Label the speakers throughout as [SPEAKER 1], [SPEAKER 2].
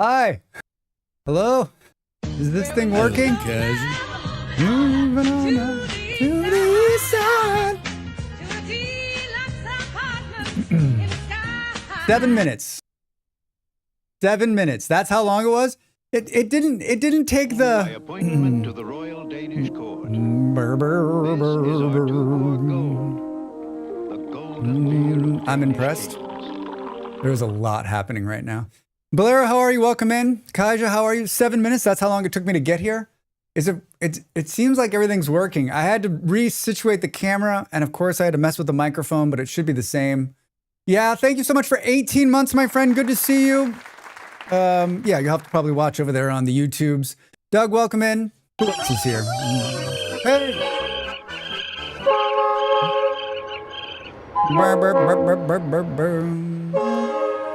[SPEAKER 1] Hi. Hello? Is this thing working? Moving on up to the east side. 7 minutes. 7 minutes. That's how long it was? It didn't take the
[SPEAKER 2] By appointment to the Royal Danish Court. This is our tour of gold. The golden beard of
[SPEAKER 1] I'm
[SPEAKER 2] Danish
[SPEAKER 1] impressed.
[SPEAKER 2] kings.
[SPEAKER 1] There's a lot happening right now. Bolero, how are you? Welcome in. Kaija, how are you? 7 minutes. That's how long it took me to get here. It seems like everything's working. I had to resituate the camera, and of course I had to mess with the microphone, but it should be the same. Yeah, thank you so much for 18 months, my friend. Good to see you. Yeah, you'll have to probably watch over there on the YouTubes. Doug, welcome in. Who else is here? Hey. Burr, burr, burr, burr, burr, burr, burr.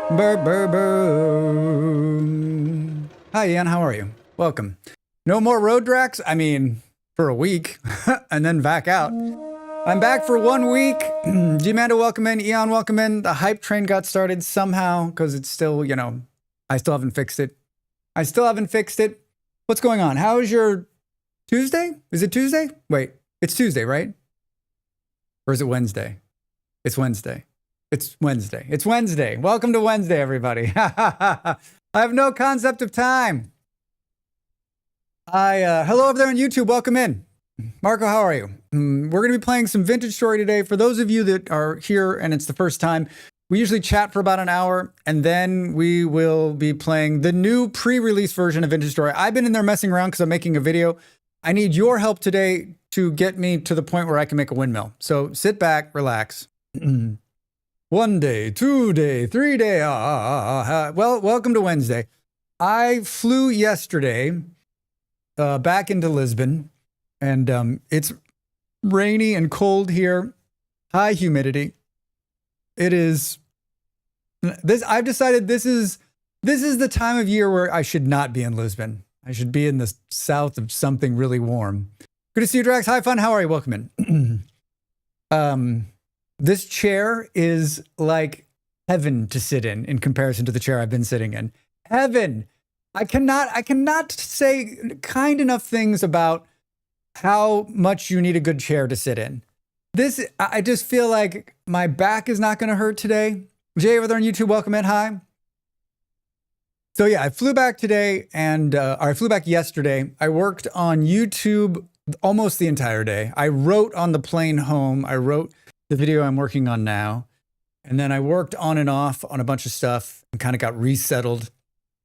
[SPEAKER 1] Burr, burr, burr. Hi, Ian. How are you? Welcome. No more road Drax? I mean, for a week, and then back out. I'm back for 1 week. G-Manda, welcome in. Eon, welcome in. The hype train got started somehow, because it's still, you know, I still haven't fixed it. What's going on? How is your Tuesday? Is it Tuesday? Wait, it's Tuesday, right? Or is it Wednesday? It's Wednesday. It's Wednesday. It's Wednesday. Welcome to Wednesday, everybody. I have no concept of time. Hello over there on YouTube. Welcome in. Marco, how are you? We're going to be playing some Vintage Story today. For those of you that are here and it's the first time, we usually chat for about an hour, and then we will be playing the new pre-release version of Vintage Story. I've been in there messing around because I'm making a video. I need your help today to get me to the point where I can make a windmill. So sit back, relax. 1 day, 2 day, 3 day. Well, welcome to Wednesday. I flew yesterday back into Lisbon, and it's rainy and cold here. High humidity. It is this. I've decided this is the time of year where I should not be in Lisbon. I should be in the south of something really warm. Good to see you, Drax. Hi, fun. How are you? Welcome in. This chair is like heaven to sit in comparison to the chair I've been sitting in. Heaven. I cannot say kind enough things about how much you need a good chair to sit in. I just feel like my back is not going to hurt today. Jay over there on YouTube, welcome in. Hi. So yeah, I flew back today I flew back yesterday. I worked on YouTube almost the entire day. I wrote on the plane home. I wrote the video I'm working on now. And then I worked on and off on a bunch of stuff and kind of got resettled.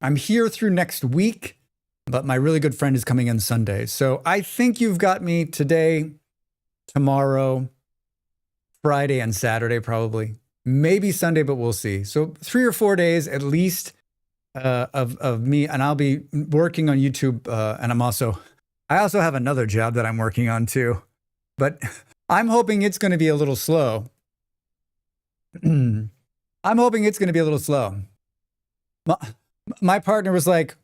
[SPEAKER 1] I'm here through next week, but my really good friend is coming in Sunday. So I think you've got me today, tomorrow, Friday, and Saturday, probably. Maybe Sunday, but we'll see. So 3 or 4 days at least of me, and I'll be working on YouTube. And I also have another job that I'm working on too, but I'm hoping it's going to be a little slow. My partner was like,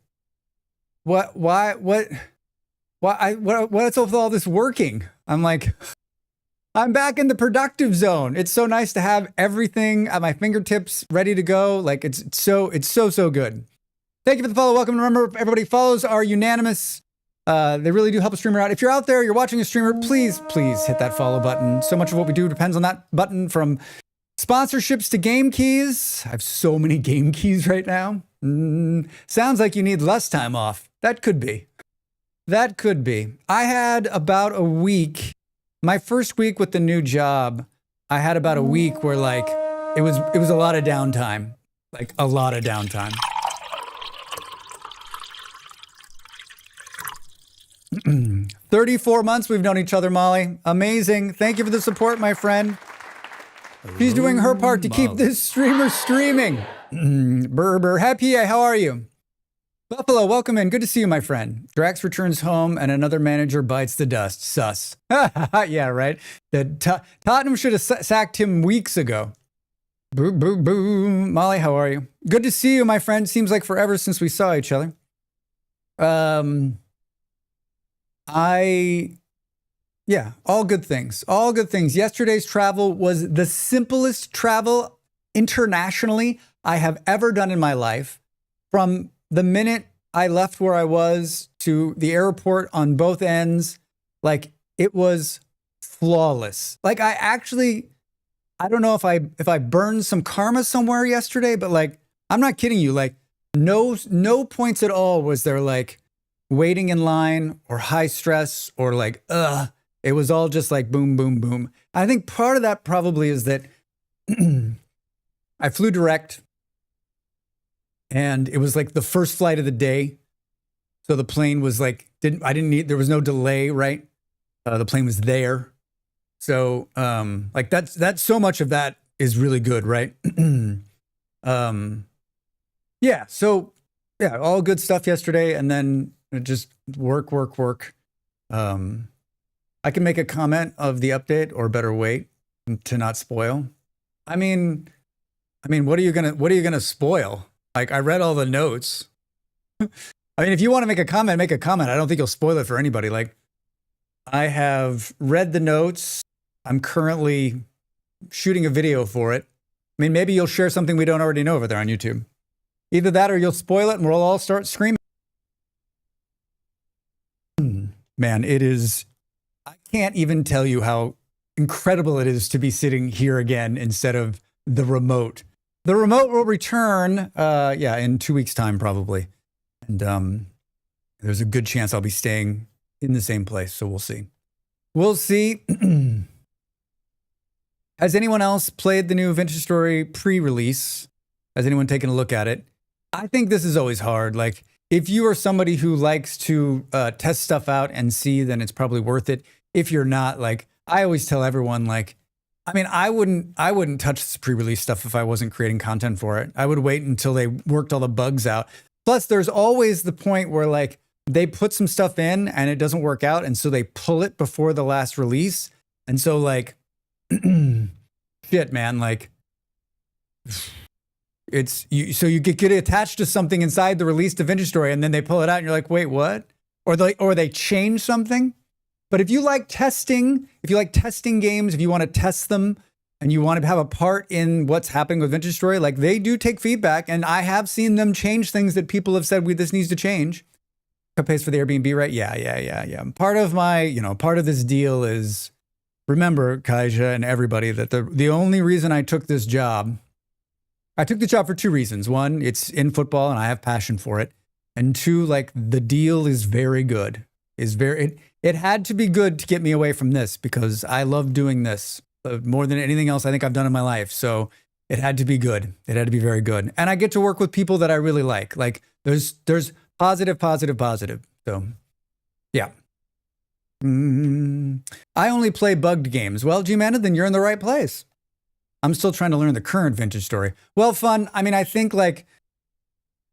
[SPEAKER 1] what's with all this working? I'm like, I'm back in the productive zone. It's so nice to have everything at my fingertips ready to go. Like it's so good. Thank you for the follow. Welcome. Remember, everybody follows are unanimous. They really do help a streamer out. If you're out there, you're watching a streamer, please hit that follow button. So much of what we do depends on that button, from sponsorships to game keys. I have so many game keys right now. Sounds like you need less time off. That could be. I had about a week. My first week with the new job, I had about a week where like it was a lot of downtime. Like a lot of downtime. 34 months we've known each other, Molly. Amazing. Thank you for the support, my friend. She's doing her part to keep this streamer streaming. Berber. Happy, how are you? Buffalo, welcome in. Good to see you, my friend. Drax returns home and another manager bites the dust. Sus. Yeah, right. Tottenham should have sacked him weeks ago. Boo, boo, boo. Molly, how are you? Good to see you, my friend. Seems like forever since we saw each other. Yeah, all good things. All good things. Yesterday's travel was the simplest travel internationally I have ever done in my life. From the minute I left where I was to the airport on both ends, like it was flawless. Like I don't know if I burned some karma somewhere yesterday, but like I'm not kidding you. Like no points at all was there like waiting in line or high stress or like it was all just like boom, boom, boom. I think part of that probably is that I flew direct and it was like the first flight of the day. So the plane was like, there was no delay, right? The plane was there. So like that's so much of that is really good, right? Yeah. So yeah, all good stuff yesterday. And then just work. I can make a comment of the update or better wait to not spoil. I mean, what are you gonna spoil? Like I read all the notes. I mean, if you want to make a comment, make a comment. I don't think you'll spoil it for anybody. Like I have read the notes. I'm currently shooting a video for it. I mean, maybe you'll share something we don't already know over there on YouTube. Either that or you'll spoil it and we'll all start screaming. Man, I can't even tell you how incredible it is to be sitting here again instead of the remote. The remote will return, in 2 weeks' time probably. And there's a good chance I'll be staying in the same place, so we'll see. We'll see. Has anyone else played the new Vintage Story pre-release? Has anyone taken a look at it? I think this is always hard. Like, if you are somebody who likes to test stuff out and see, then it's probably worth it. If you're not, like, I always tell everyone, like, I mean, I wouldn't touch this pre-release stuff if I wasn't creating content for it. I would wait until they worked all the bugs out. Plus, there's always the point where, like, they put some stuff in and it doesn't work out, and so they pull it before the last release. And so, like, shit, man, like, so you get attached to something inside the released Vintage Story, and then they pull it out, and you're like, wait, what? Or they change something. But if you like testing games, if you want to test them, and you want to have a part in what's happening with Vintage Story, like they do take feedback, and I have seen them change things that people have said, this needs to change. Pays for the Airbnb, right? Yeah. Part of this deal is, remember, Kaija and everybody, that the only reason I took this job, I took the job for two reasons. One, it's in football and I have passion for it. And two, like the deal is very good. It had to be good to get me away from this because I love doing this more than anything else I think I've done in my life. So it had to be good. It had to be very good. And I get to work with people that I really like. Like there's positive. So yeah. I only play bugged games. Well, G-Mana, then you're in the right place. I'm still trying to learn the current Vintage Story. Well, fun. I mean, I think like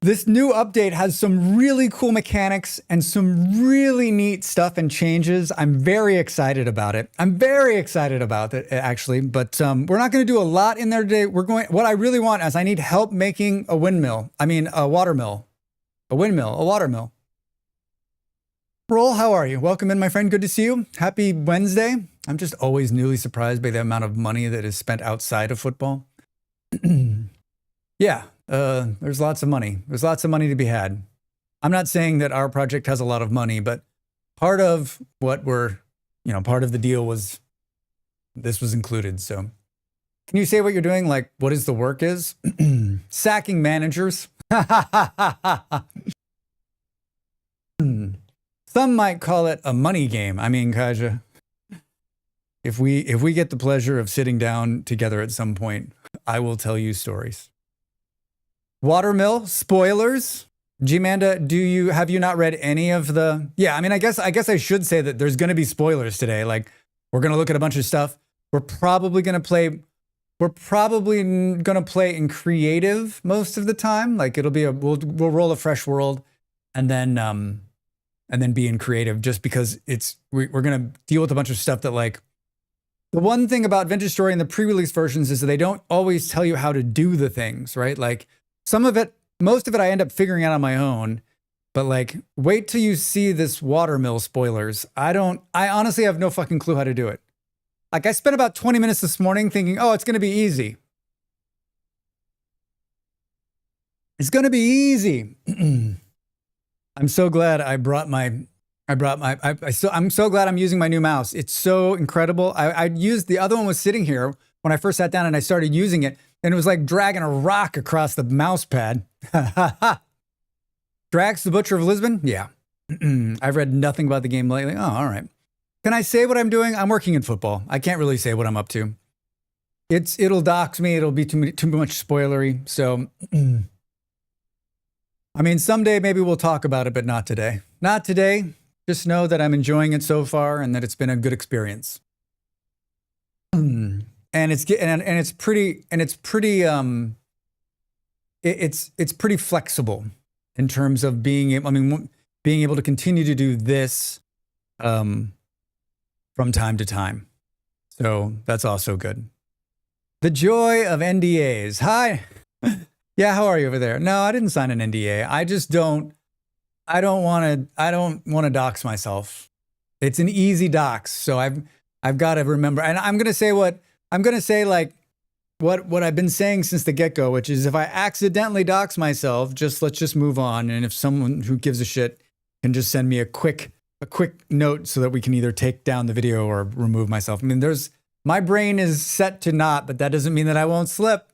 [SPEAKER 1] this new update has some really cool mechanics and some really neat stuff and changes. I'm very excited about it. Actually. But we're not going to do a lot in there today. What I really want is I need help making a windmill. I mean, a watermill. A windmill, a watermill. Roll, how are you? Welcome in, my friend. Good to see you. Happy Wednesday. I'm just always newly surprised by the amount of money that is spent outside of football. Yeah, there's lots of money. There's lots of money to be had. I'm not saying that our project has a lot of money, but part of what part of the deal was this was included. So can you say what you're doing? Like, what is the work is? Sacking managers. Some might call it a money game. I mean, Kaja, if we get the pleasure of sitting down together at some point, I will tell you stories. Watermill spoilers. G-Manda, have you not read any of the? Yeah, I mean, I guess I should say that there's going to be spoilers today. Like, we're going to look at a bunch of stuff. We're probably going to play in creative most of the time. Like it'll be we'll roll a fresh world and then be in creative just because we're going to deal with a bunch of stuff that, like, the one thing about Vintage Story in the pre-release versions is that they don't always tell you how to do the things, right? Like most of it I end up figuring out on my own, but like wait till you see this watermill spoilers. I honestly have no fucking clue how to do it. Like I spent about 20 minutes this morning thinking, oh, it's going to be easy. It's going to be easy. I'm so glad I'm so glad I'm using my new mouse. It's so incredible. I used, the other one was sitting here when I first sat down and I started using it, and it was like dragging a rock across the mouse pad. Drax, the Butcher of Lisbon? Yeah. I've read nothing about the game lately. Oh, all right. Can I say what I'm doing? I'm working in football. I can't really say what I'm up to. It'll dox me. It'll be too much spoilery. So, I mean, someday maybe we'll talk about it, but not today. Not today. Just know that I'm enjoying it so far and that it's been a good experience. And it's pretty flexible in terms of being able to continue to do this from time to time. So that's also good. The joy of NDAs. Hi. Yeah, how are you over there? No, I didn't sign an NDA. I don't want to dox myself. It's an easy dox. So I've got to remember, and I'm going to say what I've been saying since the get-go, which is if I accidentally dox myself, let's just move on. And if someone who gives a shit can just send me a quick note so that we can either take down the video or remove myself. I mean, my brain is set to not, but that doesn't mean that I won't slip.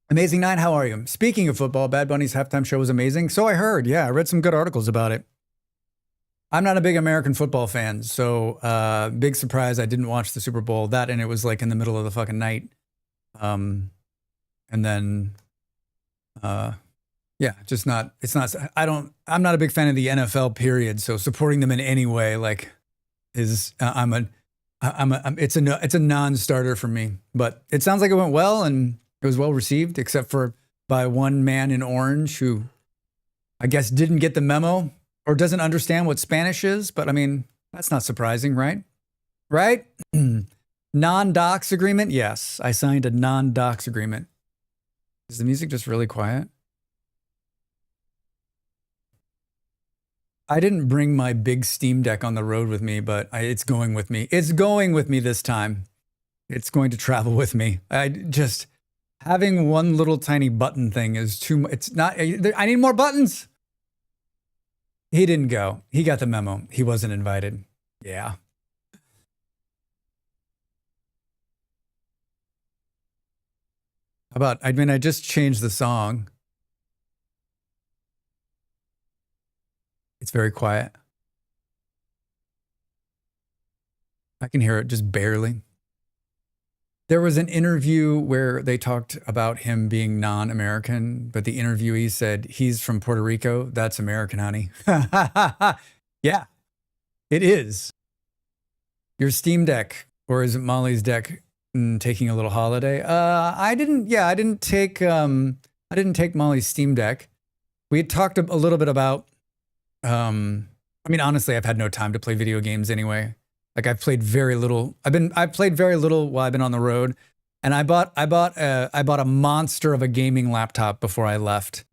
[SPEAKER 1] Amazing Nine, how are you? Speaking of football, Bad Bunny's halftime show was amazing. So I heard. Yeah, I read some good articles about it. I'm not a big American football fan, so big surprise I didn't watch the Super Bowl. That, and it was like in the middle of the fucking night. And then, yeah, just not, I'm not a big fan of the NFL period. So supporting them in any way, like, it's a non-starter for me, but it sounds like it went well and it was well received, except for by one man in orange who I guess didn't get the memo or doesn't understand what Spanish is. But I mean, that's not surprising, right? Right? Non-dox agreement? Yes, I signed a non-dox agreement. Is the music just really quiet? I didn't bring my big Steam Deck on the road with me, but it's going with me. It's going with me this time. It's going to travel with me. Having one little tiny button thing is too much. It's not, I need more buttons. He didn't go. He got the memo. He wasn't invited. Yeah. I just changed the song. It's very quiet. I can hear it just barely. There was an interview where they talked about him being non-American, but the interviewee said, he's from Puerto Rico. That's American, honey. Yeah, it is. Your Steam Deck, or is it Molly's deck, taking a little holiday? I didn't take Molly's Steam Deck. We had talked a little bit about, I mean, honestly, I've had no time to play video games anyway. Like I've played very little. I've played very little while I've been on the road, and I bought a monster of a gaming laptop before I left,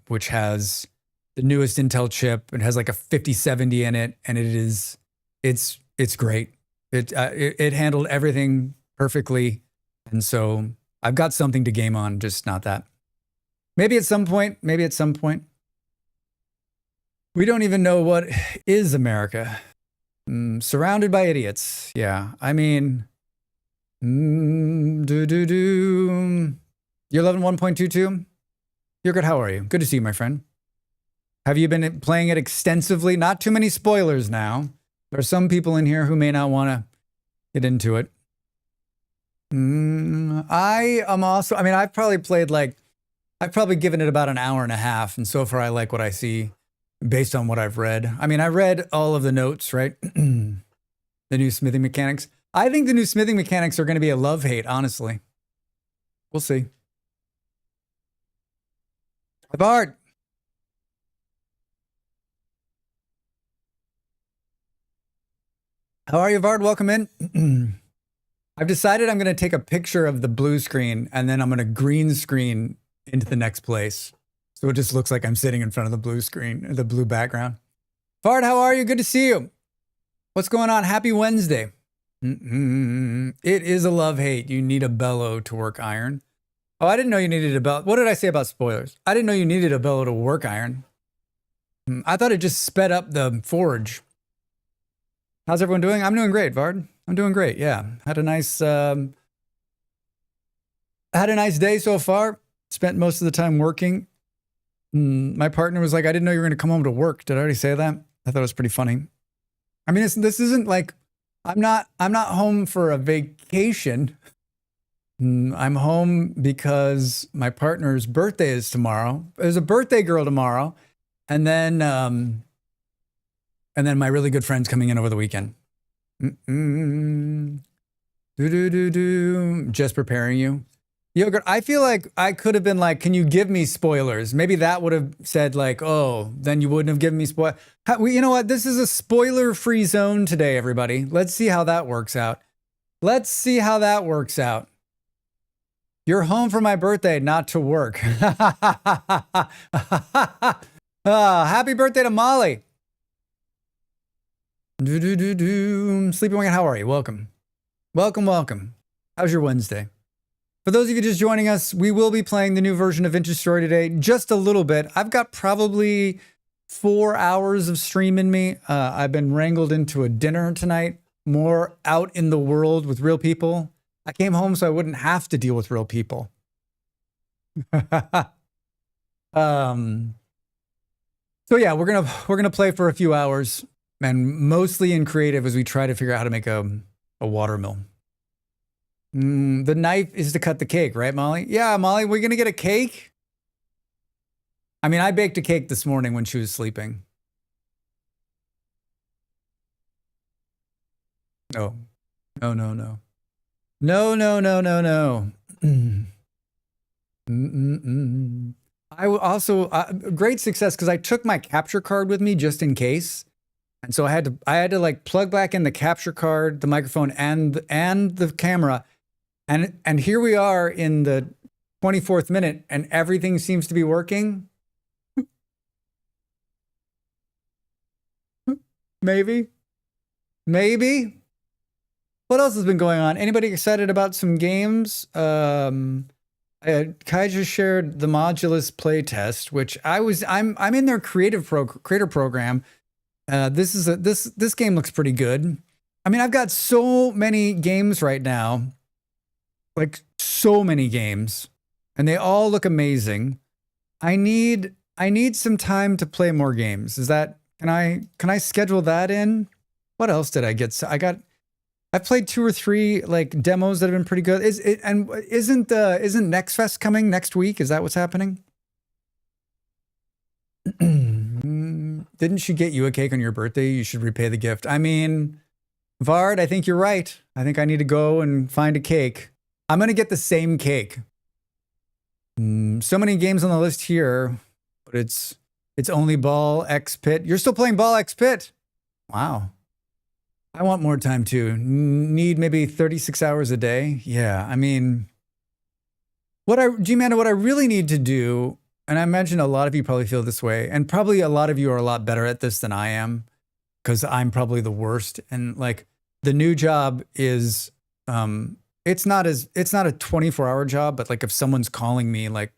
[SPEAKER 1] which has the newest Intel chip. It has like a 5070 in it, and it's great. It handled everything perfectly, and so I've got something to game on, just not that. Maybe at some point. We don't even know what is America. Surrounded by idiots. Yeah, I mean, You're loving 1.22? You're good. How are you? Good to see you, my friend. Have you been playing it extensively? Not too many spoilers now. There are some people in here who may not want to get into it. I am also, I mean, I've probably given it about an hour and a half, and so far I like what I see. Based on what I've read. I mean, I read all of the notes, right? The new smithing mechanics. I think the new smithing mechanics are going to be a love-hate, honestly. We'll see. Hi, Bart. How are you, Vard? Welcome in. I've decided I'm going to take a picture of the blue screen and then I'm going to green screen into the next place. So it just looks like I'm sitting in front of the blue screen, the blue background. Fard, how are you? Good to see you. What's going on? Happy Wednesday. It is a love-hate. You need a bellow to work iron. Oh, I didn't know you needed a belt. What did I say about spoilers? I didn't know you needed a bellow to work iron. I thought it just sped up the forge. How's everyone doing? I'm doing great, Vard. I'm doing great. Yeah, had a nice day so far. Spent most of the time working. My partner was like, "I didn't know you were going to come home to work." Did I already say that? I thought it was pretty funny. I mean, this isn't like I'm not home for a vacation. I'm home because my partner's birthday is tomorrow. There's a birthday girl tomorrow, and then my really good friend's coming in over the weekend. Just preparing you. Yogurt, I feel like I could have been like, can you give me spoilers? Maybe that would have said like, oh, then you wouldn't have given me spoilers. You know what? This is a spoiler-free zone today, everybody. Let's see how that works out. Let's see how that works out. You're home for my birthday, not to work. Happy birthday to Molly. Sleepy Wing, how are you? Welcome. Welcome. How's your Wednesday? For those of you just joining us, we will be playing the new version of Vintage Story today, just a little bit. I've got probably 4 hours of stream in me. I've been wrangled into a dinner tonight, more out in the world with real people. I came home so I wouldn't have to deal with real people. So yeah, we're gonna play for a few hours, and mostly in creative as we try to figure out how to make a watermill. The knife is to cut the cake, right, Molly? Yeah, Molly, we're gonna get a cake. I mean, I baked a cake this morning when she was sleeping. Oh, no. No. I also great success because I took my capture card with me just in case, and so I had to like plug back in the capture card, the microphone, and the camera, and here we are in the 24th minute, and everything seems to be working. Maybe. What else has been going on? Anybody excited about some games? Kai just shared the Modulus playtest, which I'm in their creator program. This game looks pretty good. I mean, I've got so many games right now, like so many games, and they all look amazing. I need some time to play more games. Can I schedule that in? What else did I get? I've played 2 or 3 like demos that have been pretty good. Isn't Next Fest coming next week? Is that what's happening? Didn't she get you a cake on your birthday? You should repay the gift. I mean, Vard, I think you're right. I think I need to go and find a cake. I'm gonna get the same cake. So many games on the list here, but it's only Ball X Pit. You're still playing Ball X Pit? Wow. I want more time too. Need maybe 36 hours a day. Yeah, I mean, G-Manda, what I really need to do, and I imagine a lot of you probably feel this way, and probably a lot of you are a lot better at this than I am, because I'm probably the worst. And like the new job is, it's not a 24-hour job, but like if someone's calling me, like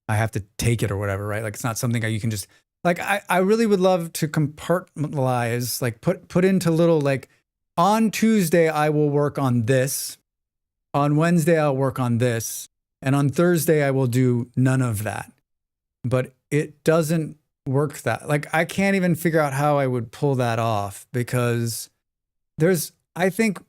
[SPEAKER 1] I have to take it or whatever, right? Like it's not something you can just. Like, I really would love to compartmentalize, like put into little, like, on Tuesday, I will work on this. On Wednesday, I'll work on this. And on Thursday, I will do none of that. But it doesn't work that. Like, I can't even figure out how I would pull that off because I think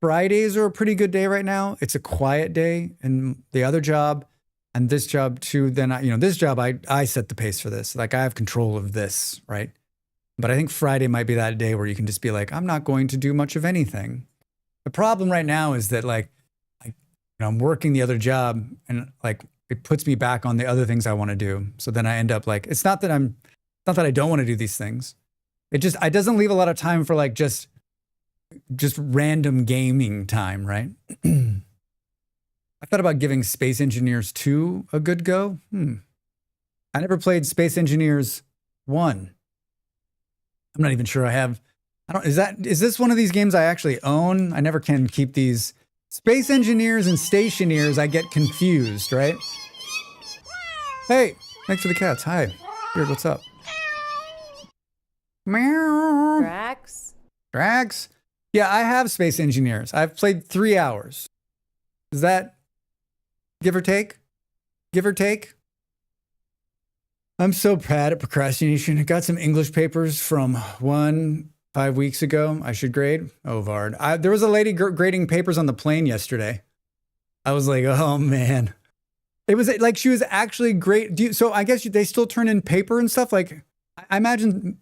[SPEAKER 1] Fridays are a pretty good day right now. It's a quiet day. And the other job, and this job too, then this job, I set the pace for this. Like I have control of this, right? But I think Friday might be that day where you can just be like, I'm not going to do much of anything. The problem right now is that like, I'm working the other job and like, it puts me back on the other things I want to do. So then I end up like, it's not that I don't want to do these things. It doesn't leave a lot of time for like, just random gaming time, right? I thought about giving Space Engineers 2 a good go. I never played Space Engineers 1. I'm not even sure I have. Is this one of these games I actually own? I never can keep these Space engineers and stationeers, I get confused, right? Hey, thanks for the cats. Hi. Weird, what's up? Meow.
[SPEAKER 3] Drax?
[SPEAKER 1] Drax? Yeah, I have space engineers. I've played 3 hours. Is that give or take? Give or take? I'm so bad at procrastination. I got some English papers from 5 weeks ago. I should grade. Oh, Vard. There was a lady grading papers on the plane yesterday. I was like, oh, man. It was like she was actually great. So I guess they still turn in paper and stuff. Like, I imagine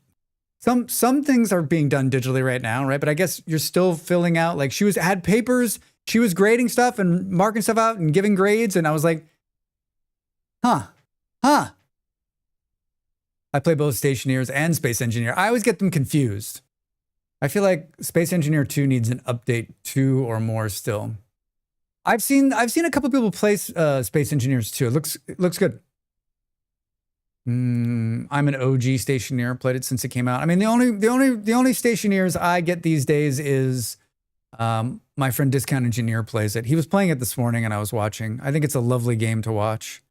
[SPEAKER 1] some things are being done digitally right now, right? But I guess you're still filling out. Like she had papers. She was grading stuff and marking stuff out and giving grades. And I was like, huh. I play both stationeers and space engineer. I always get them confused. I feel like Space Engineer 2 needs an update 2 or more still. I've seen a couple people play Space Engineers 2. It looks good. I'm an OG stationeer, played it since it came out. I mean, the only stationeers I get these days is my friend Discount Engineer plays it. He was playing it this morning and I was watching. I think it's a lovely game to watch.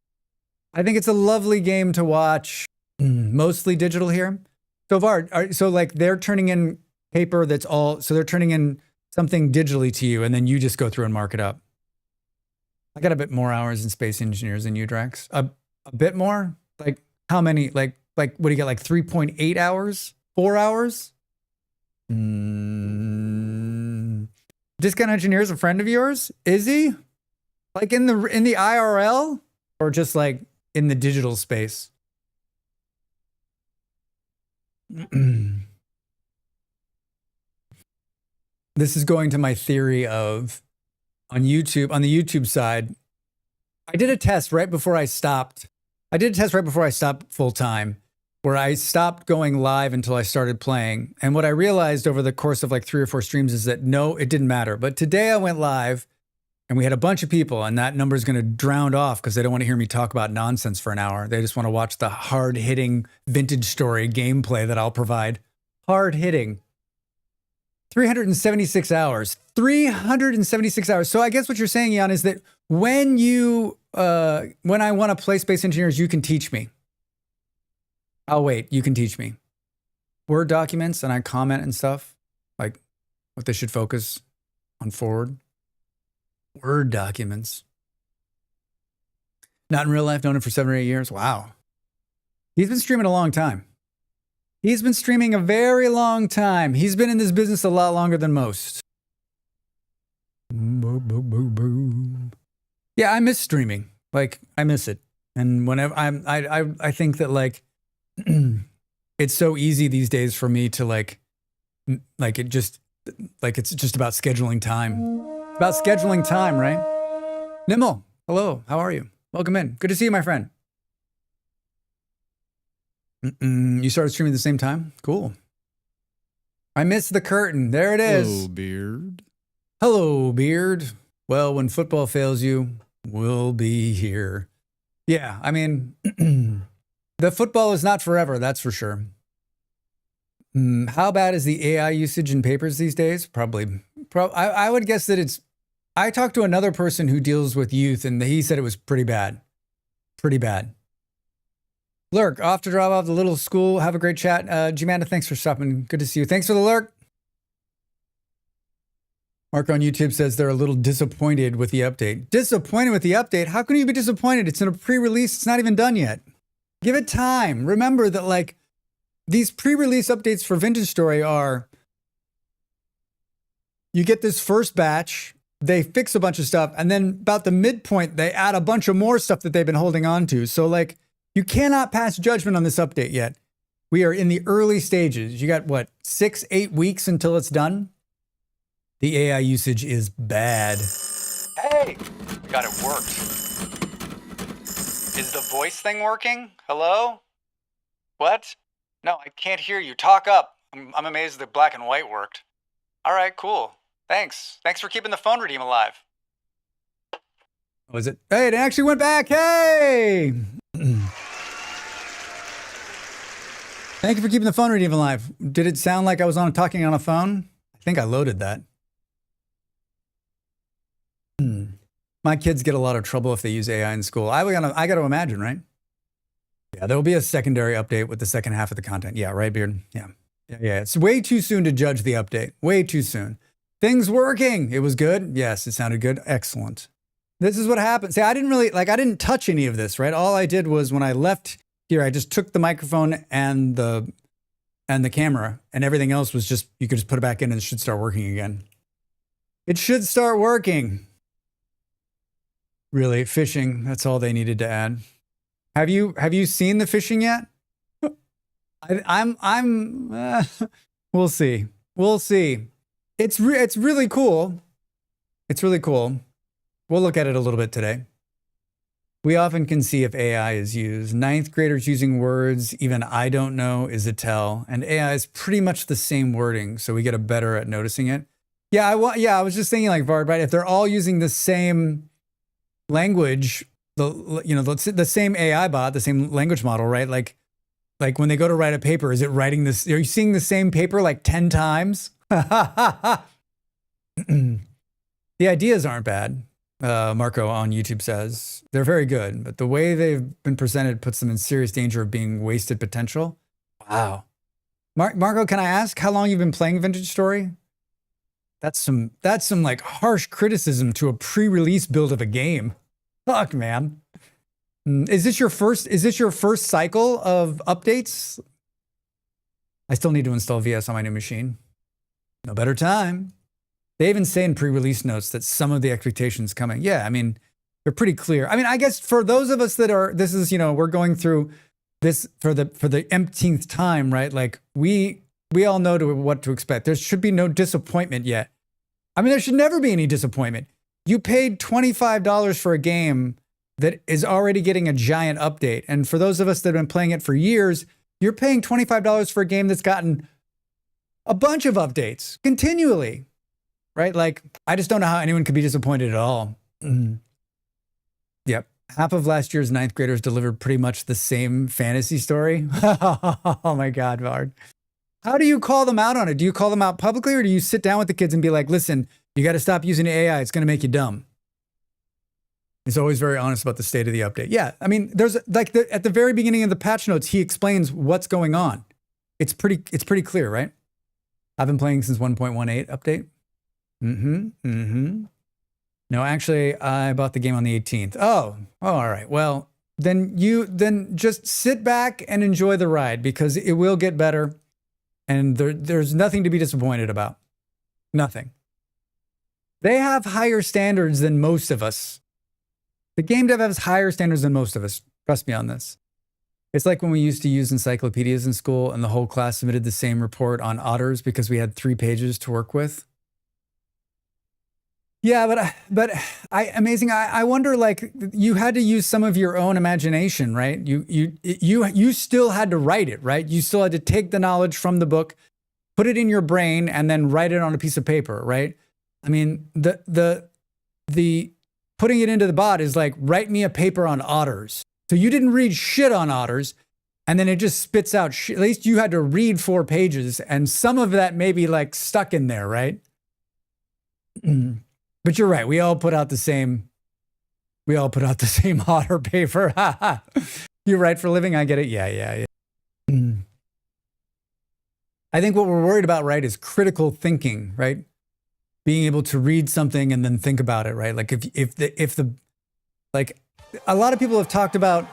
[SPEAKER 1] Mostly digital here. So Vard, so like they're turning in paper so they're turning in something digitally to you and then you just go through and mark it up. I got a bit more hours in Space Engineers than you, Drax. A bit more? Like how many? Like what do you get? Like 3.8 hours? 4 hours? Discount Engineer is a friend of yours? Is he? Like in the IRL? Or just like in the digital space? This is going to my theory of on the YouTube side. I did a test right before I stopped. Full time where I stopped going live until I started playing. And what I realized over the course of like 3 or 4 streams is that no, it didn't matter. But today I went live and we had a bunch of people and that number is going to drown off because they don't want to hear me talk about nonsense for an hour. They just want to watch the hard-hitting vintage story gameplay that I'll provide. Hard-hitting. 376 hours. 376 hours. So I guess what you're saying, Jan, is that when I want to play Space Engineers, you can teach me. I'll wait. You can teach me. Word documents and I comment and stuff. Like what they should focus on forward. Word documents. Not in real life, known him for 7 or 8 years. Wow. He's been streaming a long time. He's been streaming a very long time. He's been in this business a lot longer than most. Yeah, I miss streaming. Like, I miss it. And whenever I think that like, it's so easy these days for me to like it's just about scheduling time. About scheduling time, right? Nimble, hello, how are you? Welcome in. Good to see you, my friend. You started streaming at the same time? Cool. I missed the curtain. There it is.
[SPEAKER 4] Hello, Beard.
[SPEAKER 1] Hello, Beard. Well, when football fails you, we'll be here. Yeah, I mean, the football is not forever, that's for sure. How bad is the AI usage in papers these days? Probably. I would guess that it's... I talked to another person who deals with youth, and he said it was pretty bad. Pretty bad. Lurk, off to drop off the little school. Have a great chat. Jimanda, thanks for stopping. Good to see you. Thanks for the lurk. Mark on YouTube says they're a little disappointed with the update. Disappointed with the update? How can you be disappointed? It's in a pre-release. It's not even done yet. Give it time. Remember that, like, these pre-release updates for Vintage Story are, you get this first batch, they fix a bunch of stuff, and then about the midpoint, they add a bunch of more stuff that they've been holding on to. So, like, you cannot pass judgment on this update yet. We are in the early stages. You got, what, 6-8 weeks until it's done? The AI usage is bad. Hey! We got it worked. Is the voice thing working? Hello? What? No, I can't hear you. Talk up. I'm amazed that black and white worked. All right, cool. Thanks. Thanks for keeping the phone redeem alive. Was it? Hey, it actually went back. Hey! Thank you for keeping the phone redeem alive. Did it sound like I was talking on a phone? I think I loaded that. My kids get a lot of trouble if they use AI in school. I got to imagine, right? Yeah, there will be a secondary update with the second half of the content. Yeah, right, Beard? Yeah. Yeah. It's way too soon to judge the update. Way too soon. Things working. It was good. Yes, it sounded good. Excellent. This is what happened. See, I didn't touch any of this, right? All I did was when I left here, I just took the microphone and the camera, and everything else was just, you could just put it back in and it should start working again. It should start working. Really, fishing, that's all they needed to add. Have you seen the fishing yet? We'll see. We'll see. It's really cool. It's really cool. We'll look at it a little bit today. We often can see if AI is used. Ninth graders using words, even I don't know, is a tell. And AI is pretty much the same wording, so we get better at noticing it. Yeah, I was just thinking like Vard, right? If they're all using the same language, the same AI bot, the same language model, right? Like when they go to write a paper, is it writing this? Are you seeing the same paper like 10 times? The ideas aren't bad. Marco on YouTube says they're very good, but the way they've been presented puts them in serious danger of being wasted potential. Wow. Marco, can I ask how long you've been playing Vintage Story? That's some like harsh criticism to a pre-release build of a game. Fuck, man. Is this your first cycle of updates? I still need to install VS on my new machine. No better time. They even say in pre-release notes that some of the expectations coming. Yeah, I mean, they're pretty clear. I mean, I guess for those of us that are, this is, we're going through this for the umpteenth time, right? Like we all know what to expect. There should be no disappointment yet. I mean, there should never be any disappointment. You paid $25 for a game that is already getting a giant update. And for those of us that have been playing it for years, you're paying $25 for a game that's gotten a bunch of updates continually. Right? Like, I just don't know how anyone could be disappointed at all. Yep. Half of last year's ninth graders delivered pretty much the same fantasy story. Oh my God, Vard. How do you call them out on it? Do you call them out publicly, or do you sit down with the kids and be like, listen, you got to stop using AI. It's going to make you dumb. He's always very honest about the state of the update. Yeah. I mean, there's like at the very beginning of the patch notes, he explains what's going on. It's pretty clear, right? I've been playing since 1.18 update. No, actually, I bought the game on the 18th. Oh, all right. Well, then just sit back and enjoy the ride, because it will get better, and there's nothing to be disappointed about. Nothing. They have higher standards than most of us. The game dev has higher standards than most of us. Trust me on this. It's like when we used to use encyclopedias in school and the whole class submitted the same report on otters because we had 3 pages to work with. Yeah, but amazing. I wonder, like, you had to use some of your own imagination, right? You still had to write it, right? You still had to take the knowledge from the book, put it in your brain, and then write it on a piece of paper, right? I mean, the putting it into the bot is like, write me a paper on otters. So you didn't read shit on otters, and then it just spits out shit. At least you had to read 4 pages, and some of that may be like stuck in there, right? But you're right. We all put out the same otter paper. You write for a living? I get it. Yeah. I think what we're worried about, right, is critical thinking, right? Being able to read something and then think about it, right? Like if the like a lot of people have talked about.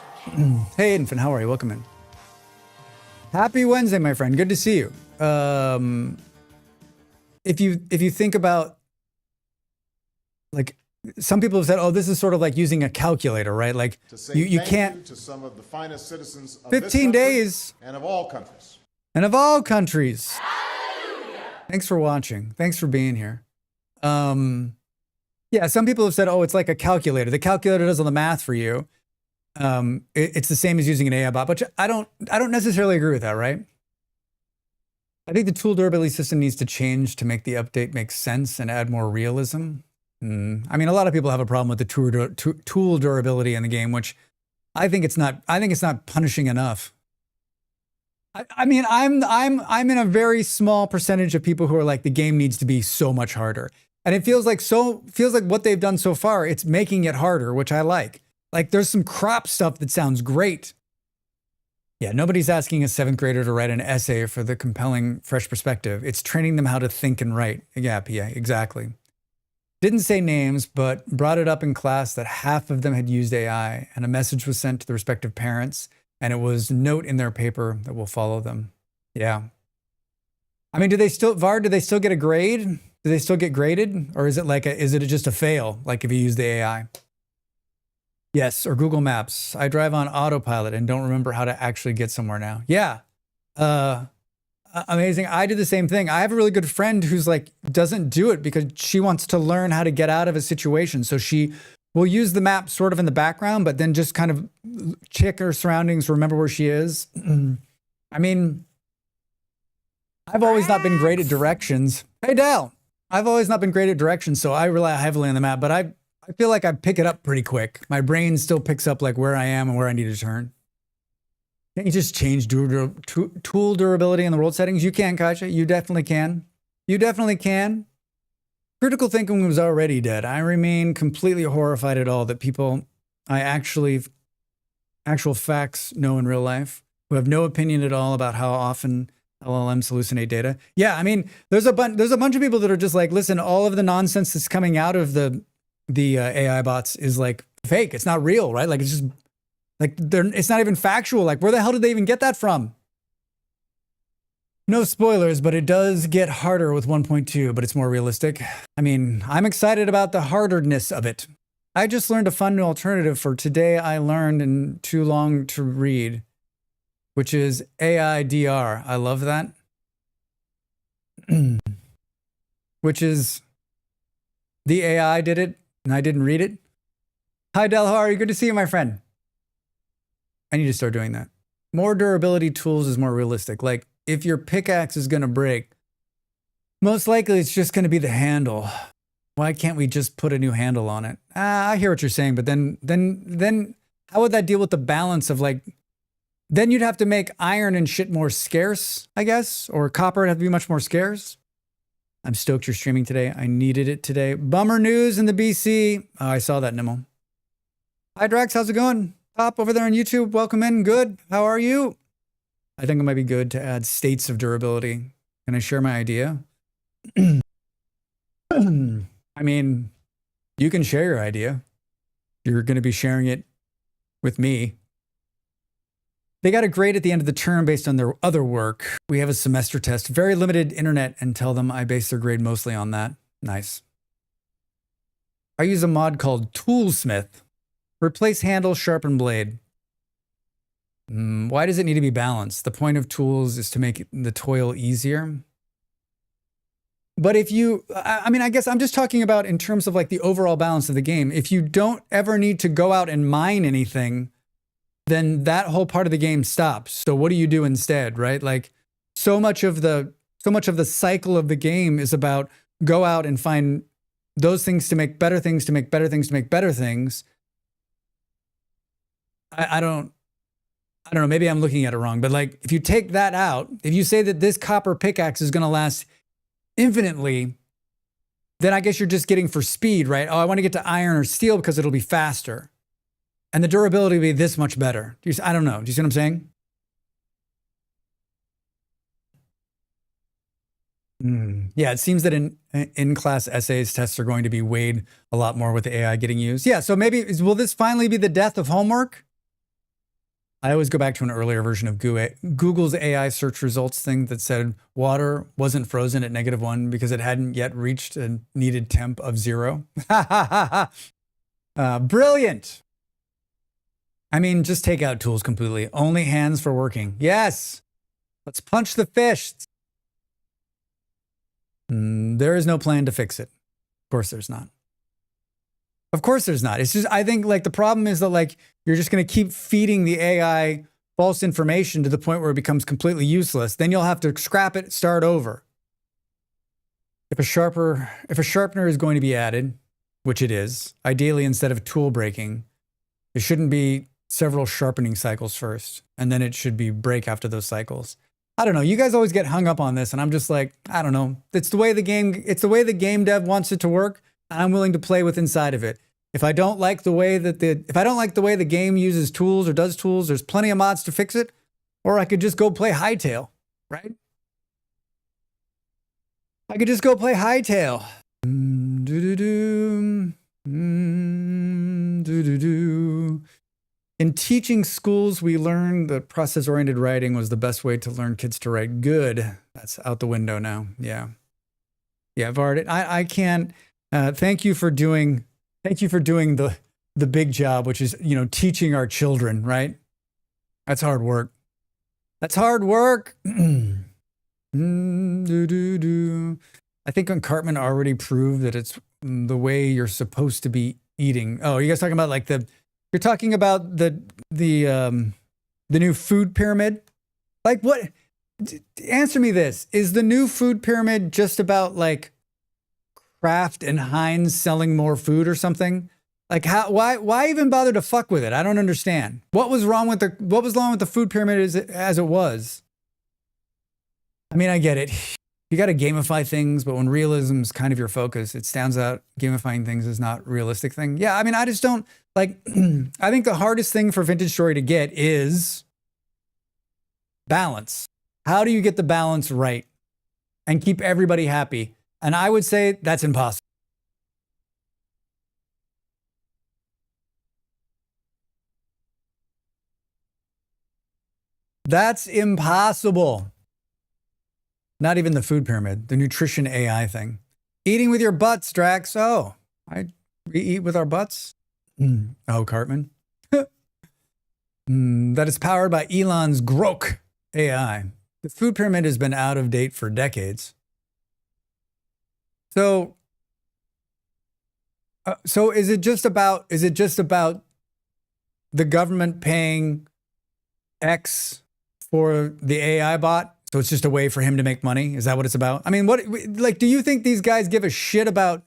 [SPEAKER 1] Hey, Infant, how are you? Welcome in. Happy Wednesday, my friend. Good to see you. If you think about, like, some people have said, oh, this is sort of like using a calculator, right? Like you can't.
[SPEAKER 3] To some of the finest citizens of
[SPEAKER 1] 15 days
[SPEAKER 3] and of all countries.
[SPEAKER 1] And of all countries. Hallelujah. Thanks for watching. Thanks for being here. Yeah, some people have said, oh, it's like a calculator. The calculator does all the math for you. It's the same as using an AI bot, but I don't necessarily agree with that, right? I think the tool durability system needs to change to make the update make sense and add more realism. I mean, a lot of people have a problem with the tool durability in the game, which I think it's not punishing enough. I mean, I'm in a very small percentage of people who are like, the game needs to be so much harder. And it feels like what they've done so far, it's making it harder, which I like. Like there's some crop stuff that sounds great. Yeah, nobody's asking a 7th grader to write an essay for the compelling, fresh perspective. It's training them how to think and write. Yeah, exactly. Didn't say names, but brought it up in class that half of them had used AI, and a message was sent to the respective parents, and it was a note in their paper that will follow them. Yeah. I mean, do they still get a grade? Do they still get graded? Or is it just a fail, like if you use the AI? Yes, or Google Maps. I drive on autopilot and don't remember how to actually get somewhere now. Yeah. Amazing. I do the same thing. I have a really good friend who's like, doesn't do it because she wants to learn how to get out of a situation. So she will use the map sort of in the background, but then just kind of check her surroundings, remember where she is. I mean, I've always not been great at directions. Hey, Dal. I've always not been great at directions, so I rely heavily on the map, but I feel like I pick it up pretty quick. My brain still picks up like where I am and where I need to turn. Can't you just change tool durability in the world settings? You can, Kasia. You definitely can. You definitely can. Critical thinking was already dead. I remain completely horrified at all that people actual facts know in real life who have no opinion at all about how often LLMs hallucinate data. Yeah, I mean, there's a bunch of people that are just like, listen, all of the nonsense that's coming out of the AI bots is like fake. It's not real, right? Like it's just like it's not even factual. Like where the hell did they even get that from? No spoilers, but it does get harder with 1.2, but it's more realistic. I mean, I'm excited about the harderness of it. I just learned a fun new alternative for today. I learned in too long to read, which is AIDR. I love that. Which is the AI did it and I didn't read it. Hi, Del, how are you? Good to see you, my friend. I need to start doing that. More durability tools is more realistic. Like if your pickaxe is going to break, most likely it's just going to be the handle. Why can't we just put a new handle on it? I hear what you're saying, but then how would that deal with the balance of like, then you'd have to make iron and shit more scarce, I guess, or copper would have to be much more scarce. I'm stoked you're streaming today. I needed it today. Bummer news in the BC. Oh, I saw that, Nimmo. Hi, Drax. How's it going? Top over there on YouTube. Welcome in. Good. How are you? I think it might be good to add states of durability. Can I share my idea? I mean, you can share your idea. You're going to be sharing it with me. They got a grade at the end of the term based on their other work. We have a semester test, very limited internet, and tell them I base their grade mostly on that. Nice. I use a mod called Toolsmith. Replace handle, sharpen blade. Why does it need to be balanced? The point of tools is to make the toil easier. But if you, I mean, I guess I'm just talking about in terms of like the overall balance of the game. If you don't ever need to go out and mine anything, then that whole part of the game stops. So what do you do instead, right? Like so much of the cycle of the game is about go out and find those things to make better things, to make better things, to make better things. I don't know, maybe I'm looking at it wrong, but like if you take that out, if you say that this copper pickaxe is going to last infinitely, then I guess you're just getting for speed, right? Oh, I want to get to iron or steel because it'll be faster. And the durability will be this much better. I don't know. Do you see what I'm saying? Yeah, it seems that in-class essays tests are going to be weighed a lot more with the AI getting used. Yeah, so maybe, will this finally be the death of homework? I always go back to an earlier version of Google's AI search results thing that said water wasn't frozen at -1 because it hadn't yet reached a needed temp of 0. Brilliant. I mean, just take out tools completely. Only hands for working. Yes. Let's punch the fish. There is no plan to fix it. Of course there's not. Of course there's not. It's just, I think like the problem is that like, you're just going to keep feeding the AI false information to the point where it becomes completely useless. Then you'll have to scrap it, start over. If a sharpener is going to be added, which it is, ideally instead of tool breaking, it shouldn't be several sharpening cycles first, and then it should be break after those cycles. I don't know. You guys always get hung up on this, and I'm just like, I don't know. It's the way the game dev wants it to work, and I'm willing to play with inside of it. If I don't like the way the game uses tools or does tools, there's plenty of mods to fix it. Or I could just go play Hightail, right? I could just go play Hightail. In teaching schools, we learned that process-oriented writing was the best way to learn kids to write good. That's out the window now. Yeah. Yeah, Vard, I can't. Thank you for doing the big job, which is, you know, teaching our children, right? That's hard work. That's hard work. I think Cartman already proved that it's the way you're supposed to be eating. Oh, are you guys talking about like you're talking about the new food pyramid? Like what? Answer me this. Is the new food pyramid just about like Kraft and Heinz selling more food or something? Like why even bother to fuck with it? I don't understand. What was wrong with the food pyramid as it was? I mean, I get it. You got to gamify things, but when realism is kind of your focus, it stands out. Gamifying things is not a realistic thing. Yeah, I mean, I just don't like. I think the hardest thing for Vintage Story to get is balance. How do you get the balance right and keep everybody happy? And I would say that's impossible. That's impossible. Not even the food pyramid, the nutrition AI thing. Eating with your butts, Drax. Oh, we eat with our butts? Oh, Cartman. That is powered by Elon's Grok AI. The food pyramid has been out of date for decades. So is it just about the government paying X for the AI bot? So it's just a way for him to make money? Is that what it's about? I mean, do you think these guys give a shit about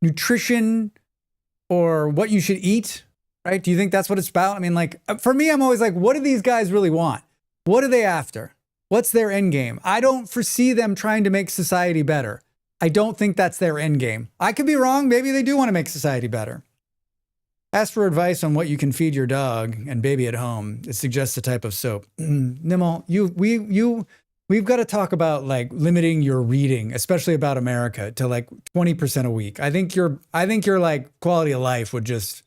[SPEAKER 1] nutrition or what you should eat? Right? Do you think that's what it's about? I mean, like, for me, I'm always like, what do these guys really want? What are they after? What's their end game? I don't foresee them trying to make society better. I don't think that's their end game. I could be wrong. Maybe they do want to make society better. Ask for advice on what you can feed your dog and baby at home. It suggests a type of soap. Nimmo, we've got to talk about like limiting your reading, especially about America, to like 20% a week. I think your like quality of life would just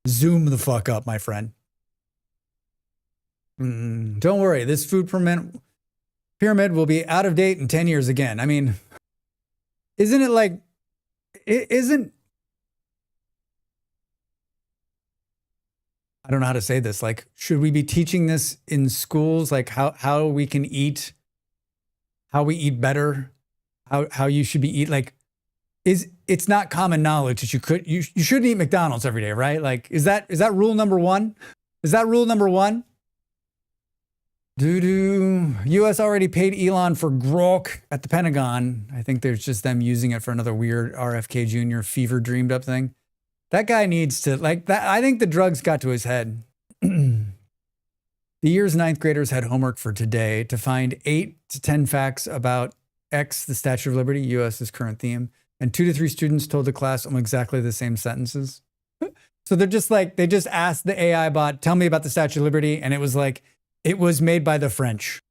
[SPEAKER 1] zoom the fuck up, my friend. Don't worry, this food pyramid will be out of date in 10 years again. I mean, isn't it like, I don't know how to say this. Like, should we be teaching this in schools? Like how we can eat, how we eat better, how you should be eat. Like, it's not common knowledge that you shouldn't eat McDonald's every day, right? Like, is that rule number one? Is that rule number one? US already paid Elon for Grok at the Pentagon. I think there's just them using it for another weird RFK Jr. fever dreamed up thing. That guy needs to, like, that. I think the drugs got to his head. The year's 9th graders had homework for today to find 8 to 10 facts about X, the Statue of Liberty, US's current theme. And 2 to 3 students told the class exactly the same sentences. So they're just like, they just asked the AI bot, tell me about the Statue of Liberty. And it was like, it was made by the French.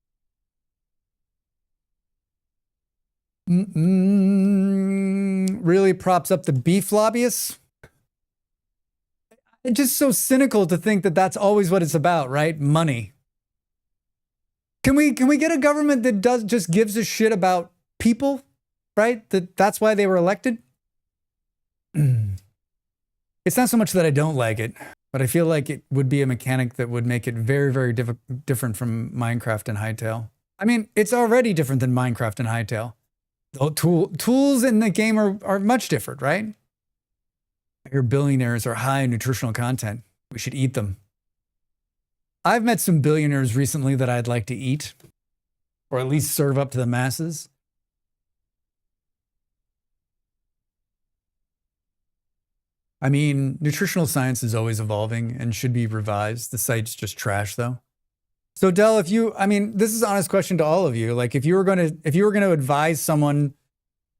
[SPEAKER 1] Really props up the beef lobbyists. It's just so cynical to think that that's always what it's about, right? Money. Can we get a government that just gives a shit about people, right? That's why they were elected? It's not so much that I don't like it, but I feel like it would be a mechanic that would make it very, very different from Minecraft and Hightail. I mean, it's already different than Minecraft and Hightail. The tools in the game are much different, right? I hear billionaires are high in nutritional content. We should eat them. I've met some billionaires recently that I'd like to eat, or at least serve up to the masses. I mean, nutritional science is always evolving and should be revised. The site's just trash, though. So Del, I mean, this is an honest question to all of you. Like, if you were gonna advise someone,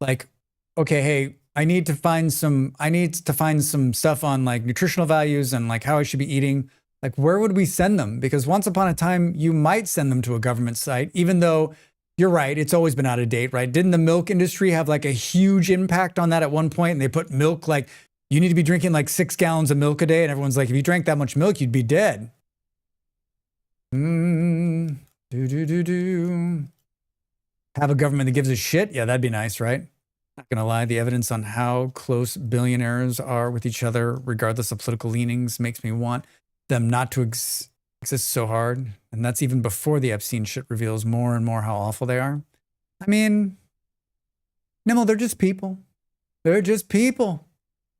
[SPEAKER 1] like, okay, hey, I need to find some stuff on like nutritional values and like how I should be eating. Like, where would we send them? Because once upon a time, you might send them to a government site, even though you're right, it's always been out of date, right? Didn't the milk industry have like a huge impact on that at one point? And they put milk, like, you need to be drinking like 6 gallons of milk a day. And everyone's like, if you drank that much milk, you'd be dead. Have a government that gives a shit? Yeah, that'd be nice, right? Not gonna lie, the evidence on how close billionaires are with each other, regardless of political leanings, makes me want them not to exist so hard. And that's even before the Epstein shit reveals more and more how awful they are. I mean, Nimmo, they're just people. They're just people.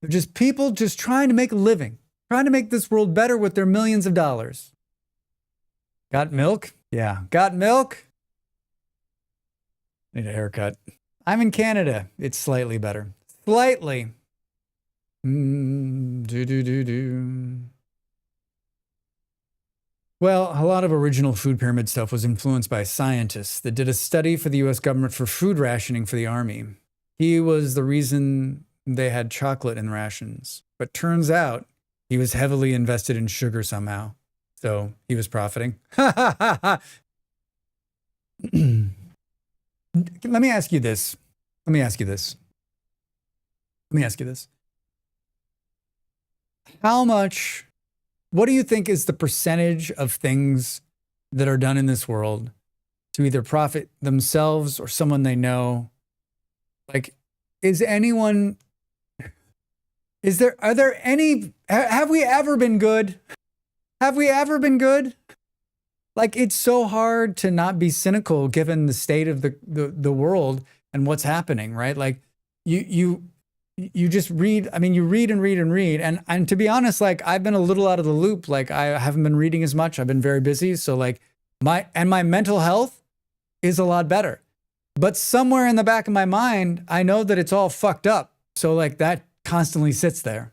[SPEAKER 1] They're just people just trying to make a living, trying to make this world better with their millions of dollars. Got milk? Yeah. Got milk? Need a haircut. I'm in Canada. It's slightly better. Slightly. Well, a lot of original food pyramid stuff was influenced by scientists that did a study for the US government for food rationing for the army. He was the reason they had chocolate in rations. But turns out he was heavily invested in sugar somehow. So he was profiting. Let me ask you this. What do you think is the percentage of things that are done in this world to either profit themselves or someone they know? Like, have we ever been good? Have we ever been good? Like, it's so hard to not be cynical given the state of the world and what's happening, right? Like, you just read. I mean, you read and read and read. And to be honest, like, I've been a little out of the loop. Like, I haven't been reading as much. I've been very busy. So like my mental health is a lot better. But somewhere in the back of my mind, I know that it's all fucked up. So like that constantly sits there.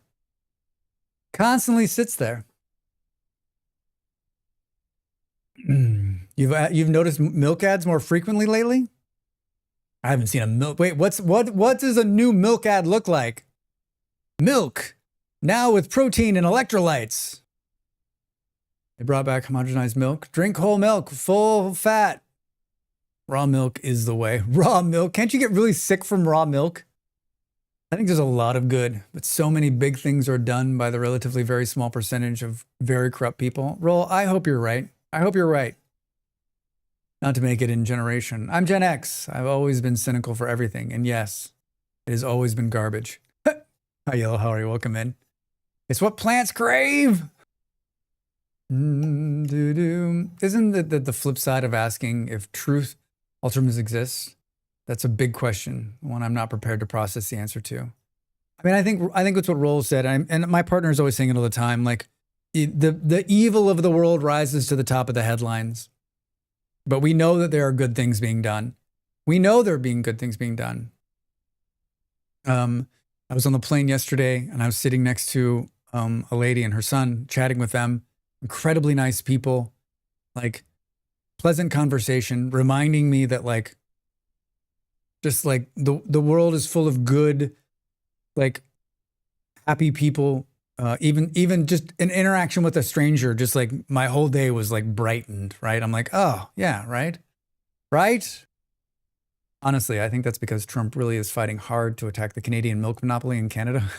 [SPEAKER 1] You've noticed milk ads more frequently lately? I haven't seen a milk. Wait, what does a new milk ad look like? Milk, now with protein and electrolytes. They brought back homogenized milk. Drink whole milk, full fat. Raw milk is the way. Raw milk. Can't you get really sick from raw milk? I think there's a lot of good, but so many big things are done by the relatively very small percentage of very corrupt people. Roll, I hope you're right. Not to make it in generation. I'm Gen X. I've always been cynical for everything. And yes, it has always been garbage. Hi, Yellow. How are you? Welcome in. It's what plants crave. Isn't the flip side of asking if truth alternatives exist? That's a big question, one I'm not prepared to process the answer to. I mean, I think that's what Roll said. And my partner is always saying it all the time. Like, the evil of the world rises to the top of the headlines. But we know that there are good things being done. We know there are being good things being done. I was on the plane yesterday and I was sitting next to a lady and her son, chatting with them. Incredibly nice people, like pleasant conversation, reminding me that like, just like the world is full of good, like happy people. Even just an interaction with a stranger, just like my whole day was like brightened, right? I'm like, oh yeah, right? Honestly, I think that's because Trump really is fighting hard to attack the Canadian milk monopoly in Canada.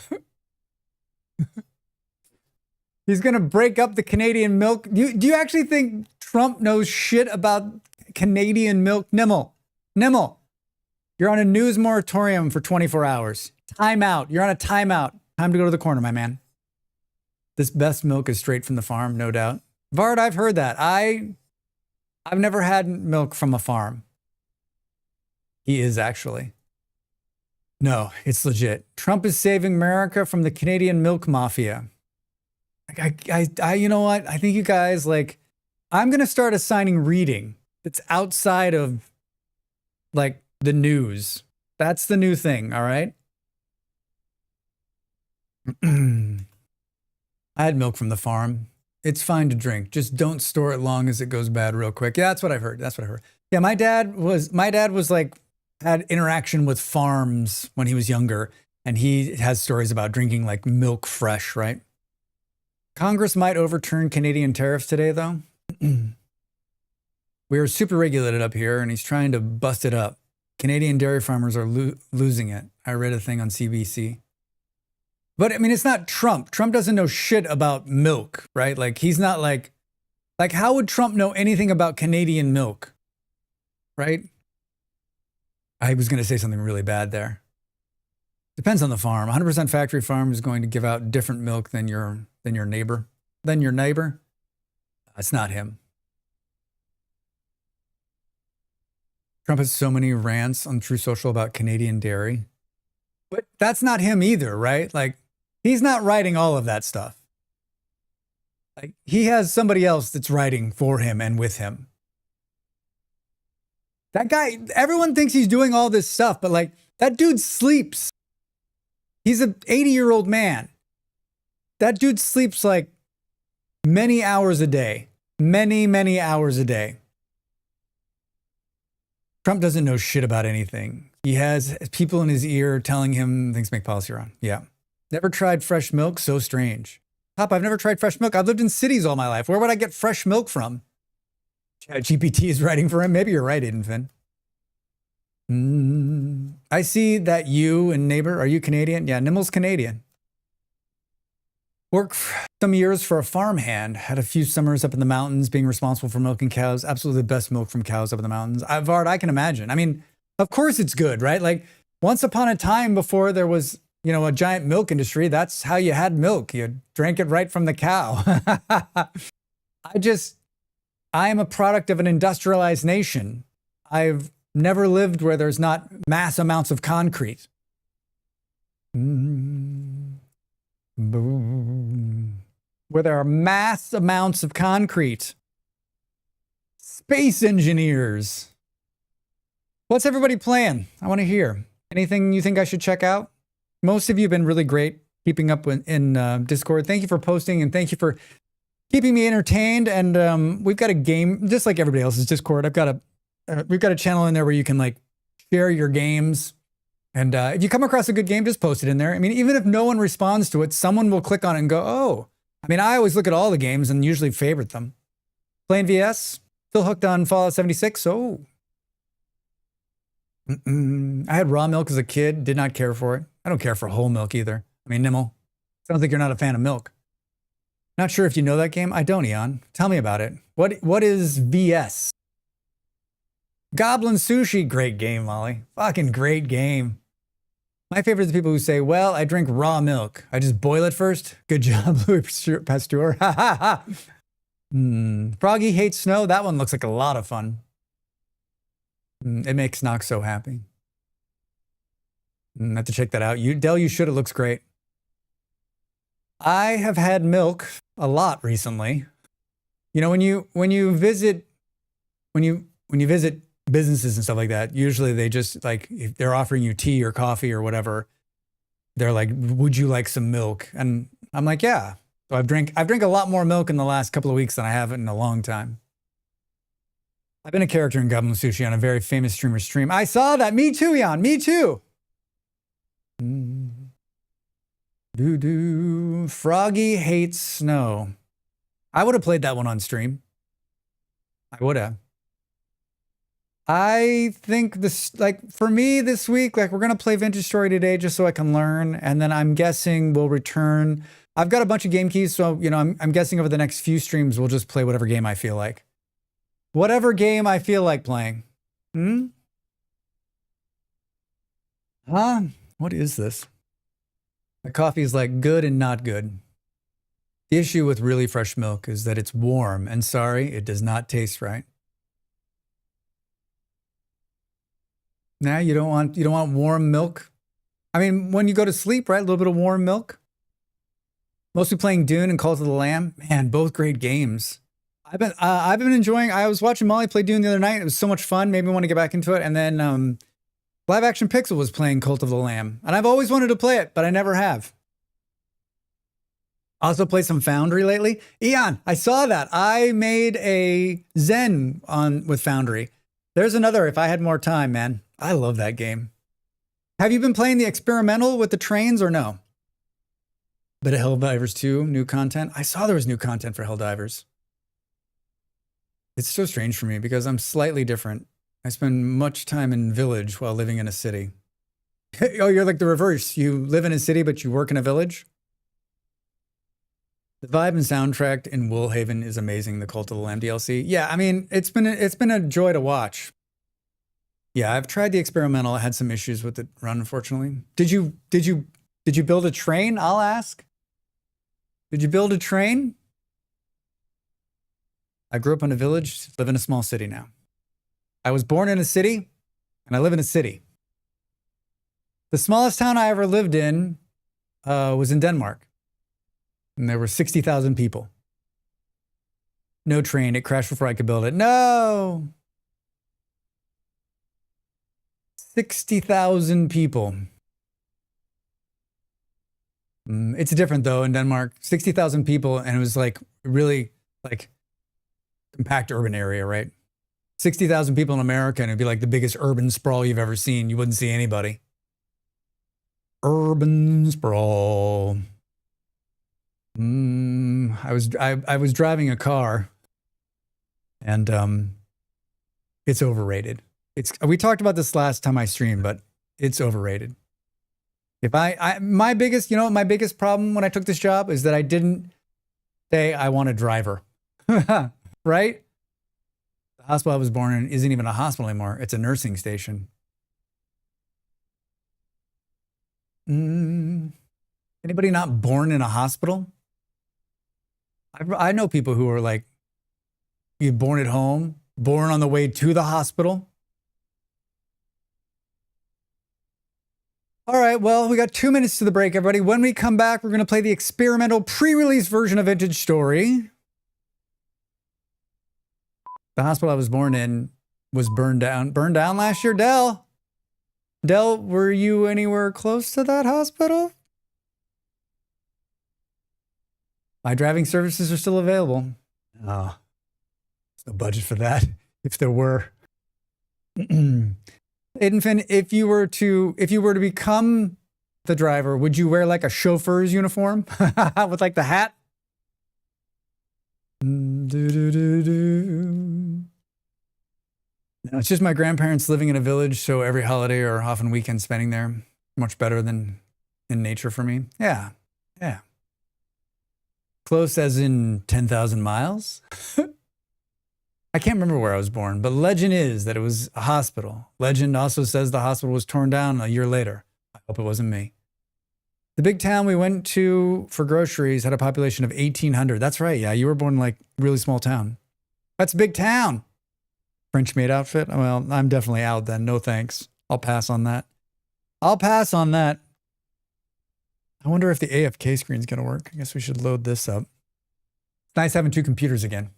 [SPEAKER 1] He's gonna break up the Canadian milk. Do you actually think Trump knows shit about Canadian milk? Nimmo, you're on a news moratorium for 24 hours. Time out. You're on a timeout. Time to go to the corner, my man. This best milk is straight from the farm, no doubt. Vard, I've heard that. I've never had milk from a farm. He is actually. No, it's legit. Trump is saving America from the Canadian milk mafia. I you know what? I think you guys, like, I'm going to start assigning reading that's outside of like the news. That's the new thing. All right. I had milk from the farm. It's fine to drink. Just don't store it long as it goes bad real quick. Yeah, that's what I've heard. That's what I heard. Yeah, my dad was like, had interaction with farms when he was younger, and he has stories about drinking like milk fresh, right? Congress might overturn Canadian tariffs today, though. We are super regulated up here, and he's trying to bust it up. Canadian dairy farmers are losing it. I read a thing on CBC. But I mean, it's not Trump. Trump doesn't know shit about milk, right? Like, he's not like how would Trump know anything about Canadian milk, right? I was going to say something really bad there. Depends on the farm. 100% factory farm is going to give out different milk than your neighbor. It's not him. Trump has so many rants on True Social about Canadian dairy. But that's not him either, right? Like, he's not writing all of that stuff. Like, he has somebody else that's writing for him and with him. That guy, everyone thinks he's doing all this stuff, but like, that dude sleeps. He's an 80-year-old man. That dude sleeps like many hours a day. Many hours a day. Trump doesn't know shit about anything. He has people in his ear telling him things make policy wrong. Yeah. Never tried fresh milk? So strange. Pop, I've never tried fresh milk. I've lived in cities all my life. Where would I get fresh milk from? GPT is writing for him. Maybe you're right, Aiden Finn. I see that you and neighbor, are you Canadian? Yeah, Nimmel's Canadian. Worked some years for a farmhand. Had a few summers up in the mountains being responsible for milking cows. Absolutely the best milk from cows up in the mountains. Vard, I can imagine. I mean, of course it's good, right? Like, once upon a time before there was, a giant milk industry, that's how you had milk. You drank it right from the cow. I am a product of an industrialized nation. I've never lived where there's not mass amounts of concrete. Where there are mass amounts of concrete. Space engineers. What's everybody playing? I want to hear. Anything you think I should check out? Most of you have been really great keeping up in Discord. Thank you for posting, and thank you for keeping me entertained. And we've got a game, just like everybody else's Discord. We've got a channel in there where you can like share your games. And if you come across a good game, just post it in there. I mean, even if no one responds to it, someone will click on it and go, oh. I mean, I always look at all the games and usually favorite them. Playing VS, still hooked on Fallout 76. Oh. I had raw milk as a kid, did not care for it. I don't care for whole milk either. I mean, Nimmel, sounds like you're not a fan of milk. Not sure if you know that game. I don't, Eon. Tell me about it. What is VS? Goblin Sushi, great game, Molly. Fucking great game. My favorite is the people who say, well, I drink raw milk. I just boil it first. Good job, Louis Pasteur. Froggy hates snow. That one looks like a lot of fun. It makes Nox so happy. I have to check that out. Del, you should. It looks great. I have had milk a lot recently. When you visit businesses and stuff like that, usually they just like, if they're offering you tea or coffee or whatever, they're like, would you like some milk? And I'm like, yeah. So I've drank a lot more milk in the last couple of weeks than I have in a long time. I've been a character in Goblin Sushi on a very famous streamer's stream. I saw that. Me too, Jan. Me too. Froggy hates snow. I would have played that one on stream. I would have. I think this, like, for me this week, like, we're going to play Vintage Story today just so I can learn. And then I'm guessing we'll return. I've got a bunch of game keys. So, I'm guessing over the next few streams, we'll just play whatever game I feel like. Whatever game I feel like playing. What is this? The coffee is like good and not good. The issue with really fresh milk is that it's warm, and sorry, it does not taste right. Nah, you don't want warm milk. I mean, when you go to sleep, right? A little bit of warm milk. Mostly playing Dune and Cult of the Lamb. Man, both great games. I've been enjoying. I was watching Molly play Dune the other night. It was so much fun. Made me want to get back into it. And then Live Action Pixel was playing Cult of the Lamb, and I've always wanted to play it, but I never have. Also play some Foundry lately. Eon, I saw that. I made a Zen with Foundry. There's another if I had more time, man. I love that game. Have you been playing the experimental with the trains or no? But Helldivers 2, new content. I saw there was new content for Helldivers. It's so strange for me because I'm slightly different. I spend much time in village while living in a city. Oh, you're like the reverse. You live in a city, but you work in a village? The vibe and soundtrack in Woolhaven is amazing. The Cult of the Lamb DLC. Yeah, I mean, it's been a joy to watch. Yeah, I've tried the experimental. I had some issues with the run, unfortunately. Did you build a train? I'll ask. Did you build a train? I grew up in a village, live in a small city now. I was born in a city, and I live in a city. The smallest town I ever lived in was in Denmark. And there were 60,000 people. No train. It crashed before I could build it. No! 60,000 people. It's different though in Denmark. 60,000 people, and it was like really like compact urban area, right? 60,000 people in America, and it'd be like the biggest urban sprawl you've ever seen. You wouldn't see anybody. Urban sprawl. I was driving a car, and it's overrated. We talked about this last time I streamed, but it's overrated. If my biggest problem when I took this job is that I didn't say I want a driver, right? The hospital I was born in isn't even a hospital anymore. It's a nursing station. Anybody not born in a hospital? I know people who are like, you're born at home, born on the way to the hospital. All right, well, we got 2 minutes to the break, everybody. When we come back, we're going to play the experimental pre-release version of Vintage Story. The hospital I was born in was burned down last year. Dell, were you anywhere close to that hospital? My driving services are still available. Oh, there's no budget for that. If there were. Aidenfin, if you were to become the driver, would you wear like a chauffeur's uniform with like the hat? No, it's just my grandparents living in a village, so every holiday or often weekend spending there, much better than in nature for me. Yeah. Close as in 10,000 miles? I can't remember where I was born, but legend is that it was a hospital. Legend also says the hospital was torn down a year later. I hope it wasn't me. The big town we went to for groceries had a population of 1,800. That's right. Yeah, you were born in like a really small town. That's a big town. French maid outfit? Well, I'm definitely out then. No thanks. I'll pass on that. I wonder if the AFK screen's going to work. I guess we should load this up. It's nice having two computers again.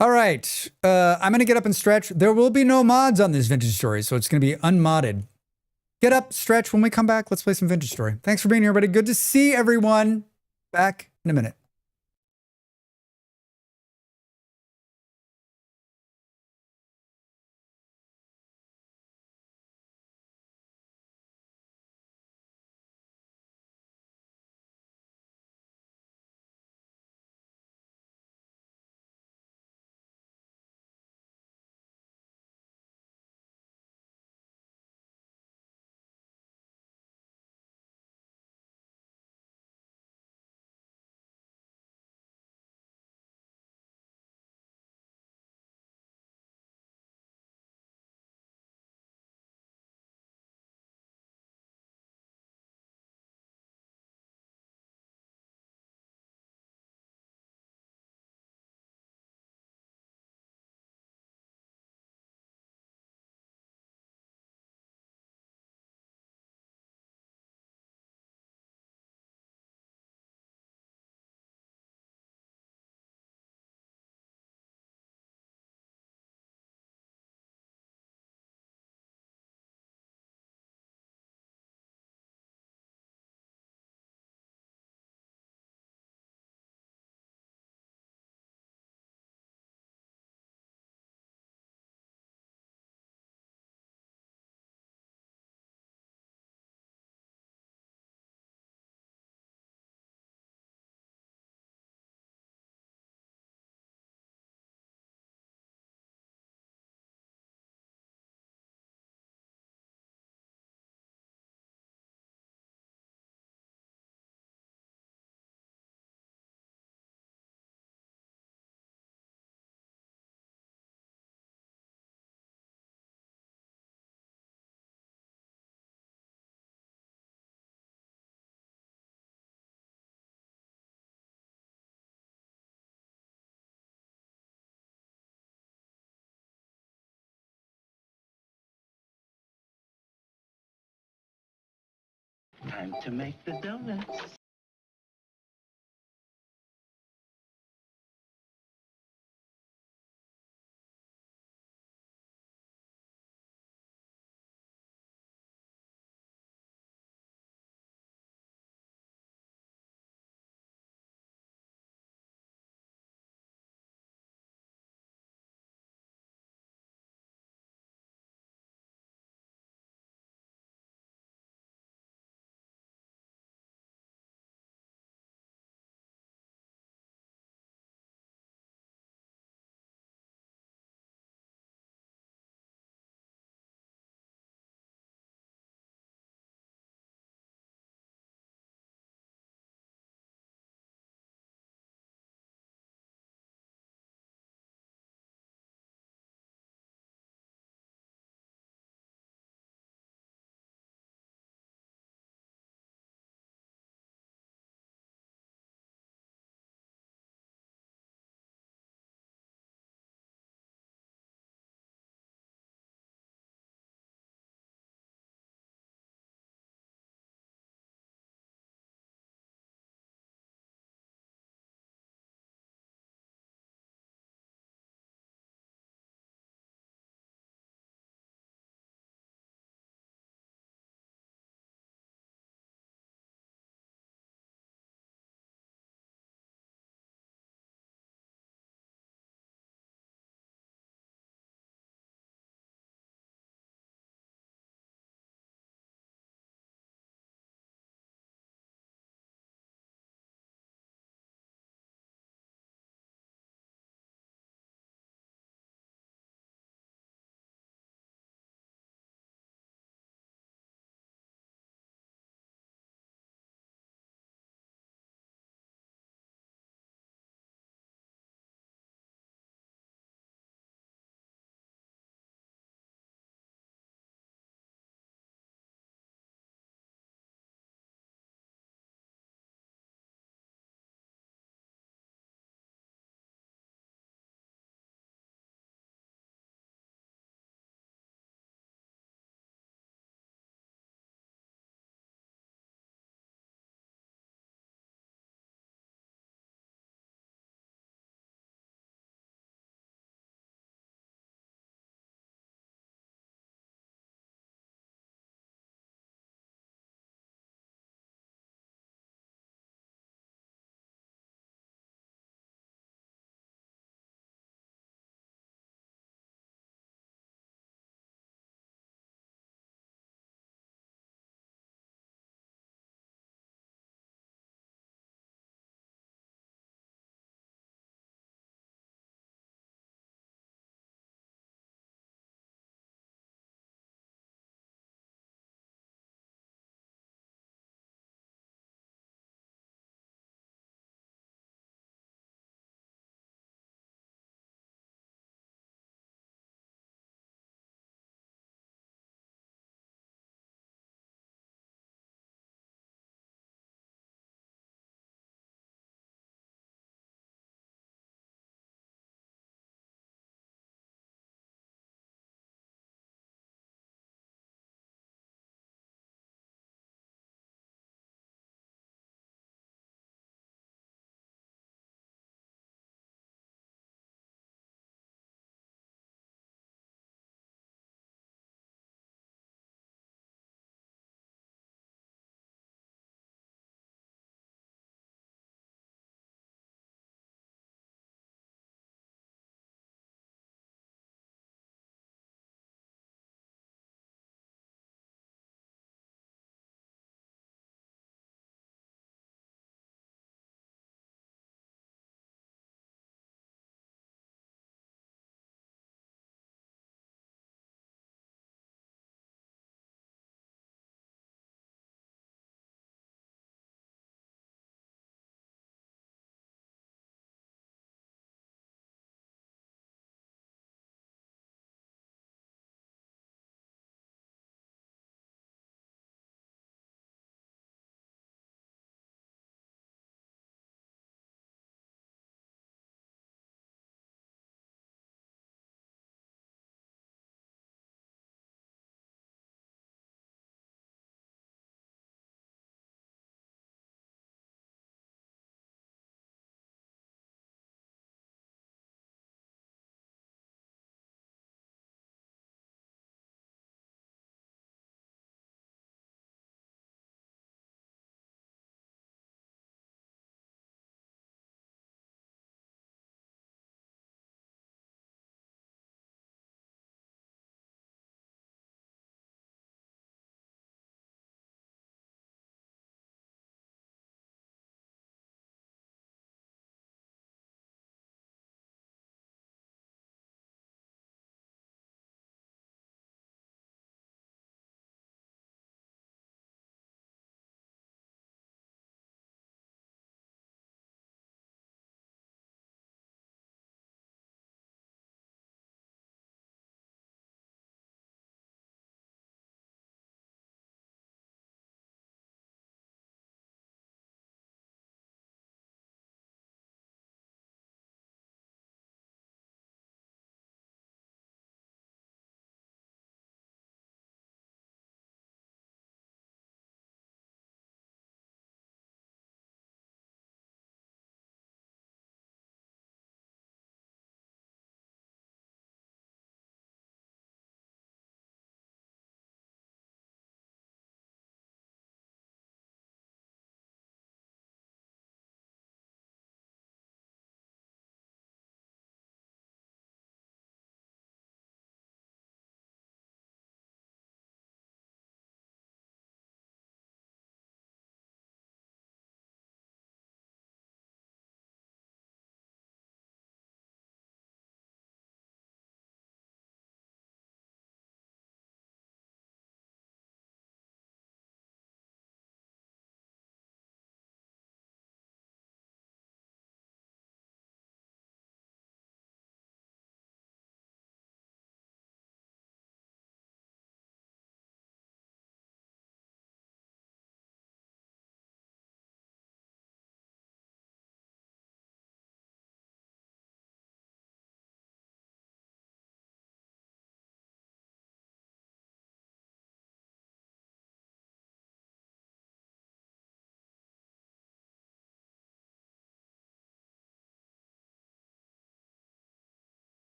[SPEAKER 1] All right. I'm going to get up and stretch. There will be no mods on this Vintage Story, so it's going to be unmodded. Get up, stretch. When we come back, let's play some Vintage Story. Thanks for being here, everybody. Good to see everyone. Back in a minute.
[SPEAKER 4] Time to make the donuts.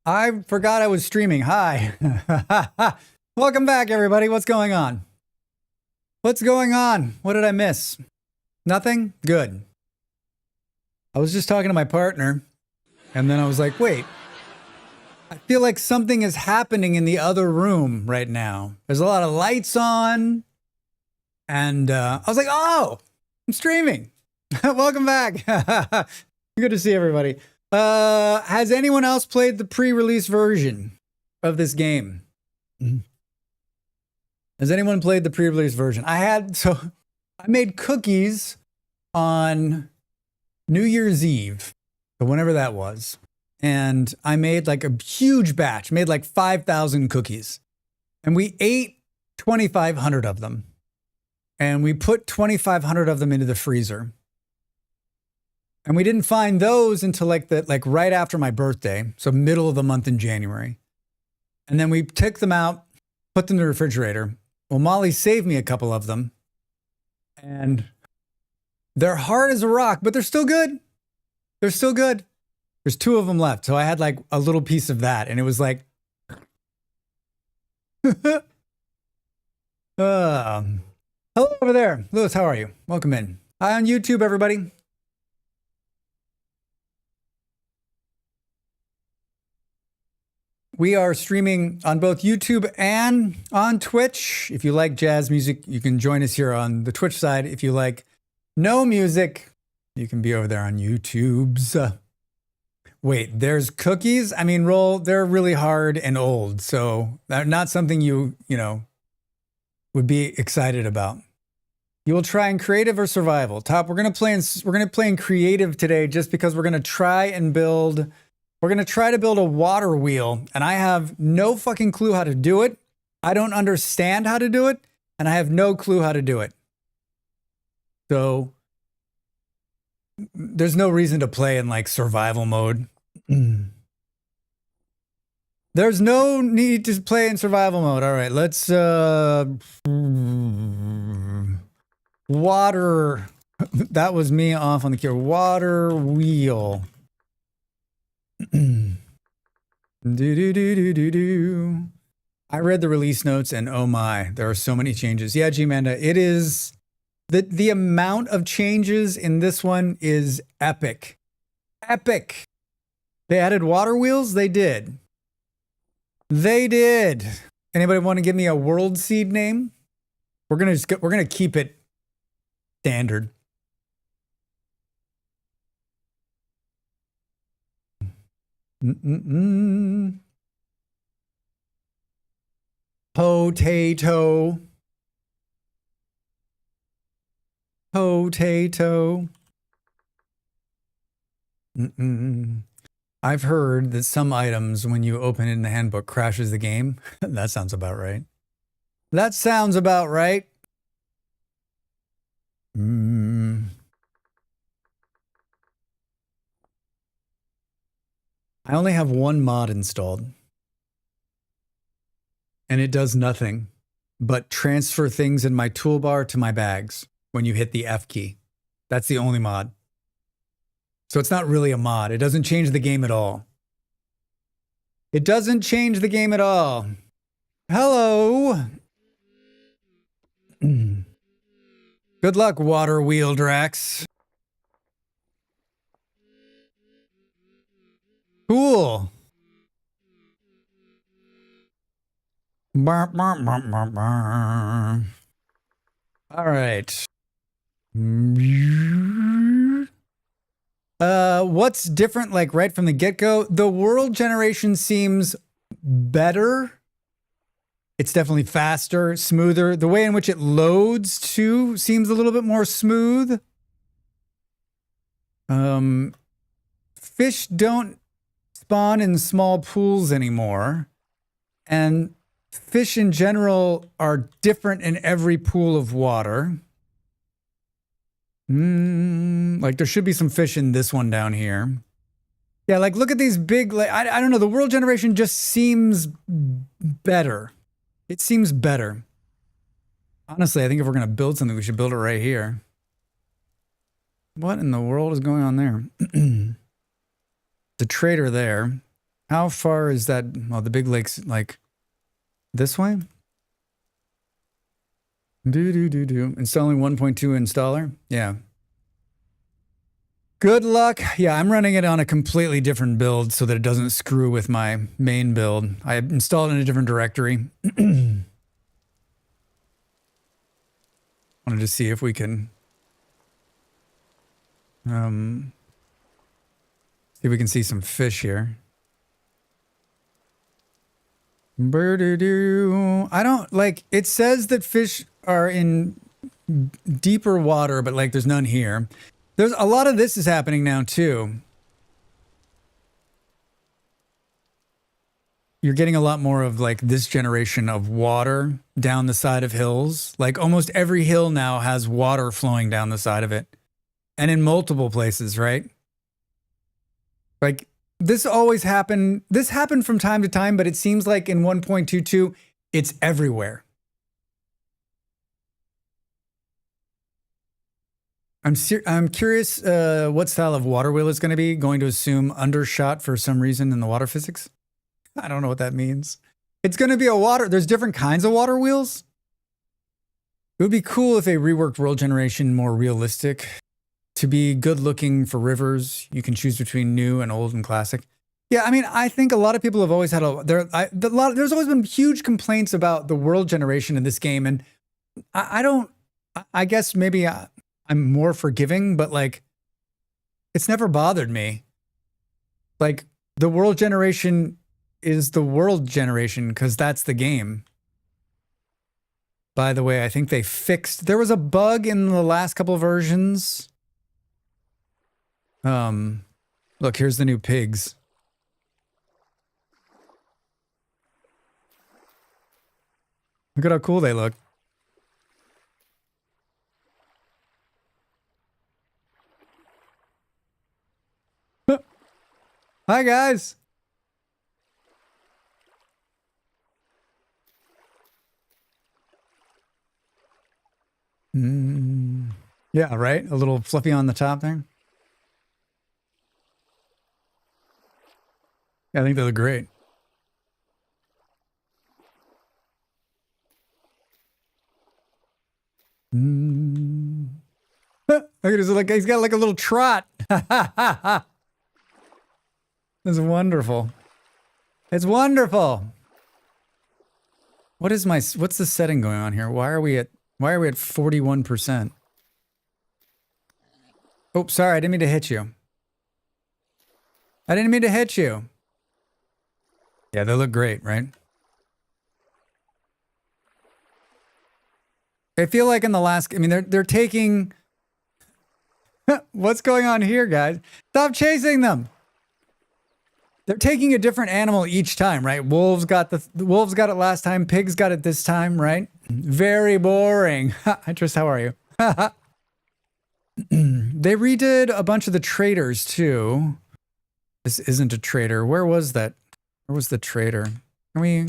[SPEAKER 1] I forgot I was streaming. Hi. Welcome back, everybody. What's going on? What's going on? What did I miss? Nothing? Good. I was just talking to my partner, and then I was like, wait, I feel like something is happening in the other room right now. There's a lot of lights on, and I was like, oh, I'm streaming. Welcome back. Good to see everybody. Has anyone else played the pre-release version of this game? Has anyone played the pre-release version? I made cookies on New Year's Eve, or whenever that was. And I made like a huge batch, made like 5,000 cookies. And we ate 2,500 of them. And we put 2,500 of them into the freezer. And we didn't find those until like right after my birthday, so middle of the month in January. And then we took them out, put them in the refrigerator. Well, Molly saved me a couple of them. And they're hard as a rock, but they're still good. They're still good. There's 2 of them left. So I had like a little piece of that, and it was like, hello over there. Lewis, how are you? Welcome in. Hi on YouTube, everybody. We are streaming on both YouTube and on Twitch. If you like jazz music, you can join us here on the Twitch side. If you like no music, you can be over there on YouTube's. Wait, there's cookies? I mean, they're really hard and old, so they're not something you would be excited about. You will try in creative or survival. Top, we're gonna play in creative today, just because we're gonna try to build a water wheel, and I have no fucking clue how to do it. I don't understand how to do it, and I have no clue how to do it. So there's no reason to play in like survival mode. There's no need to play in survival mode. All right, let's water. That was me off on the keyboard. Water wheel. I read the release notes, and oh my, there are so many changes. Yeah, G-Manda, it is the amount of changes in this one is epic. Epic. They added water wheels? They did. They did. Anybody want to give me a world seed name? We're gonna keep it standard. Potato. Potato. I've heard that some items, when you open it in the handbook, crashes the game. That sounds about right. That sounds about right. I only have one mod installed. And it does nothing but transfer things in my toolbar to my bags when you hit the F key. That's the only mod. So it's not really a mod. It doesn't change the game at all. It doesn't change the game at all. Hello. Good luck, water wheel Drax. Cool. All right. What's different, like right from the get-go? The world generation seems better. It's definitely faster, smoother. The way in which it loads too seems a little bit more smooth. Fish don't spawn in small pools anymore. And fish in general are different in every pool of water. Like there should be some fish in this one down here. Yeah, like look at these big, like, I don't know, the world generation just seems better. It seems better. Honestly, I think if we're going to build something, we should build it right here. What in the world is going on there? The trader there. How far is that? Well, the big lake's like this way. Installing 1.2 installer. Yeah. Good luck. Yeah, I'm running it on a completely different build so that it doesn't screw with my main build. I installed it in a different directory. Wanted to see if we can see if we can see some fish here. I don't like it says that fish are in deeper water, but like there's none here. There's a lot of this is happening now too. You're getting a lot more of like this generation of water down the side of hills. Like almost every hill now has water flowing down the side of it. And in multiple places, right? Like this always happened. This happened from time to time, but it seems like in 1.22, it's everywhere. I'm curious what style of water wheel it's going to be. Going to assume undershot for some reason in the water physics. I don't know what that means. It's going to be a water. There's different kinds of water wheels. It would be cool if they reworked world generation more realistic. To be good looking for rivers, you can choose between new and old and classic. Yeah, I mean, I think a lot of people have always had there's always been huge complaints about the world generation in this game, and I guess maybe I'm more forgiving, but like, it's never bothered me. Like, the world generation is the world generation because that's the game. By the way, I think they fixed, there was a bug in the last couple versions. Look, here's the new pigs. Look at how cool they look. Hi, guys. Yeah, right? A little fluffy on the top there. Yeah, I think they look great. Look at his, like, he's got like a little trot. That's wonderful. It's wonderful. What's the setting going on here? Why are we at 41%? Oh, sorry, I didn't mean to hit you. I didn't mean to hit you. Yeah, they look great, right? I feel like in the last, I mean, they're taking, what's going on here, guys? Stop chasing them. They're taking a different animal each time, right? Wolves got it last time. Pigs got it this time, right? Very boring. Hi, Tris, how are you? They redid a bunch of the traders too. This isn't a trader. Where was that? Where was the trader? Can we?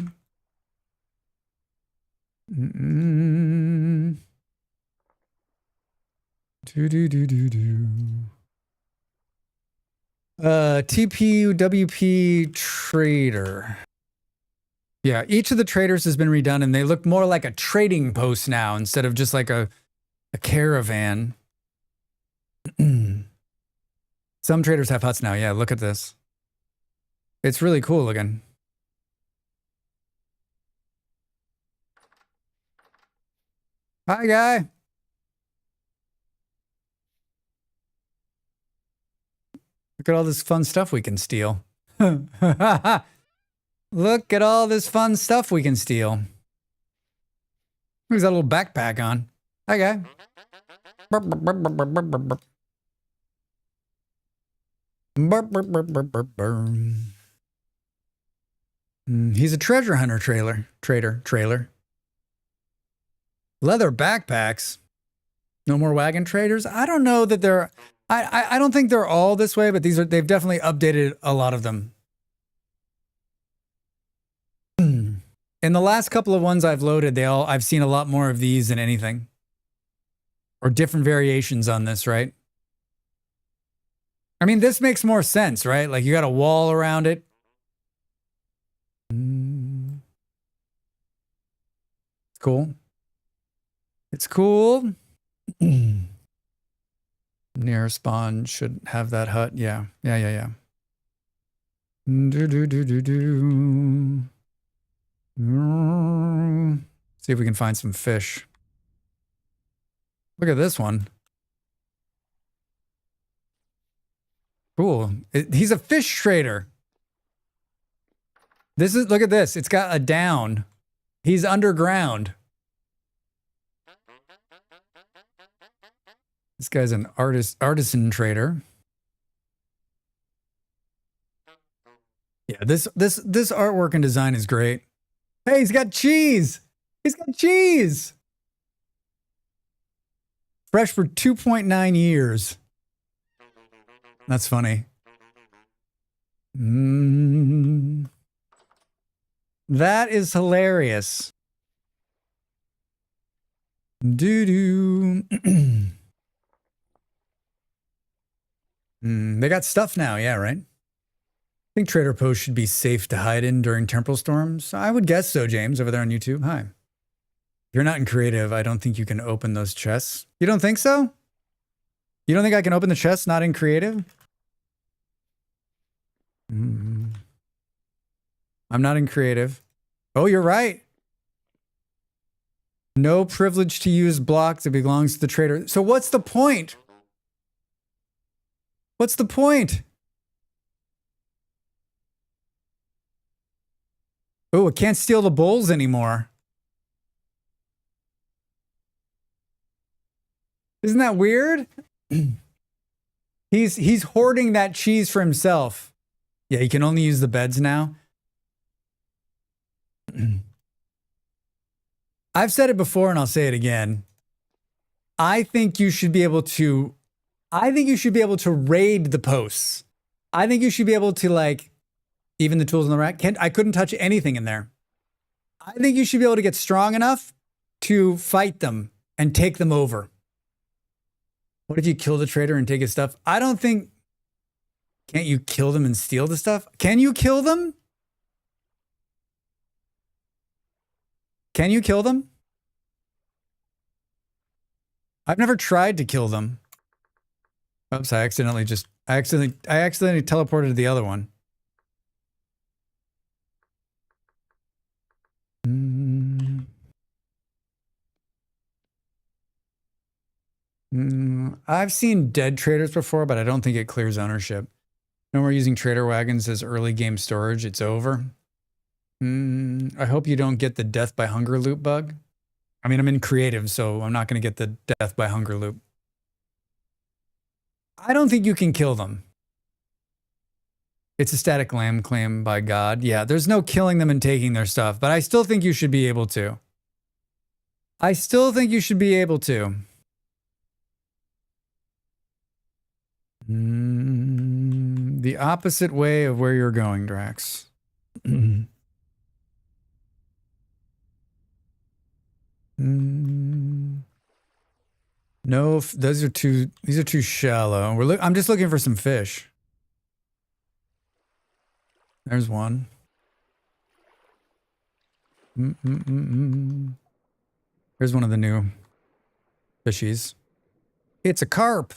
[SPEAKER 1] TPWP trader. Yeah, each of the traders has been redone and they look more like a trading post now instead of just like a caravan. Some traders have huts now. Yeah, look at this. It's really cool looking. Hi, guy. Look at all this fun stuff we can steal. Look at all this fun stuff we can steal. He's got a little backpack on. Hi, guy. He's a treasure hunter trailer. Leather backpacks. No more wagon traders. I don't know that they're, I don't think they're all this way, but they've definitely updated a lot of them. In the last couple of ones I've loaded, I've seen a lot more of these than anything. Or different variations on this, right? I mean, this makes more sense, right? Like you got a wall around it. It's cool. It's cool. Near spawn should have that hut. Yeah. Yeah. Do. See if we can find some fish. Look at this one. Cool. He's a fish trader. Look at this. It's got a down. He's underground. This guy's an artisan trader. Yeah, this artwork and design is great. Hey, he's got cheese. He's got cheese. Fresh for 2.9 years. That's funny. That is hilarious. Doo-doo. They got stuff now, yeah, right? I think trader posts should be safe to hide in during temporal storms. I would guess so, James, over there on YouTube. Hi. If you're not in creative, I don't think you can open those chests. You don't think so? You don't think I can open the chests not in creative? I'm not in creative. Oh, you're right. No privilege to use blocks that belongs to the trader. So what's the point? What's the point? Oh, it can't steal the bowls anymore. Isn't that weird? He's hoarding that cheese for himself. Yeah, he can only use the beds now. I've said it before and I'll say it again. I think you should be able to raid the posts. I think you should be able to, like, even the tools in the rack. I couldn't touch anything in there. I think you should be able to get strong enough to fight them and take them over. What if you kill the trader and take his stuff? I don't think... Can't you kill them and steal the stuff? Can you kill them? Can you kill them? I've never tried to kill them. Oops, I accidentally teleported to the other one. I've seen dead traders before, but I don't think it clears ownership. No more using trader wagons as early game storage. It's over. I hope you don't get the death by hunger loop bug. I mean, I'm in creative, so I'm not going to get the death by hunger loop. I don't think you can kill them. It's a static lamb claim by God. Yeah, there's no killing them and taking their stuff, but I still think you should be able to. I still think you should be able to. The opposite way of where you're going, Drax. No, these are too shallow. I'm just looking for some fish. There's one. Here's one of the new fishies. It's a carp.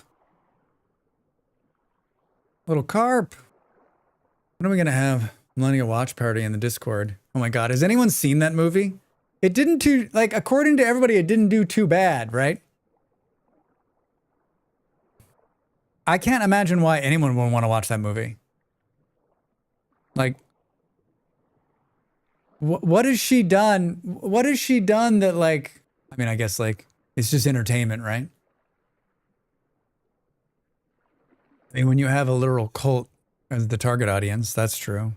[SPEAKER 1] Little carp. When are we going to have Millennial Watch Party in the Discord? Oh my God. Has anyone seen that movie? It didn't according to everybody, it didn't do too bad, right? I can't imagine why anyone would want to watch that movie. Like, what has she done? What has she done that, like, I mean, I guess, like, it's just entertainment, right? I mean, when you have a literal cult as the target audience, that's true.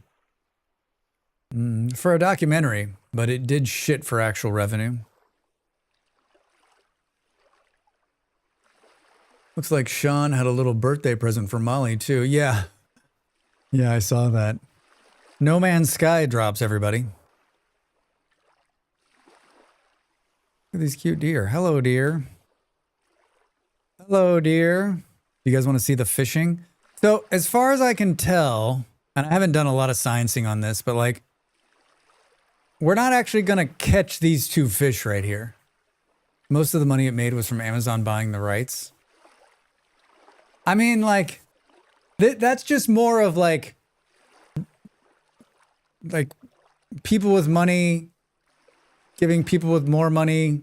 [SPEAKER 1] For a documentary, but it did shit for actual revenue. Looks like Sean had a little birthday present for Molly, too. Yeah. Yeah, I saw that. No Man's Sky drops, everybody. Look at these cute deer. Hello, deer. Hello, deer. You guys want to see the fishing? So, as far as I can tell, and I haven't done a lot of sciencing on this, but, like, we're not actually going to catch these two fish right here. Most of the money it made was from Amazon buying the rights. I mean, like, that's just more of like people with money giving people with more money,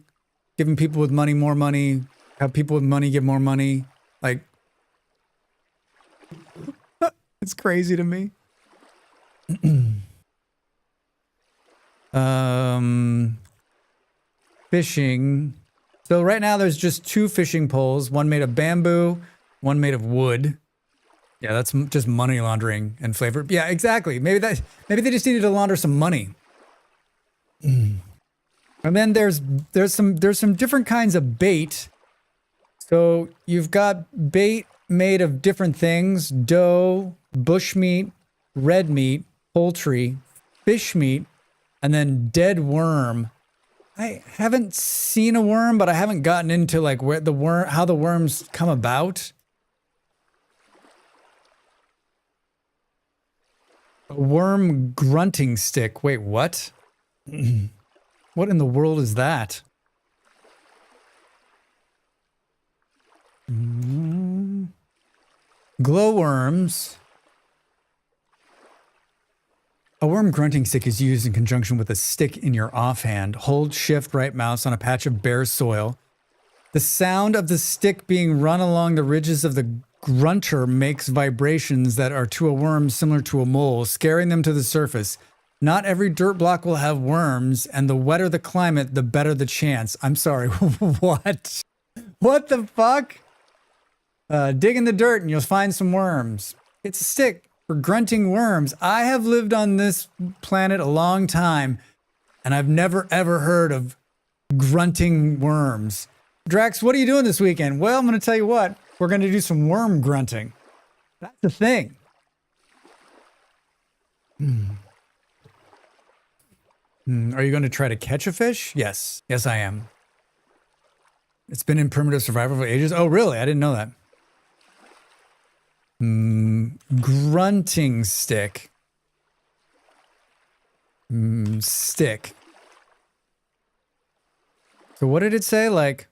[SPEAKER 1] giving people with money more money, have people with money give more money. Like, it's crazy to me. Fishing. So right now there's just 2 fishing poles, one made of bamboo, one made of wood. Yeah, that's just money laundering and flavor. Yeah, exactly. Maybe they just needed to launder some money. And then there's some different kinds of bait. So you've got bait made of different things: dough, bushmeat, red meat, poultry, fish meat, and then dead worm. I haven't seen a worm, but I haven't gotten into like where the worm, how the worms come about. A worm grunting stick. Wait, what? What in the world is that? Glowworms. A worm grunting stick is used in conjunction with a stick in your offhand. Hold shift right mouse on a patch of bare soil. The sound of the stick being run along the ridges of the grunter makes vibrations that are to a worm similar to a mole, scaring them to the surface. Not every dirt block will have worms, and the wetter the climate, the better the chance. I'm sorry, what? What the fuck? Dig in the dirt and you'll find some worms. It's a stick for grunting worms. I have lived on this planet a long time, and I've never ever heard of grunting worms. Drax, what are you doing this weekend? Well, I'm going to tell you what. We're going to do some worm grunting. That's the thing. Are you going to try to catch a fish? Yes. Yes, I am. It's been in primitive survival for ages. Oh, really? I didn't know that. Grunting stick. Stick. So what did it say? Like,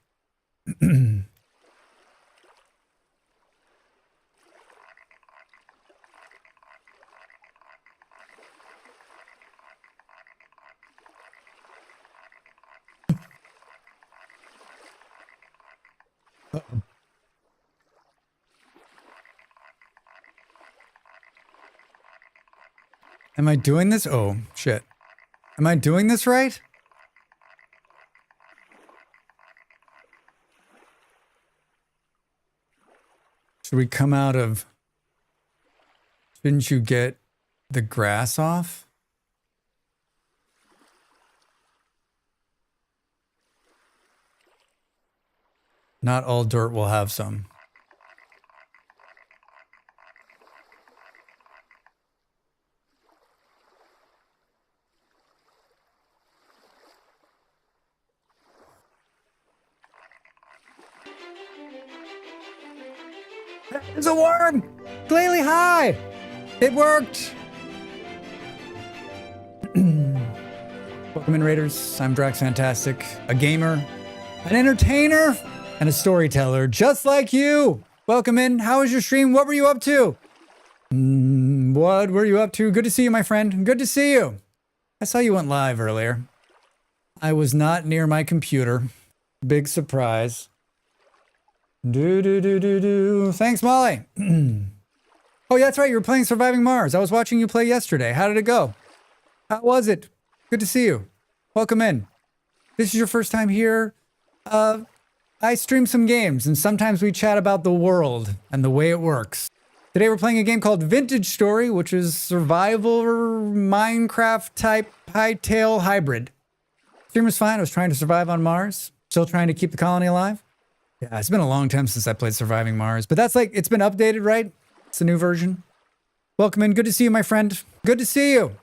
[SPEAKER 1] am I doing this? Oh, shit. Am I doing this right? Should we come out of... Shouldn't you get the grass off? Not all dirt will have some. There's a worm! Clearly high! It worked! Welcome in, Raiders. I'm Drax Fantastic, a gamer, an entertainer, and a storyteller, just like you. Welcome in. How was your stream? What were you up to? What were you up to? Good to see you, my friend. Good to see you. I saw you went live earlier. I was not near my computer. Big surprise. Thanks, Molly. Oh, yeah, that's right. You were playing Surviving Mars. I was watching you play yesterday. How did it go? How was it? Good to see you. Welcome in. This is your first time here. I stream some games, and sometimes we chat about the world and the way it works. Today we're playing a game called Vintage Story, which is survival Minecraft type hightail hybrid. Stream was fine. I was trying to survive on Mars. Still trying to keep the colony alive. Yeah, it's been a long time since I played Surviving Mars, but that's like, it's been updated, right? It's a new version. Welcome in. Good to see you, my friend. Good to see you.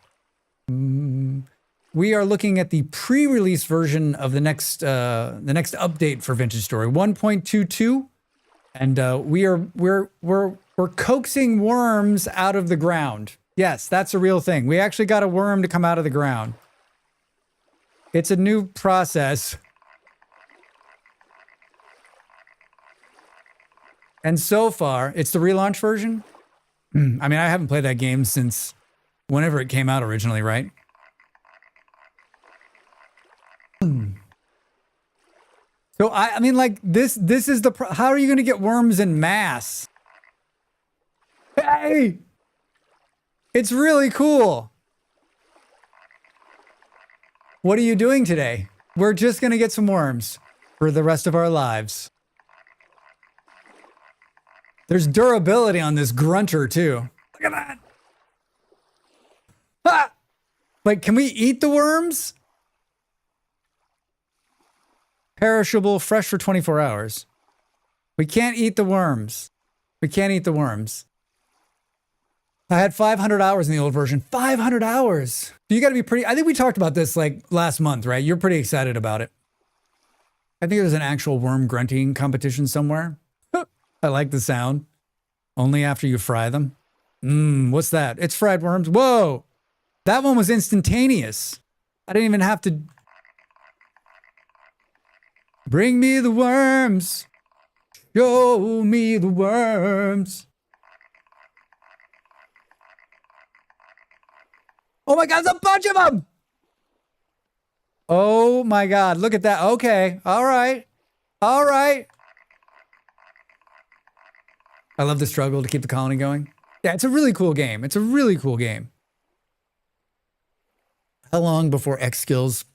[SPEAKER 1] We are looking at the pre-release version of the next update for Vintage Story 1.22, and we're coaxing worms out of the ground. Yes, that's a real thing. We actually got a worm to come out of the ground. It's a new process. And so far, it's the relaunch version. I mean, I haven't played that game since whenever it came out originally, right? So I mean, like this is the how are you going to get worms in mass? Hey, it's really cool. What are you doing today? We're just going to get some worms for the rest of our lives. There's durability on this grunter too. Look at that. Ha! Like, can we eat the worms? Perishable, fresh for 24 hours. We can't eat the worms. We can't eat the worms. I had 500 hours in the old version. 500 hours. You got to be pretty... I think we talked about this like last month, right? You're pretty excited about it. I think there's an actual worm grunting competition somewhere. I like the sound. Only after you fry them. What's that? It's fried worms. Whoa! That one was instantaneous. I didn't even have to... Bring me the worms. Show me the worms. Oh my God, there's a bunch of them! Oh my God, look at that. Okay, all right. All right. I love the struggle to keep the colony going. Yeah, it's a really cool game. It's a really cool game. How long before X skills...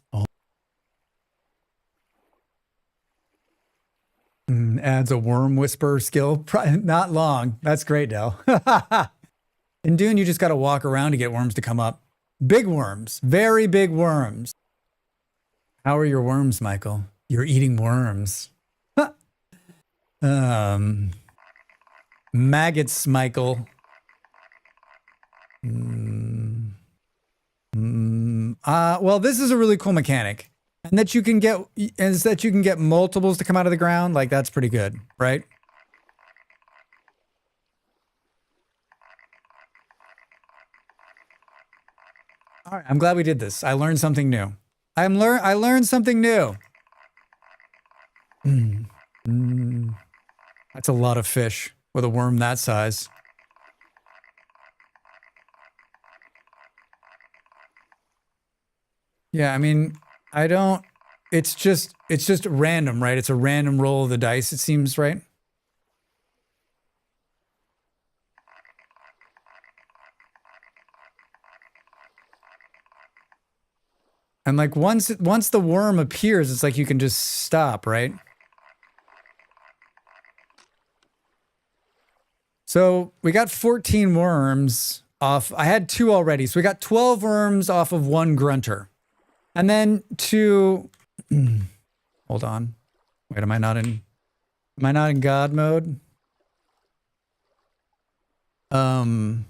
[SPEAKER 1] adds a worm whisperer skill. Not long. That's great, Del. In Dune, you just got to walk around to get worms to come up. Big worms. Very big worms. How are your worms, Michael? You're eating worms. Maggots, Michael. Well, this is a really cool mechanic. And that you can get multiples to come out of the ground, like that's pretty good, right? All right, I'm glad we did this. I learned something new. I learned something new. That's a lot of fish with a worm that size. Yeah, I mean, it's just random, right? It's a random roll of the dice, it seems, right? And like once the worm appears, it's like you can just stop, right? So we got 14 worms off. I had 2 already. So we got 12 worms off of 1 grunter. And then hold on. Wait, am I not in God mode? So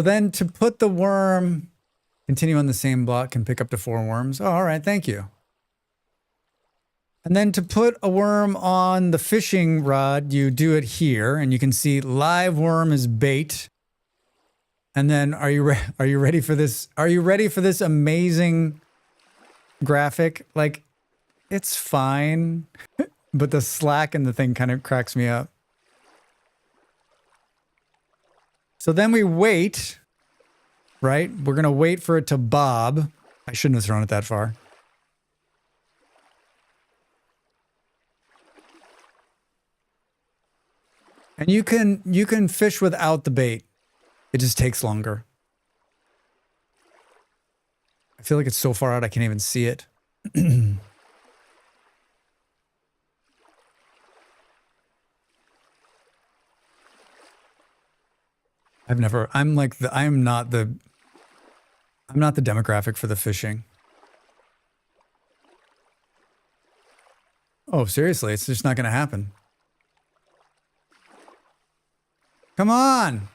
[SPEAKER 1] then to put the worm, continue on the same block and pick up to 4 worms. Oh, all right, thank you. And then to put a worm on the fishing rod, you do it here, and you can see live worm is bait. And then are you ready for this? Are you ready for this amazing graphic? Like, it's fine, but the slack in the thing kind of cracks me up. So then we wait, right? We're going to wait for it to bob. I shouldn't have thrown it that far. And you can fish without the bait. It just takes longer. I feel like it's so far out I can't even see it. I'm not the demographic for the fishing. Oh, seriously, it's just not going to happen. Come on.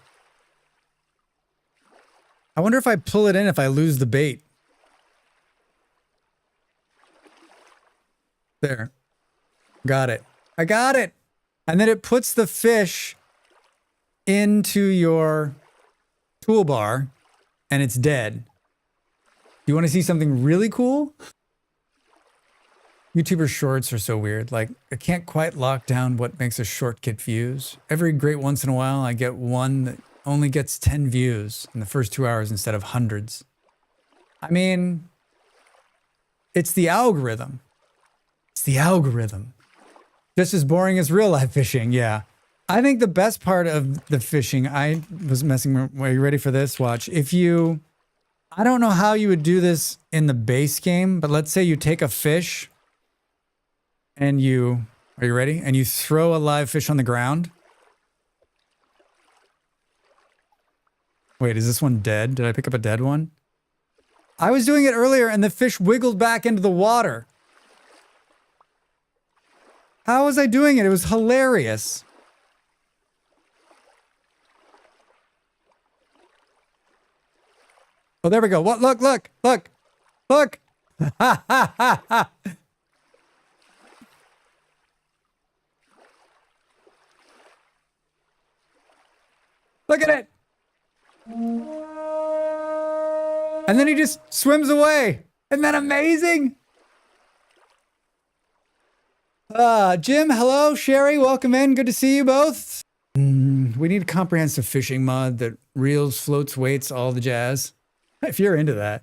[SPEAKER 1] I wonder if I pull it in if I lose the bait. There. Got it. I got it. And then it puts the fish into your toolbar and it's dead. You want to see something really cool? YouTuber shorts are so weird. Like, I can't quite lock down what makes a short get views. Every great once in a while, I get one that only gets 10 views in the first 2 hours instead of hundreds. I mean, it's the algorithm. It's the algorithm. Just as boring as real life fishing, yeah. I think the best part of the fishing, I was messing with, are you ready for this? Watch. If you, I don't know how you would do this in the base game, but let's say you take a fish and you, are you ready? And you throw a live fish on the ground. Wait, is this one dead? Did I pick up a dead one? I was doing it earlier and the fish wiggled back into the water. How was I doing it? It was hilarious. Oh, there we go. What? Look, look, look, look. Look at it. And then he just swims away. Isn't that amazing? Jim, hello. Sherry, welcome in. Good to see you both. We need a comprehensive fishing mod that reels, floats, weights, all the jazz. If you're into that.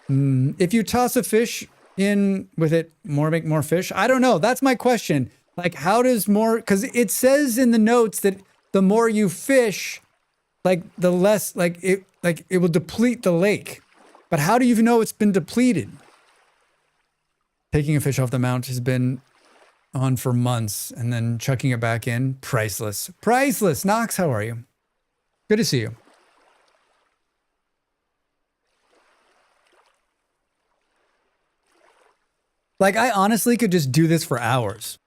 [SPEAKER 1] If you toss a fish in with it, make more fish. I don't know. That's my question. Like, how does more, because it says in the notes that the more you fish, like the less, like it will deplete the lake. But how do you know it's been depleted? Taking a fish off the mount has been on for months and then chucking it back in. Priceless. Priceless. Knox, how are you? Good to see you. Like, I honestly could just do this for hours.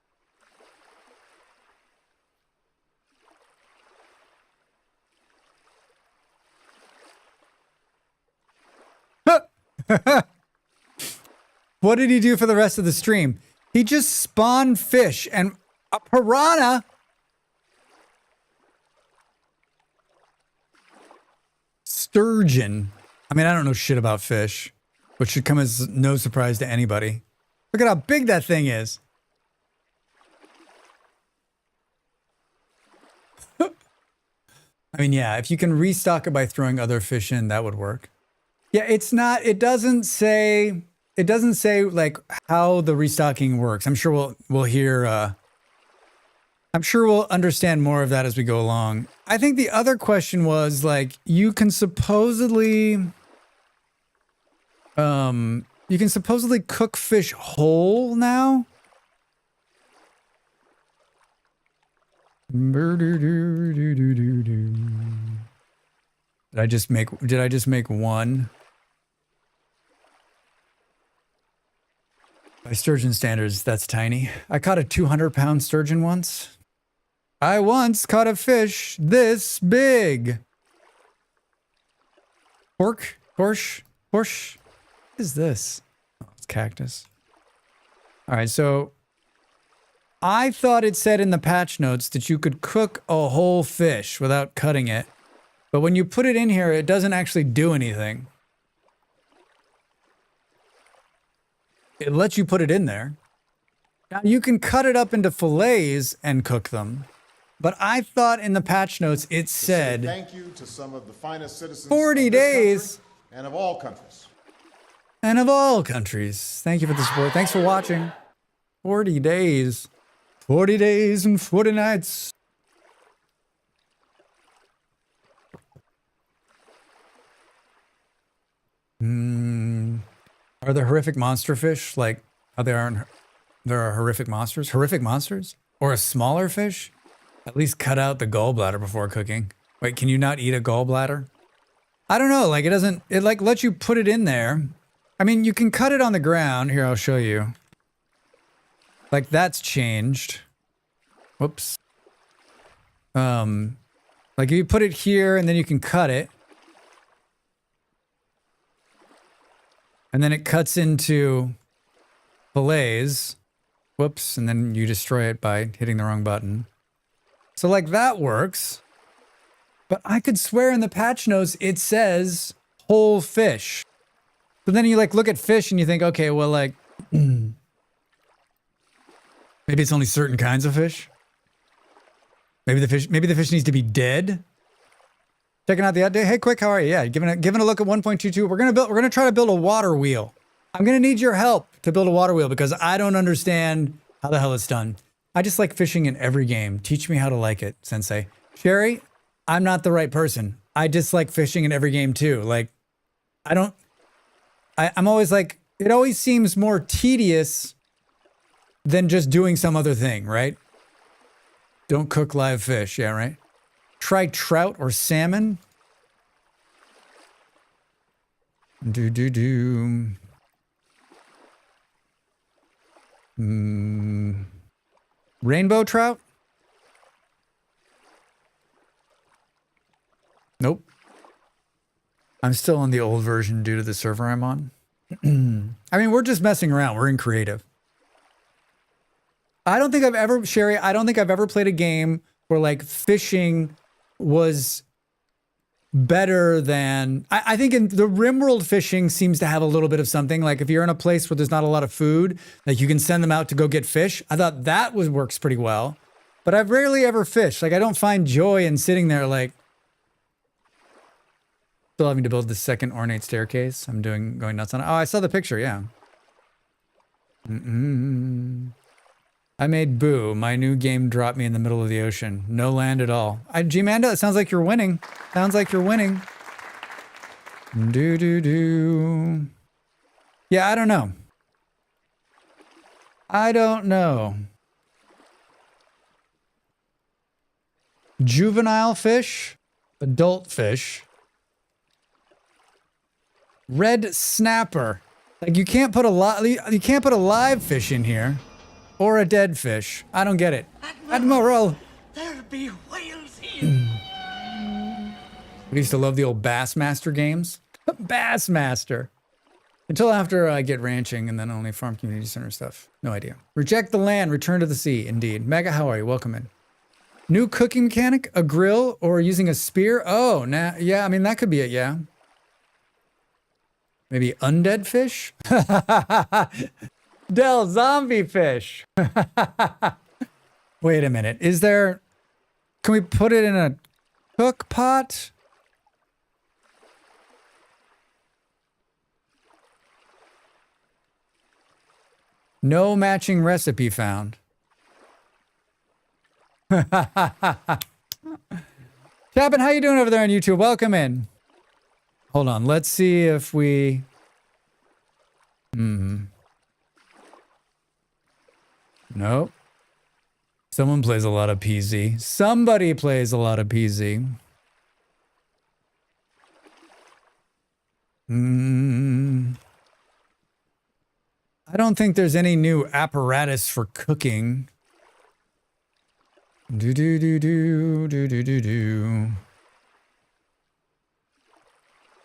[SPEAKER 1] What did he do for the rest of the stream? He just spawned fish and a piranha. Sturgeon. I mean, I don't know shit about fish, which should come as no surprise to anybody. Look at how big that thing is. I mean, yeah, if you can restock it by throwing other fish in, that would work. Yeah, it's not, it doesn't say like how the restocking works. I'm sure we'll hear, I'm sure we'll understand more of that as we go along. I think the other question was like, you can supposedly cook fish whole now. Did I just make one? By sturgeon standards, that's tiny. I caught a 200-pound sturgeon once. I once caught a fish this big. Pork? Horsh? What is this? Oh, it's cactus. All right, so I thought it said in the patch notes that you could cook a whole fish without cutting it. But when you put it in here, it doesn't actually do anything. It lets you put it in there. Now you can cut it up into fillets and cook them. But I thought in the patch notes it said
[SPEAKER 3] thank you to some of the finest citizens
[SPEAKER 1] 40
[SPEAKER 3] of this
[SPEAKER 1] days
[SPEAKER 3] country and of all countries.
[SPEAKER 1] And of all countries. Thank you for the support. Thanks for watching. 40 days. 40 days and 40 nights. Are there horrific monster fish? Like, there are horrific monsters? Horrific monsters? Or a smaller fish? At least cut out the gallbladder before cooking. Wait, can you not eat a gallbladder? I don't know, like it like lets you put it in there. I mean, you can cut it on the ground. Here, I'll show you. Like, that's changed. Whoops. Like you put it here and then you can cut it. And then it cuts into fillets. Whoops, and then you destroy it by hitting the wrong button. So like that works. But I could swear in the patch notes it says whole fish. But then you like look at fish and you think, okay, well, like, maybe it's only certain kinds of fish. Maybe the fish needs to be dead. Checking out the update. Hey, quick, how are you? Yeah, giving a look at 1.22. We're gonna try to build a water wheel. I'm gonna need your help to build a water wheel because I don't understand how the hell it's done. I just like fishing in every game. Teach me how to like it, Sensei. Sherry, I'm not the right person. I dislike fishing in every game too. Like, I'm always like, it always seems more tedious than just doing some other thing, right? Don't cook live fish, yeah, right? Try trout or salmon. Rainbow trout? Nope. I'm still on the old version due to the server I'm on. I mean, we're just messing around. We're in creative. I don't think I've ever, Sherry, I don't think I've ever played a game where like fishing was better than, I think in the RimWorld fishing seems to have a little bit of something. Like if you're in a place where there's not a lot of food, like you can send them out to go get fish. I thought that works pretty well, but I've rarely ever fished. Like I don't find joy in sitting there like, still having to build the second ornate staircase. I'm going nuts on it. Oh, I saw the picture, yeah. I made Boo. My new game dropped me in the middle of the ocean. No land at all. G-Manda, it sounds like you're winning. Sounds like you're winning. Do. Yeah, I don't know. I don't know. Juvenile fish. Adult fish. Red snapper. Like you can't put a live fish in here. Or a dead fish. I don't get it. Admiral!
[SPEAKER 4] There be whales here.
[SPEAKER 1] I used to love the old Bassmaster games. Bassmaster. Until after I get ranching and then only farm community center stuff. No idea. Reject the land, return to the sea. Indeed. Mega, how are you? Welcome in. New cooking mechanic? A grill or using a spear? Oh, yeah, I mean, that could be it, yeah. Maybe undead fish? Del zombie fish. Wait a minute. Can we put it in a cook pot? No matching recipe found. Chapin, how you doing over there on YouTube? Welcome in. Hold on. Let's see if we... Nope. Someone plays a lot of PZ. Somebody plays a lot of PZ. I don't think there's any new apparatus for cooking.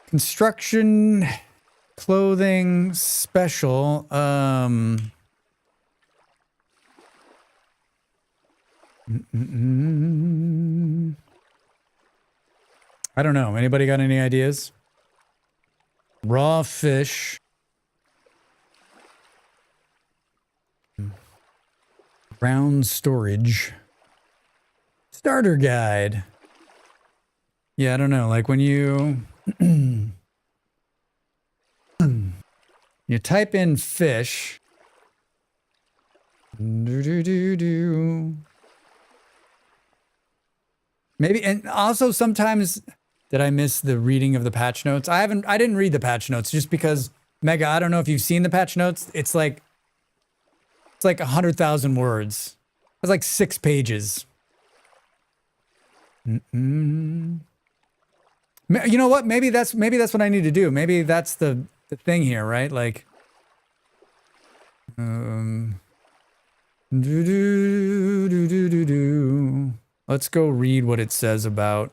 [SPEAKER 1] Construction, clothing, special. I don't know. Anybody got any ideas? Raw fish. Ground storage. Starter guide. Yeah, I don't know. Like when you you type in fish. Maybe, and also sometimes, did I miss the reading of the patch notes? I didn't read the patch notes just because, Mega, I don't know if you've seen the patch notes. It's like 100,000 words. It's like 6 pages. You know what? Maybe that's what I need to do. Maybe that's the thing here, right? Like, let's go read what it says about.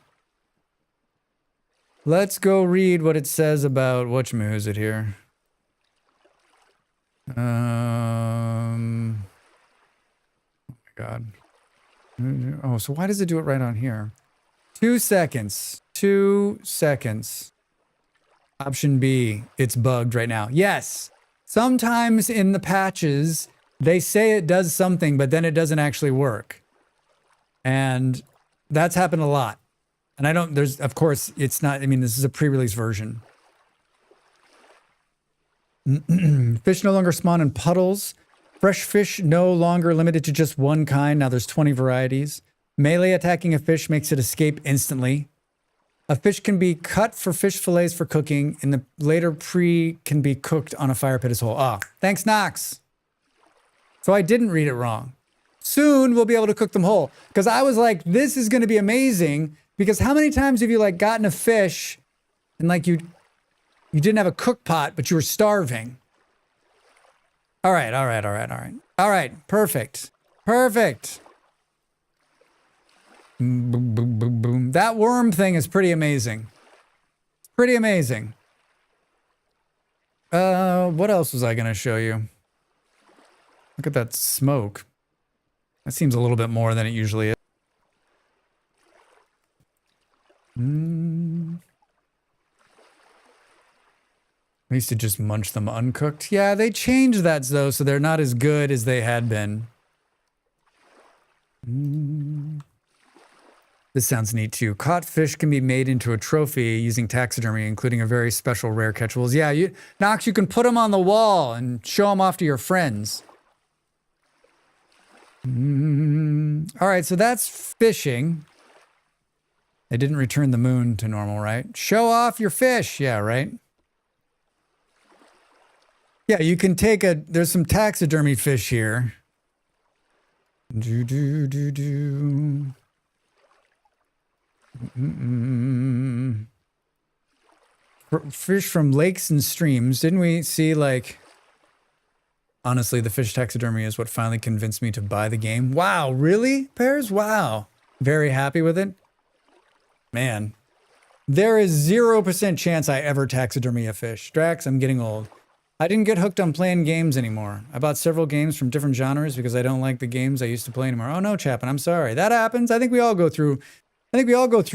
[SPEAKER 1] Let's go read what it says about whatchamahoo's it here. Oh my God. Oh, so why does it do it right on here? 2 seconds. 2 seconds. Option B, it's bugged right now. Yes. Sometimes in the patches, they say it does something, but then it doesn't actually work. And that's happened a lot. And I don't, there's, of course, it's not, I mean, this is a pre-release version. Fish no longer spawn in puddles. Fresh fish no longer limited to just one kind. Now there's 20 varieties. Melee attacking a fish makes it escape instantly. A fish can be cut for fish fillets for cooking, and the later can be cooked on a fire pit as whole. Ah, thanks, Knox. So I didn't read it wrong. Soon we'll be able to cook them whole. Because I was like, this is going to be amazing. Because how many times have you like gotten a fish and like you didn't have a cook pot, but you were starving? All right. All right, perfect. Perfect. Boom, boom, boom, boom. That worm thing is pretty amazing. Pretty amazing. What else was I going to show you? Look at that smoke. That seems a little bit more than it usually is. I used to just munch them uncooked. Yeah, they changed that though, so they're not as good as they had been. This sounds neat too. Caught fish can be made into a trophy using taxidermy, including a very special rare catchables. Yeah, Knox, you can put them on the wall and show them off to your friends. All right, so that's fishing. They didn't return the moon to normal, right? Show off your fish. Yeah, right? Yeah, you can take there's some taxidermy fish here. Fish from lakes and streams. Didn't we see like... Honestly, the fish taxidermy is what finally convinced me to buy the game. Wow, really, Pears? Wow. Very happy with it. Man, there is 0% chance I ever taxidermy a fish. Drax, I'm getting old. I didn't get hooked on playing games anymore. I bought several games from different genres because I don't like the games I used to play anymore. Oh no, Chapin, I'm sorry. That happens. I think we all go through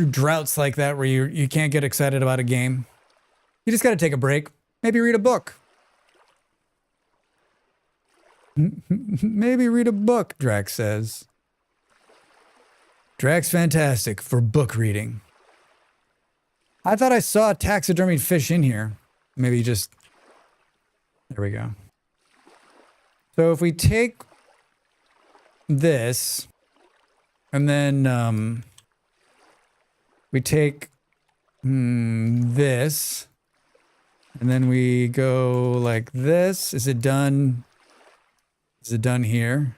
[SPEAKER 1] droughts like that where you can't get excited about a game. You just got to take a break. Maybe read a book. Maybe read a book, Drax says. Drax fantastic for book reading. I thought I saw a taxidermied fish in here. Maybe just... There we go. So if we take this, and then we take this, and then we go like this. Is it done? Is it done here?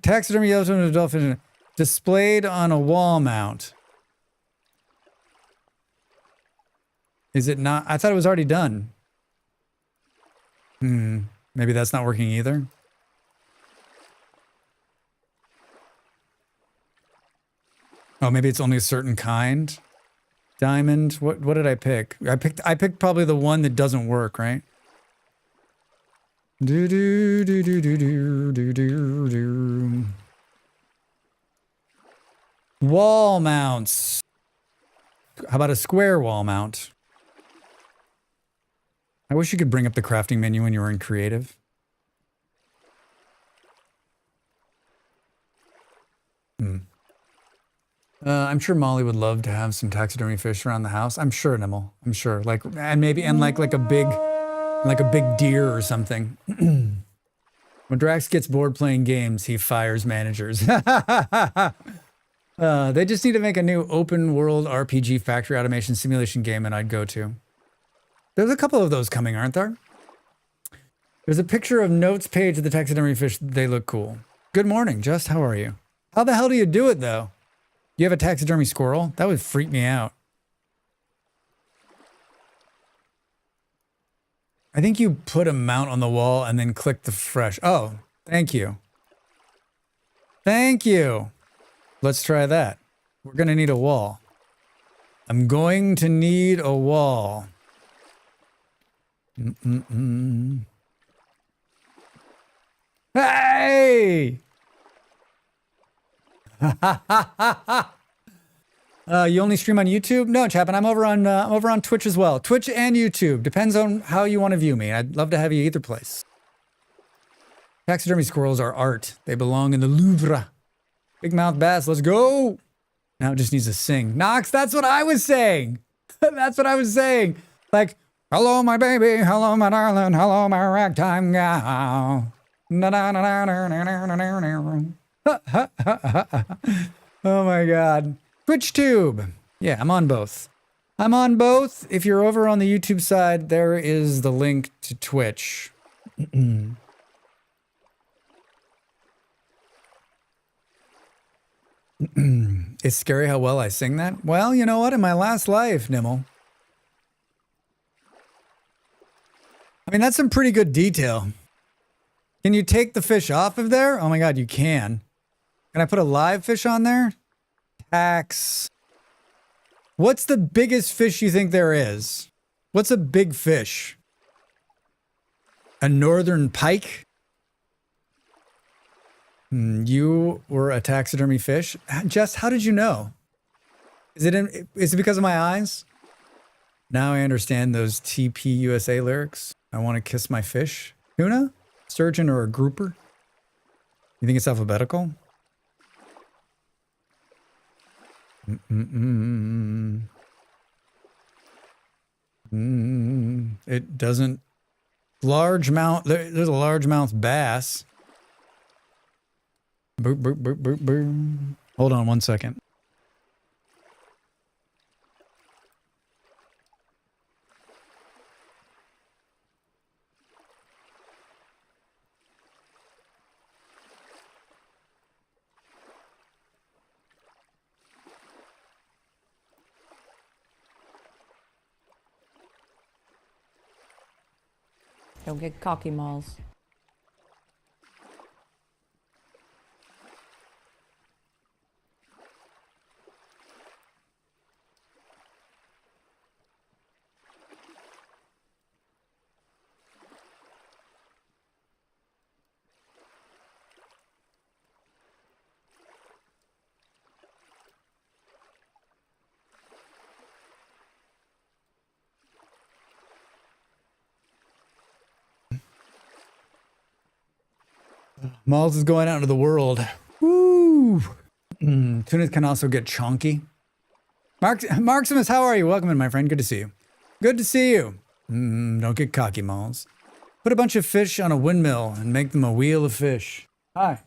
[SPEAKER 1] Taxidermy yellowstone dolphin displayed on a wall mount. Is it not? I thought it was already done. Maybe that's not working either. Oh, maybe it's only a certain kind. Diamond. What did I pick? I picked probably the one that doesn't work, right? Wall mounts. How about a square wall mount? I wish you could bring up the crafting menu when you were in creative. I'm sure Molly would love to have some taxidermy fish around the house. I'm sure, Nimble. I'm sure. Like, and maybe, and like a big deer or something. When Drax gets bored playing games, he fires managers. They just need to make a new open world RPG factory automation simulation game and I'd go to. There's a couple of those coming, aren't there? There's a picture of notes page of the taxidermy fish. They look cool. Good morning, Just. How are you? How the hell do you do it, though? You have a taxidermy squirrel? That would freak me out. I think you put a mount on the wall and then click the fresh. Oh, thank you. Thank you. Let's try that. We're going to need a wall. I'm going to need a wall. Hey! You only stream on YouTube? No, Chapin, I'm over on Twitch as well. Twitch and YouTube. Depends on how you want to view me. I'd love to have you either place. Taxidermy squirrels are art. They belong in the Louvre. Big mouth bass, let's go. Now it just needs to sing. Knox, that's what I was saying. That's what I was saying. Like, hello, my baby. Hello, my darling. Hello, my ragtime gal. Oh my God. TwitchTube. Yeah, I'm on both. I'm on both. If you're over on the YouTube side, there is the link to Twitch. It's scary how well I sing that. Well, you know what? In my last life, Nimmel. I mean, that's some pretty good detail. Can you take the fish off of there? Oh my God, you can. Can I put a live fish on there? Tax. What's the biggest fish you think there is? What's a big fish? A northern pike? You were a taxidermy fish? Jess, how did you know? Is it because of my eyes? Now I understand those TP USA lyrics. I want to kiss my fish. Tuna? Sturgeon or a grouper? You think it's alphabetical? It doesn't. Largemouth. There's a largemouth bass. Boop, boop, boop, boop, boop. Hold on one second.
[SPEAKER 5] Don't get cocky, Malls.
[SPEAKER 1] Malls is going out into the world. Woo! Tunas can also get chonky. Marximus, how are you? Welcome in, my friend. Good to see you. Good to see you. Don't get cocky, Malls. Put a bunch of fish on a windmill and make them a wheel of fish. Hi.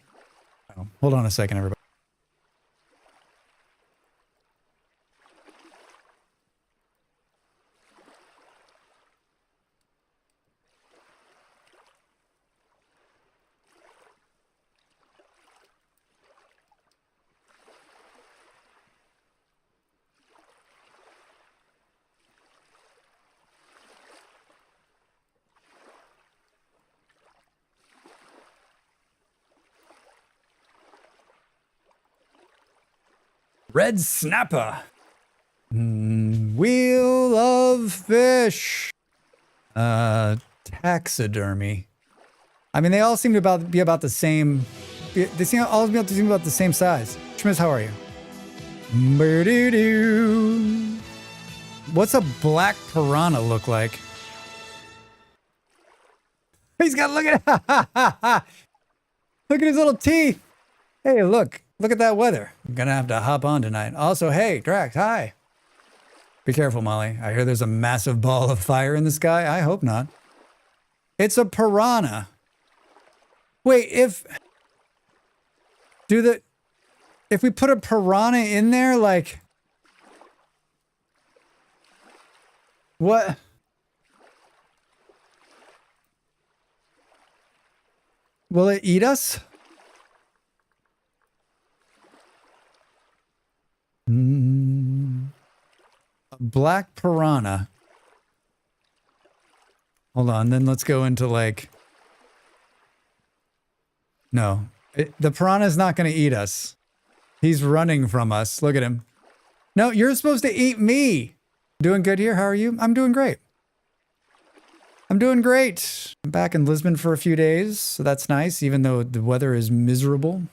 [SPEAKER 1] Oh, hold on a second, everybody. Red snapper. Wheel of fish. Taxidermy. I mean, they all seem to be about the same. They seem all to be about the same size. Schmiz, how are you? What's a black piranha look like? He's got, look at look at his little teeth. Hey, look at that weather. I'm gonna have to hop on tonight. Also, hey, Drax, hi. Be careful, Molly. I hear there's a massive ball of fire in the sky. I hope not. It's a piranha. Wait, if we put a piranha in there, like, what? Will it eat us? A black piranha. Hold on, then let's go into like... No, the piranha's not going to eat us. He's running from us. Look at him. No, you're supposed to eat me. Doing good here. How are you? I'm doing great. I'm doing great. I'm back in Lisbon for a few days, so that's nice, even though the weather is miserable.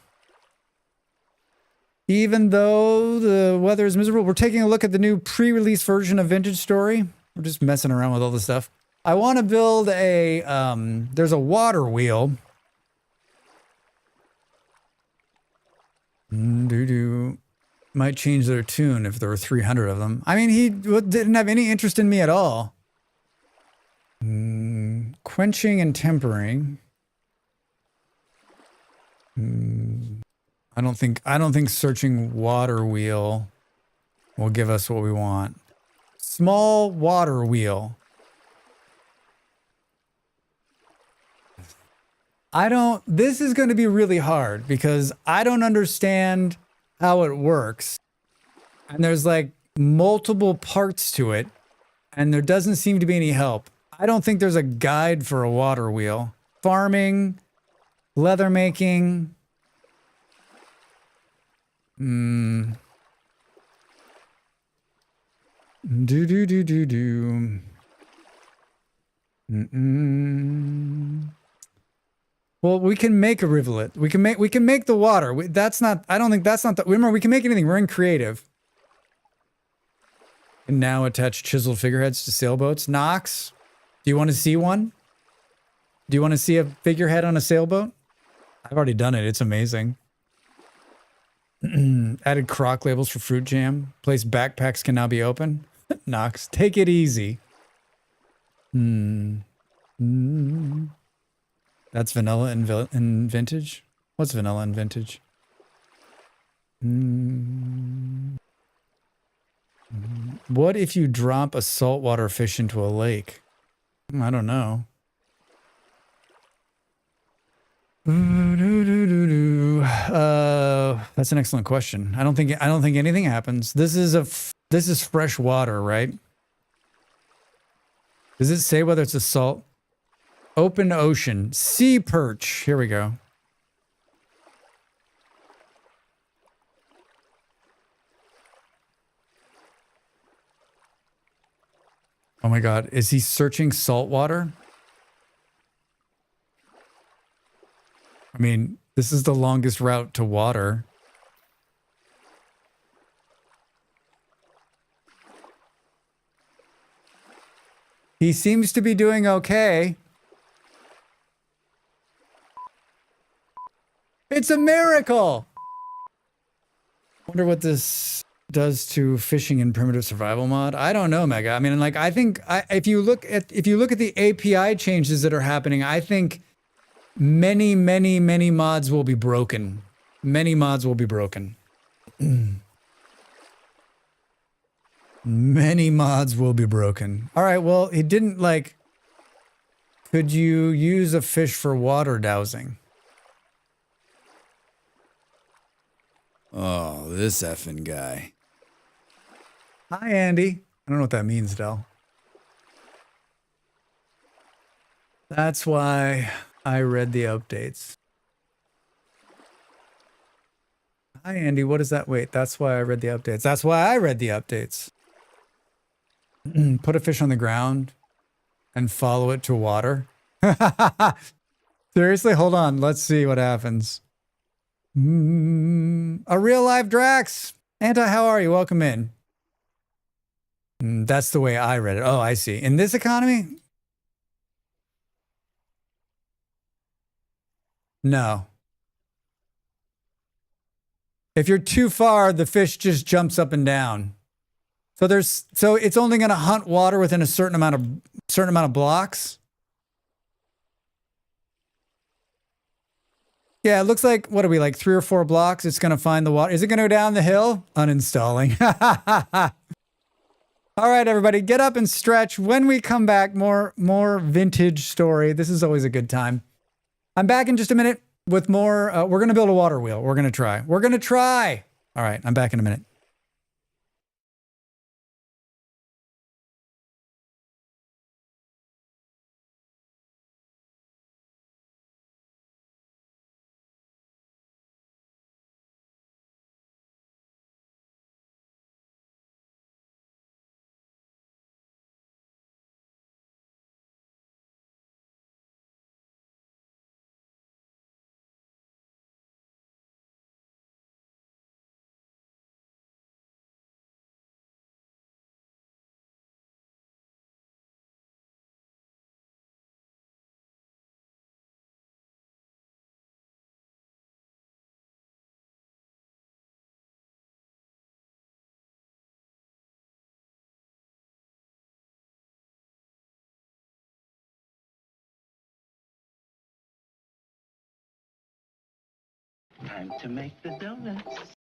[SPEAKER 1] Even though the weather is miserable, we're taking a look at the new pre-release version of Vintage Story. We're just messing around with all this stuff. I want to build a, there's a water wheel. Might change their tune if there were 300 of them. I mean, he didn't have any interest in me at all. Quenching and tempering. I don't think searching water wheel will give us what we want. Small water wheel. This is going to be really hard because I don't understand how it works. And there's like multiple parts to it and there doesn't seem to be any help. I don't think there's a guide for a water wheel. Farming, leather making. Well, we can make a rivulet. We can make the water. I don't think that's not the, remember, we can make anything. We're in creative. And now attach chiseled figureheads to sailboats. Knox, do you want to see one? Do you want to see a figurehead on a sailboat? I've already done it. It's amazing. Added crock labels for fruit jam. Place backpacks can now be open. Knox, take it easy. That's vanilla in vintage? What's vanilla in vintage? What if you drop a saltwater fish into a lake? I don't know. That's an excellent question. I don't think anything happens. This is fresh water, right? Does it say whether it's a salt? Open ocean. Sea perch. Here we go. Oh my God. Is he searching salt water? I mean, this is the longest route to water. He seems to be doing okay. It's a miracle! Wonder what this does to fishing in primitive survival mod. I don't know, Mega. I mean, like, I think if you look at the API changes that are happening, I think many mods will be broken. Many mods will be broken. Many mods will be broken. All right, well, it didn't like... Could you use a fish for water dowsing? Oh, this effing guy. Hi, Andy. I don't know what that means, Del. That's why I read the updates. Hi, Andy. What is that? Wait, that's why I read the updates. That's why I read the updates. Put a fish on the ground and follow it to water. Seriously? Hold on. Let's see what happens. A real live Drax. Anta, how are you? Welcome in. That's the way I read it. Oh, I see. In this economy? No. If you're too far, the fish just jumps up and down. So it's only going to hunt water within a certain amount of blocks. Yeah, it looks like, what are we, like 3 or 4 blocks? It's going to find the water. Is it going to go down the hill? Uninstalling. All right, everybody, get up and stretch. When we come back, more Vintage Story. This is always a good time. I'm back in just a minute with more. We're going to build a water wheel. We're going to try. All right, I'm back in a minute.
[SPEAKER 6] Time to make the donuts.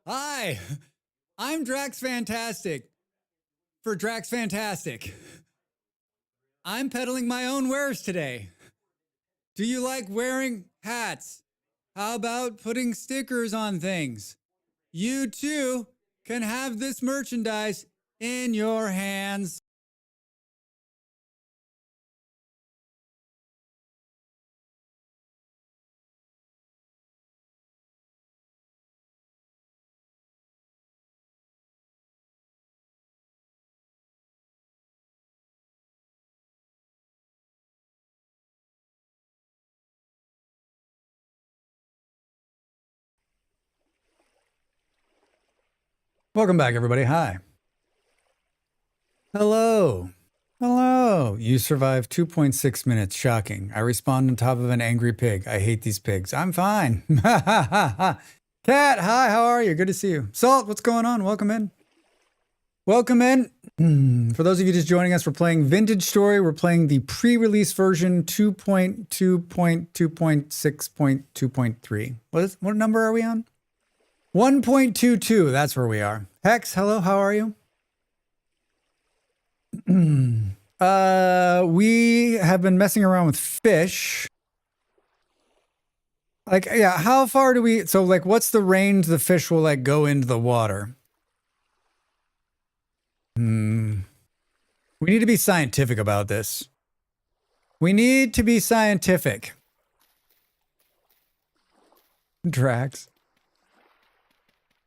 [SPEAKER 1] Hi, I'm Drax Fantastic for Drax Fantastic. I'm peddling my own wares today. Do you like wearing hats? How about putting stickers on things? You too can have this merchandise in your hands. Welcome back, everybody. Hi. Hello. Hello. You survived 2.6 minutes. Shocking. I respawned on top of an angry pig. I hate these pigs. I'm fine. Cat, hi. How are you? Good to see you. Salt, what's going on? Welcome in. Welcome in. For those of you just joining us, we're playing Vintage Story. We're playing the pre-release version 2.2.2.6.2.3. What number are we on? 1.22. That's where we are. Hex, hello. How are you? We have been messing around with fish. Like, yeah, how far do we, so like, what's the range the fish will like go into the water? We need to be scientific about this. We need to be scientific. Drax.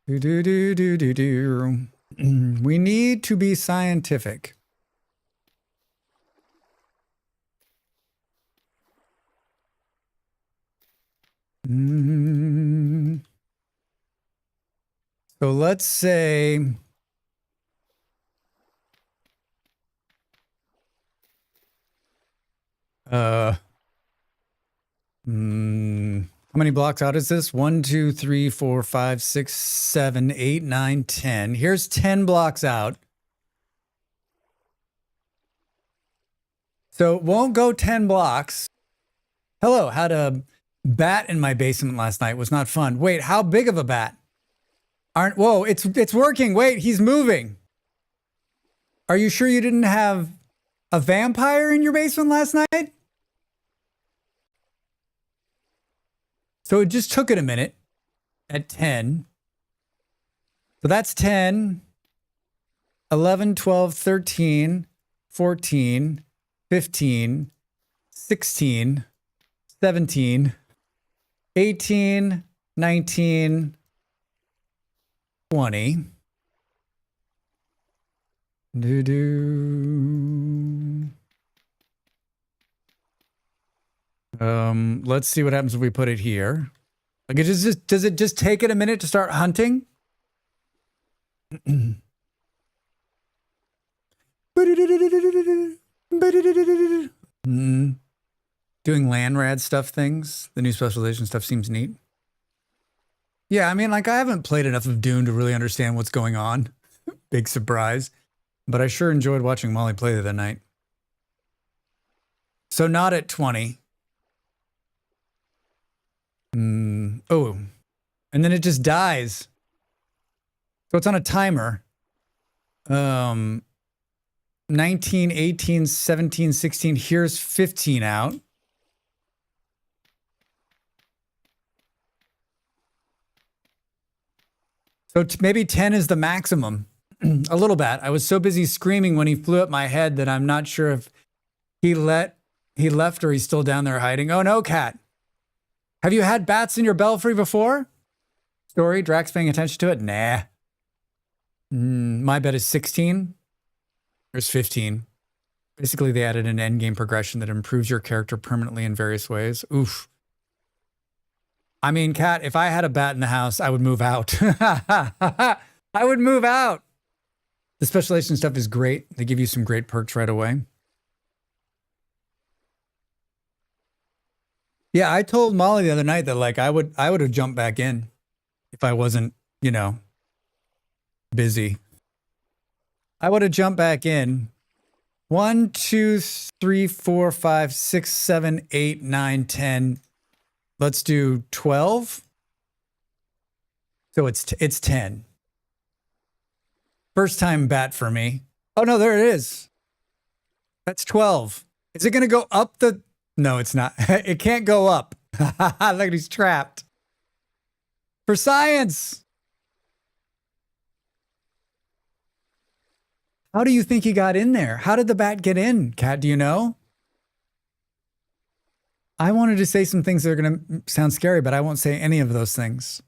[SPEAKER 1] Do. We need to be scientific. So let's say how many blocks out is this? 1, 2, 3, 4, 5, 6, 7, 8, 9, 10. Here's 10 blocks out. So it won't go 10 blocks. Hello, had a bat in my basement last night. It was not fun. Wait, how big of a bat? Whoa, it's working. Wait, he's moving. Are you sure you didn't have a vampire in your basement last night? So it just took it a minute at 10. So that's 10, 11, 12, 13, 14, 15, 16, 17, 18, 19, 20. Let's see what happens if we put it here. Like, does it just take it a minute to start hunting? Doing land rad stuff things. The new specialization stuff seems neat. Yeah, I mean, like, I haven't played enough of Dune to really understand what's going on. Big surprise. But I sure enjoyed watching Molly play the other night. So not at 20. Oh, and then it just dies. So it's on a timer. 19, 18, 17, 16. Here's 15 out. So maybe 10 is the maximum. A little bit. I was so busy screaming when he flew at my head that I'm not sure if he left or he's still down there hiding. Oh no, cat. Have you had bats in your belfry before? Story, Drax paying attention to it? Nah. My bet is 16. There's 15. Basically, they added an endgame progression that improves your character permanently in various ways. Oof. I mean, cat, if I had a bat in the house, I would move out. I would move out. The specialization stuff is great. They give you some great perks right away. Yeah, I told Molly the other night that, like, I would have jumped back in if I wasn't, busy. I would have jumped back in. 1, 2, 3, 4, 5, 6, 7, 8, 9, 10. Let's do 12. So it's 10. First time bat for me. Oh no, there it is. That's 12. Is it going to go up the... No, it's not. It can't go up. Like he's trapped. For science. How do you think he got in there? How did the bat get in, Kat? Do you know? I wanted to say some things that are going to sound scary, but I won't say any of those things.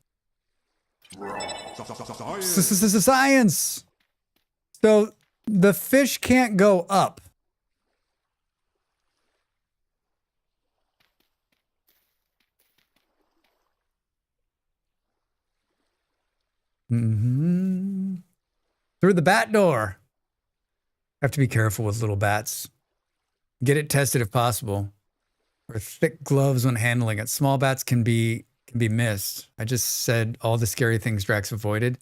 [SPEAKER 1] Science. So the fish can't go up. Through the bat door. Have to be careful with little bats. Get it tested if possible. Or thick gloves when handling it. Small bats can be missed. I just said all the scary things Drax avoided.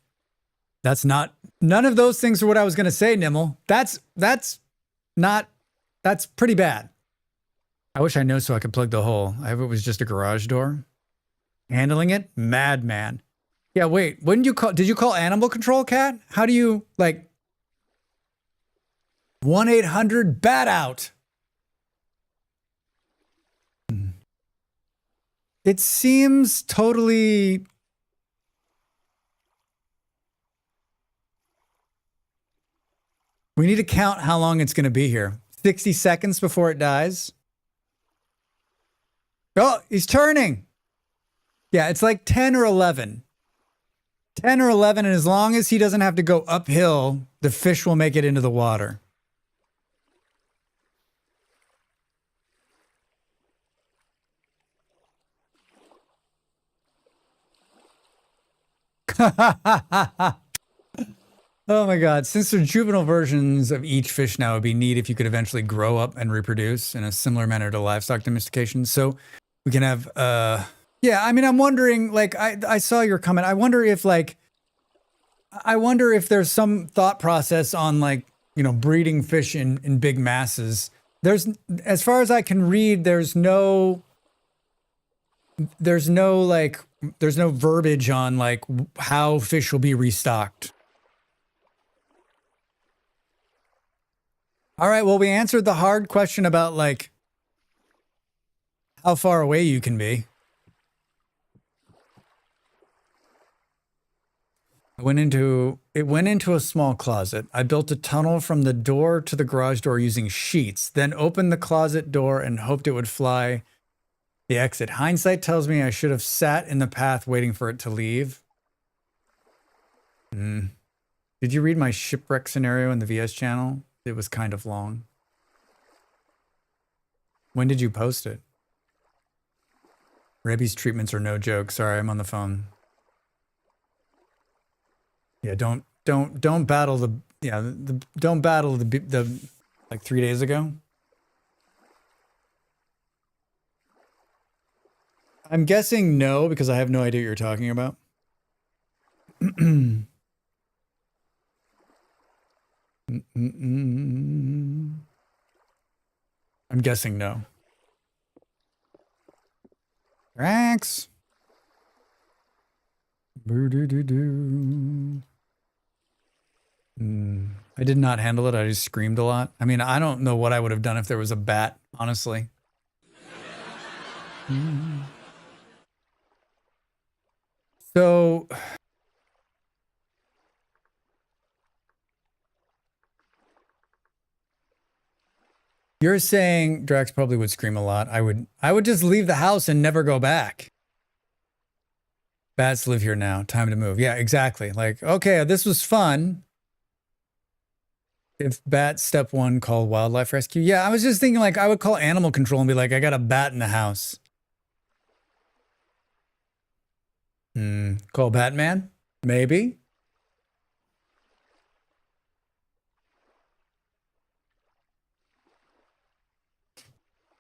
[SPEAKER 1] None of those things are what I was going to say, Nimble. That's pretty bad. I wish I knew so I could plug the hole. I hope it was just a garage door. Handling it? Madman. Yeah, wait. Did you call animal control, Cat? How do you, 1-800 bat out? It seems totally... We need to count how long it's going to be here. 60 seconds before it dies. Oh, he's turning. Yeah, it's like 10 or 11. 10 or 11, and as long as he doesn't have to go uphill, the fish will make it into the water. Oh my god. Since they're juvenile versions of each fish now, it'd be neat if you could eventually grow up and reproduce in a similar manner to livestock domestication. So we can have yeah, I mean, I'm wondering, like, I saw your comment. I wonder if there's some thought process on, like, you know, breeding fish in big masses. There's, as far as I can read, there's no verbiage on, like, how fish will be restocked. All right, well, we answered the hard question about, like, how far away you can be. It went into a small closet. I built a tunnel from the door to the garage door using sheets, then opened the closet door and hoped it would fly the exit. Hindsight tells me I should have sat in the path waiting for it to leave. Did you read my shipwreck scenario in the VS channel? It was kind of long. When did you post it? Rabies treatments are no joke. Sorry, I'm on the phone. Yeah, don't battle don't battle the like 3 days ago. I'm guessing no, because I have no idea what you're talking about. I'm guessing no. Rex. Boo-doo-doo-doo. I did not handle it. I just screamed a lot. I mean, I don't know what I would have done if there was a bat, honestly. So you're saying Drax probably would scream a lot. I would just leave the house and never go back. Bats live here now. Time to move. Yeah, exactly. Like, okay, this was fun. If bat step one, call wildlife rescue. Yeah, I was just thinking, like, I would call animal control and be like, I got a bat in the house. Call Batman? Maybe.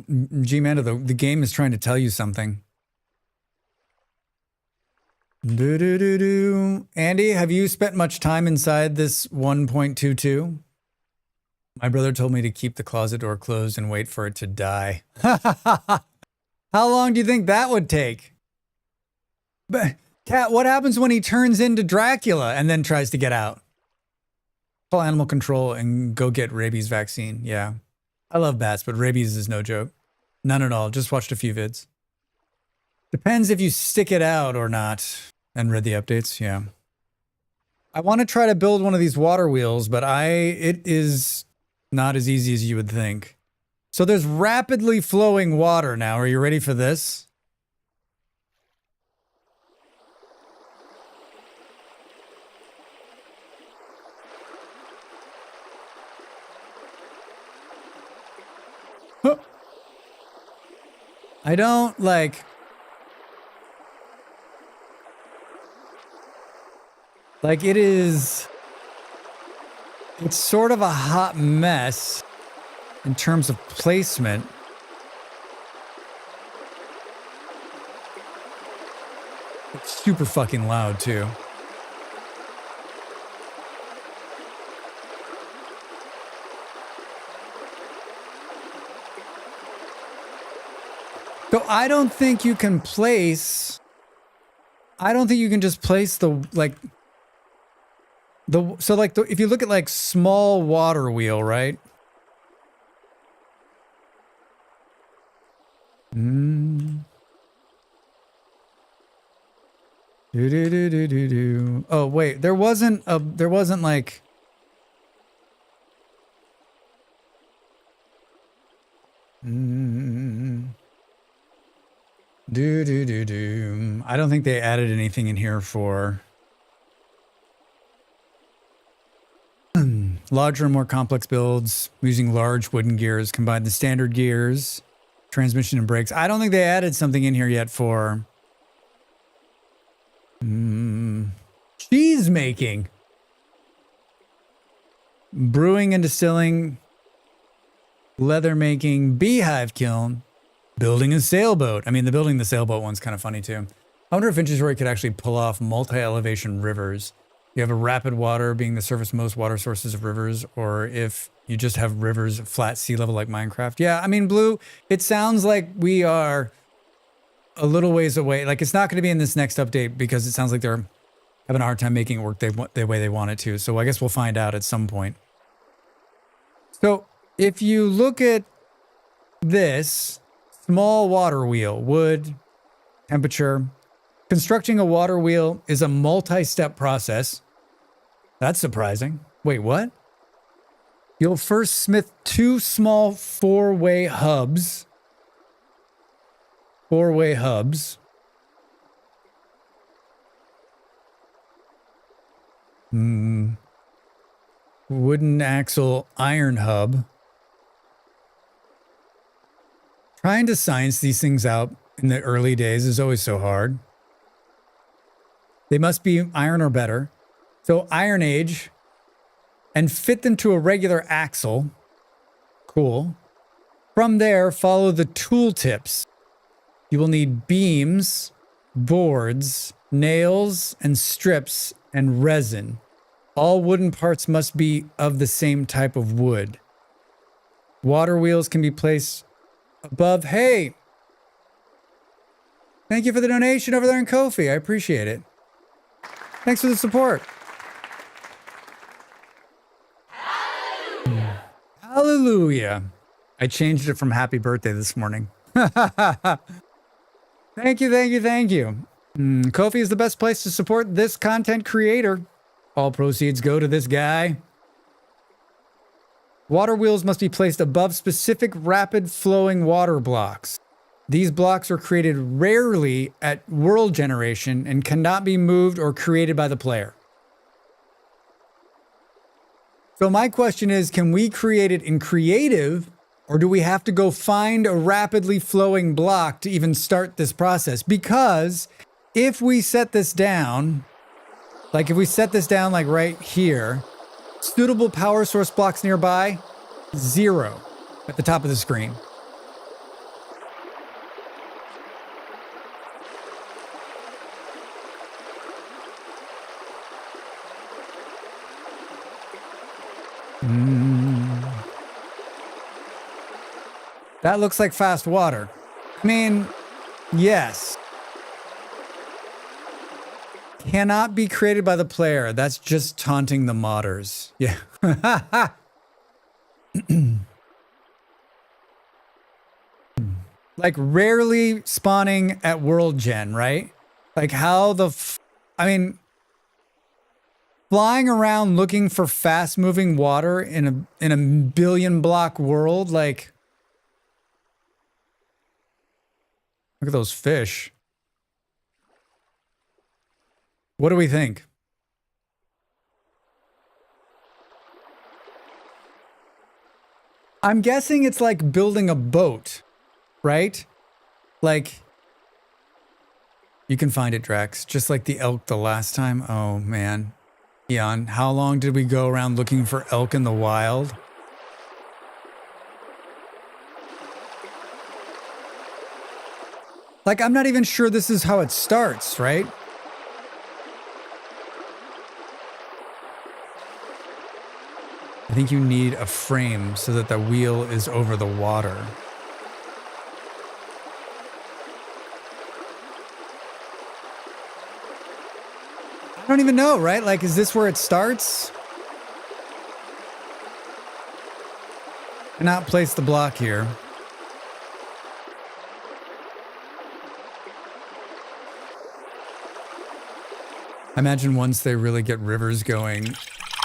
[SPEAKER 1] G-Manda, the game is trying to tell you something. Andy, have you spent much time inside this 1.22? My brother told me to keep the closet door closed and wait for it to die. How long do you think that would take? But, Cat, what happens when he turns into Dracula and then tries to get out? Call animal control and go get rabies vaccine. Yeah. I love bats, but rabies is no joke. None at all. Just watched a few vids. Depends if you stick it out or not. And read the updates. Yeah. I want to try to build one of these water wheels, but it is not as easy as you would think. So there's rapidly flowing water now. Are you ready for this? Huh. I don't like it's sort of a hot mess in terms of placement. It's super fucking loud too. So I don't think you can just place if you look at like small water wheel, right? Oh wait, there wasn't like I don't think they added anything in here for larger and more complex builds using large wooden gears. Combine the standard gears, transmission and brakes. I don't think they added something in here yet for Cheese making. Brewing and distilling. Leather making. Beehive kiln. Building a sailboat. I mean, building the sailboat one's kind of funny too. I wonder if Vintage could actually pull off multi-elevation rivers. You have a rapid water being the surface most water sources of rivers, or if you just have rivers flat sea level like Minecraft. Yeah, I mean, Blue, it sounds like we are a little ways away. Like, it's not going to be in this next update because it sounds like they're having a hard time making it work the way they want it to. So I guess we'll find out at some point. So if you look at this small water wheel, wood, temperature. Constructing a water wheel is a multi-step process. That's surprising. Wait, what? You'll first smith 2 small four-way hubs. Four-way hubs. Wooden axle iron hub. Trying to science these things out in the early days is always so hard. They must be iron or better. So Iron Age and fit them to a regular axle. Cool. From there, follow the tool tips. You will need beams, boards, nails, and strips, and resin. All wooden parts must be of the same type of wood. Water wheels can be placed above. Hey! Thank you for the donation over there in Ko-fi. I appreciate it. Thanks for the support. Hallelujah. I changed it from happy birthday this morning. Thank you, thank you, thank you. Ko-fi is the best place to support this content creator. All proceeds go to this guy. Water wheels must be placed above specific rapid flowing water blocks. These blocks are created rarely at world generation and cannot be moved or created by the player. So my question is, can we create it in creative, or do we have to go find a rapidly flowing block to even start this process? Because if we set this down, like right here, suitable power source blocks nearby, 0 at the top of the screen. That looks like fast water. I mean, yes. Cannot be created by the player. That's just taunting the modders. Yeah. Like rarely spawning at world gen, right? Like how I mean, flying around looking for fast moving water in a billion block world, like, look at those fish. What do we think? I'm guessing it's like building a boat, right? Like, you can find it, Drax, just like the elk the last time. Oh, man. Eon, how long did we go around looking for elk in the wild? Like, I'm not even sure this is how it starts, right? I think you need a frame so that the wheel is over the water. I don't even know, right? Like, is this where it starts? Cannot place the block here. I imagine once they really get rivers going,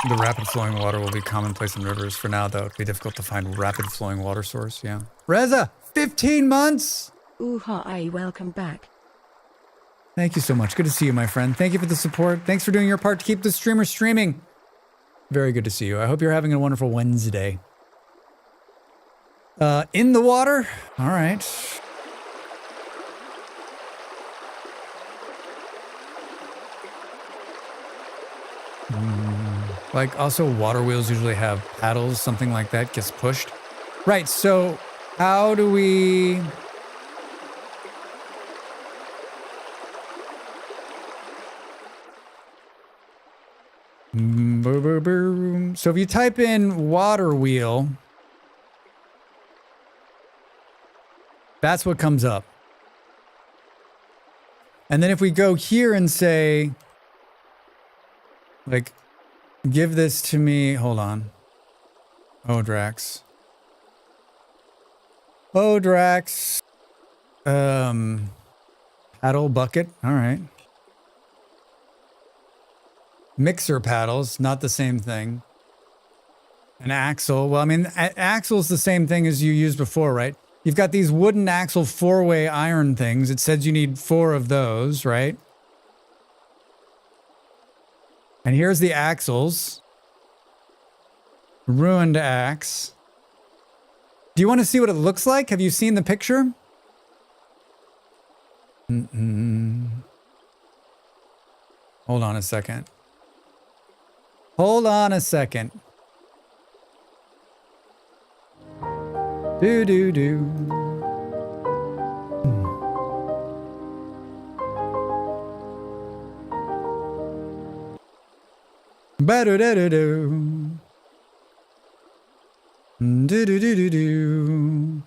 [SPEAKER 1] the rapid flowing water will be commonplace in rivers. For now, though, it'll be difficult to find rapid flowing water source. Yeah. Reza, 15 months.
[SPEAKER 7] Ooh, hi, welcome back.
[SPEAKER 1] Thank you so much. Good to see you, my friend. Thank you for the support. Thanks for doing your part to keep the streamer streaming. Very good to see you. I hope you're having a wonderful Wednesday. In the water? All right. Like also water wheels usually have paddles, something like that gets pushed. Right, so how do we... So if you type in water wheel, that's what comes up. And then if we go here and say, like, give this to me, hold on. Oh, Drax. Oh, Drax. Paddle bucket. All right. Mixer paddles, not the same thing. An axle. Well, I mean, axle's the same thing as you used before, right? You've got these wooden axle four-way iron things. It says you need 4 of those, right? And here's the axles. Ruined axe. Do you want to see what it looks like? Have you seen the picture? Hold on a second. Hold on a second. Do. Ba-do-da-do-do. Do.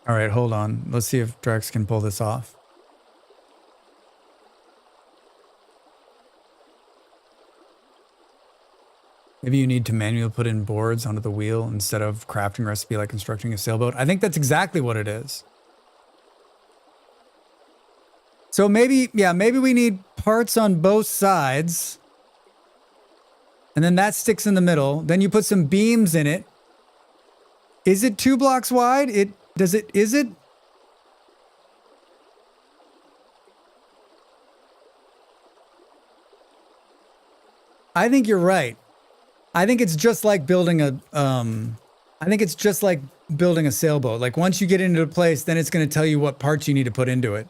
[SPEAKER 1] All right, hold on. Let's see if Drax can pull this off. Maybe you need to manually put in boards onto the wheel instead of crafting recipe like constructing a sailboat. I think that's exactly what it is. So maybe, yeah, maybe we need parts on both sides. And then that sticks in the middle. Then you put some beams in it. Is it 2 blocks wide? Is it? I think you're right. I think it's just like building a sailboat. Like once you get into a place, then it's going to tell you what parts you need to put into it.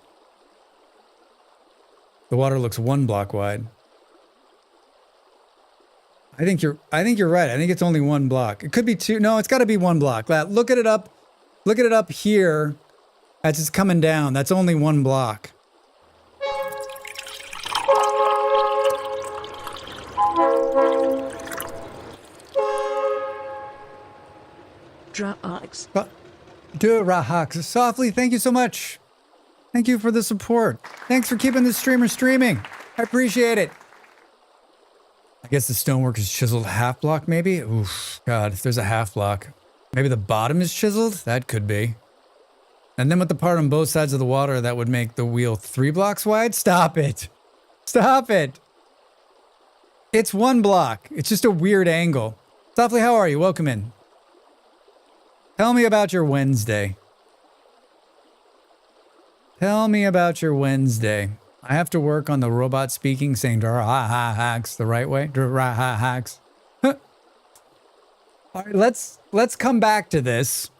[SPEAKER 1] The water looks 1 block wide. I think you're right. I think it's only 1 block. It could be 2. No, it's got to be 1 block. Look at it up. Look at it up here as it's coming down. That's only 1 block.
[SPEAKER 7] Drax.
[SPEAKER 1] Durahax. Softly, thank you so much. Thank you for the support. Thanks for keeping this streamer streaming. I appreciate it. I guess the stonework is chiseled half block, maybe? Oof, God, if there's a half block. Maybe the bottom is chiseled? That could be. And then with the part on both sides of the water, that would make the wheel 3 blocks wide? Stop it. Stop it. It's 1 block. It's just a weird angle. Softly, how are you? Welcome in. Tell me about your Wednesday. Tell me about your Wednesday. I have to work on the robot speaking, saying "Drahax" the right way. Drahax. All right, let's come back to this.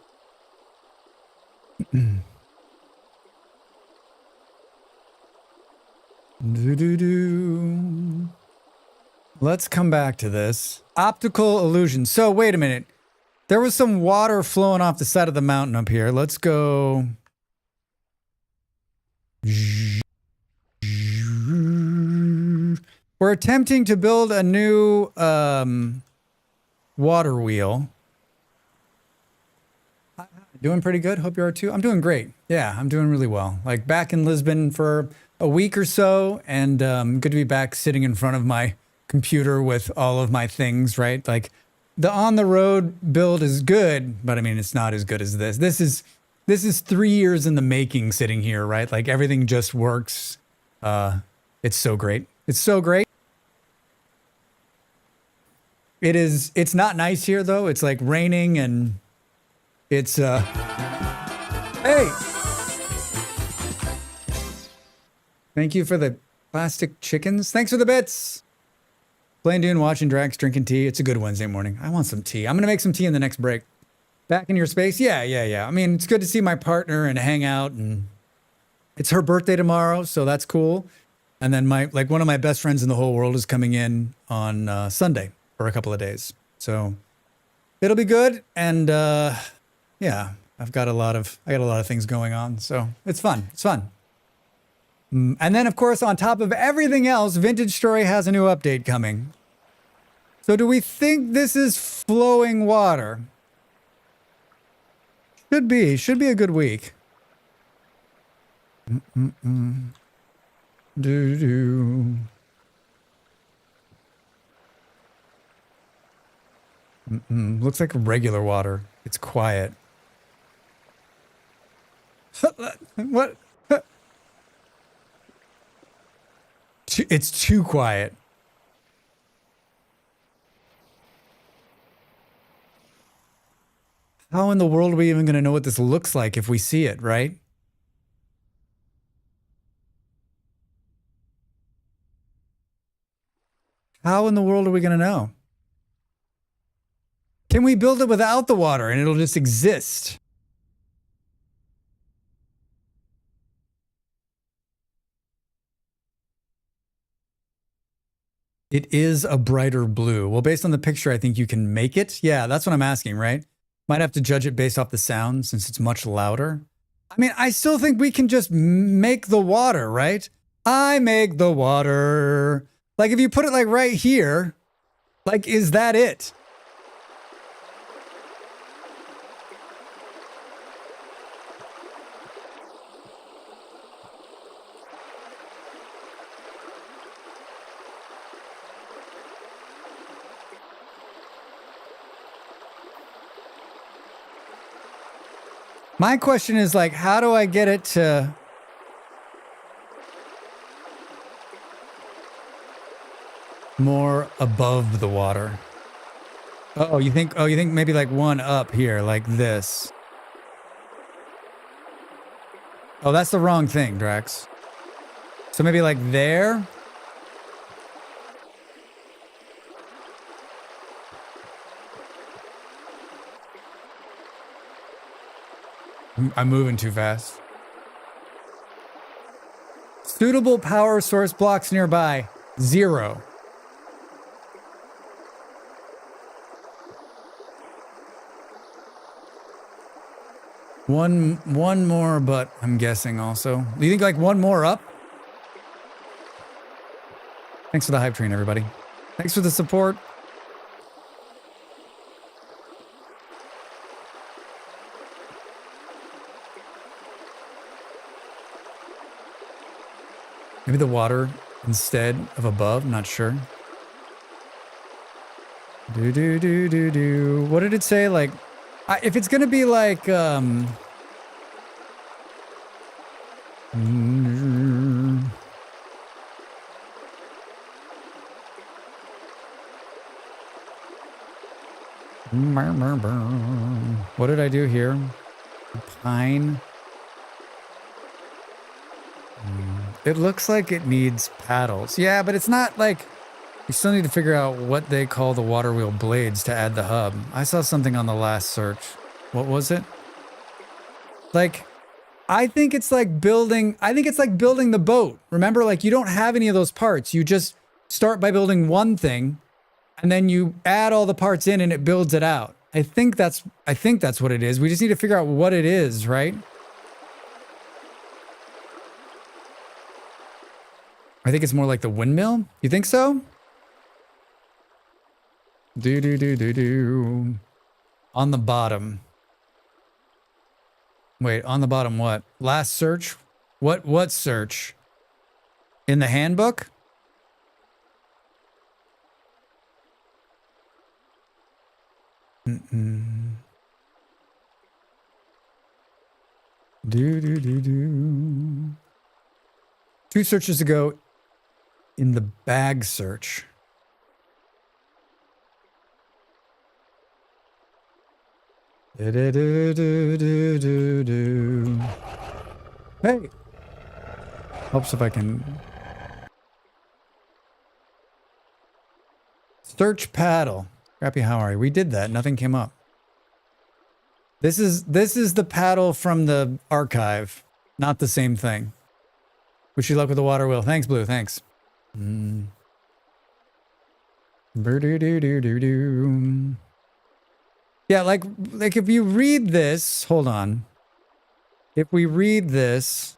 [SPEAKER 1] Let's come back to this. Optical illusion. So wait a minute. There was some water flowing off the side of the mountain up here. Let's go. We're attempting to build a new water wheel. Doing pretty good. Hope you are too. I'm doing great. Yeah, I'm doing really well. Like back in Lisbon for a week or so, and good to be back sitting in front of my computer with all of my things, right? Like the on the road build is good, but I mean, it's not as good as this. This is 3 years in the making sitting here, right? Like everything just works. It's so great. It's so great. It's not nice here though. It's like raining and it's, hey! Thank you for the plastic chickens. Thanks for the bits. Playing Dune, watching Drax, drinking tea. It's a good Wednesday morning. I want some tea. I'm going to make some tea in the next break. Back in your space? Yeah. I mean, it's good to see my partner and hang out, and it's her birthday tomorrow, so that's cool. And then one of my best friends in the whole world is coming in on Sunday for a couple of days. So it'll be good. And yeah, I got a lot of things going on. So it's fun. It's fun. And then, of course, on top of everything else, Vintage Story has a new update coming. So do we think this is flowing water? Should be a good week. Do. Looks like regular water. It's quiet. What? It's too quiet. How in the world are we even going to know what this looks like if we see it, right? How in the world are we going to know? Can we build it without the water and it'll just exist? It is a brighter blue. Well, based on the picture, I think you can make it. Yeah, that's what I'm asking, right? Might have to judge it based off the sound since it's much louder. I mean, I still think we can just make the water, right? I make the water. Like if you put it like right here, like, is that it? My question is like, how do I get it to... more above the water? Oh, you think maybe like one up here, like this. Oh, that's the wrong thing, Drax. So maybe like there? I'm moving too fast. Suitable power source blocks nearby. 0. One more, but I'm guessing also. Do you think like one more up? Thanks for the hype train, everybody. Thanks for the support. Maybe the water instead of above, not sure. Do. What did it say? Like, if it's gonna be like, what did I do here? Pine. It looks like it needs paddles. Yeah, but it's not like... You still need to figure out what they call the water wheel blades to add the hub. I saw something on the last search. What was it? Like, I think it's like building the boat. Remember, like, you don't have any of those parts. You just start by building one thing, and then you add all the parts in and it builds it out. I think that's what it is. We just need to figure out what it is, right? I think it's more like the windmill. You think so? Do. On the bottom. Wait, on the bottom what? Last search? What search? In the handbook? Do. 2 searches ago, in the bag search. Hey. Helps if I can. Search paddle. Crappy, how are you? We did that. Nothing came up. This is the paddle from the archive. Not the same thing. Wish you luck with the water wheel. Thanks, Blue. Thanks. Mm. Boo-doo-doo-doo-doo-doo. Yeah, like if you read this, hold on. If we read this,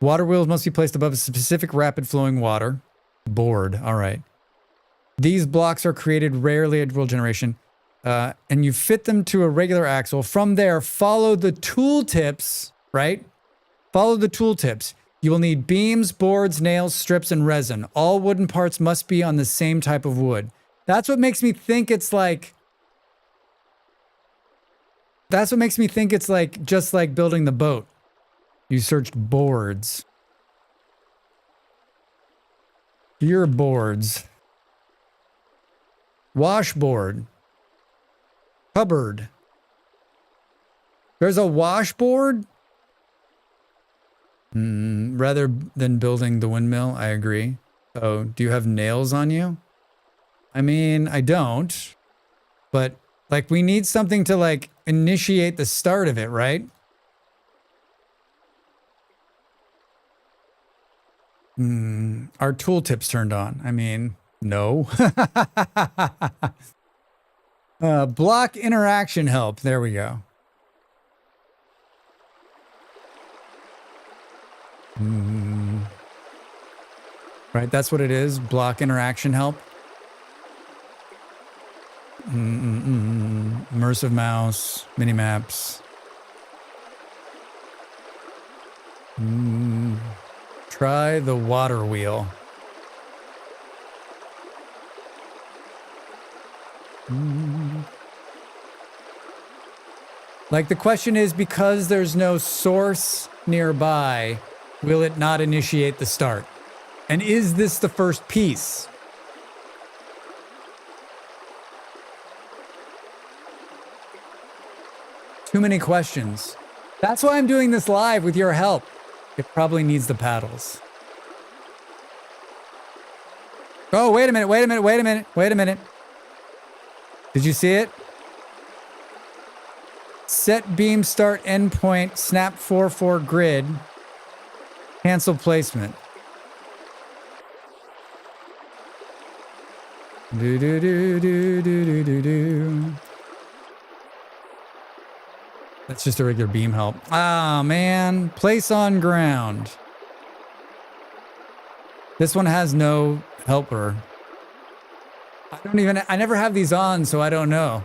[SPEAKER 1] water wheels must be placed above a specific rapid flowing water. Board. All right. These blocks are created rarely at world generation. And you fit them to a regular axle. From there, follow the tooltips, right? Follow the tooltips. You will need beams, boards, nails, strips, and resin. All wooden parts must be on the same type of wood. That's what makes me think it's like... That's what makes me think it's like, just like building the boat. You searched boards. Your boards. Washboard. Cupboard. There's a washboard? Rather than building the windmill, I agree. Oh, do you have nails on you? I mean, I don't. But, like, we need something to, like, initiate the start of it, right? Our tooltips turned on. I mean, no. Block interaction help. There we go. Right, that's what it is. Block interaction help. Immersive mouse, mini-maps. Try the water wheel. Like the question is, because there's no source nearby, will it not initiate the start? And is this the first piece? Too many questions. That's why I'm doing this live with your help. It probably needs the paddles. Oh, wait a minute, wait a minute, wait a minute, wait a minute. Did you see it? Set beam start endpoint, snap 4-4 grid, cancel placement. Do do do do do do do do. That's just a regular beam help. Ah, man. Place on ground. This one has no helper. I never have these on, so I don't know.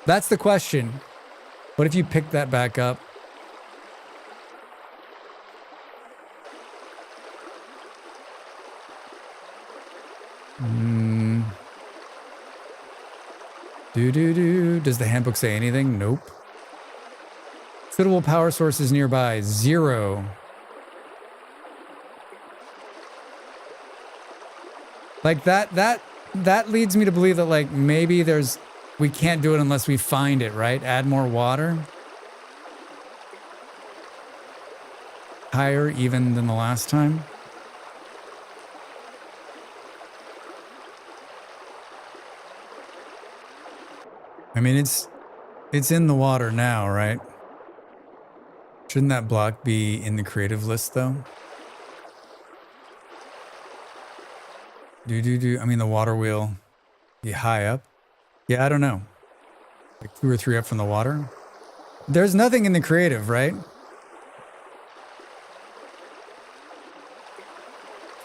[SPEAKER 1] That's the question. What if you pick that back up? Does the handbook say anything? Nope. Suitable power sources nearby. 0. Like that leads me to believe that like maybe we can't do it unless we find it, right? Add more water. Higher even than the last time. I mean, it's in the water now, right? Shouldn't that block be in the creative list, though? I mean, the water wheel be high up? Yeah, I don't know. Like 2 or 3 up from the water? There's nothing in the creative, right?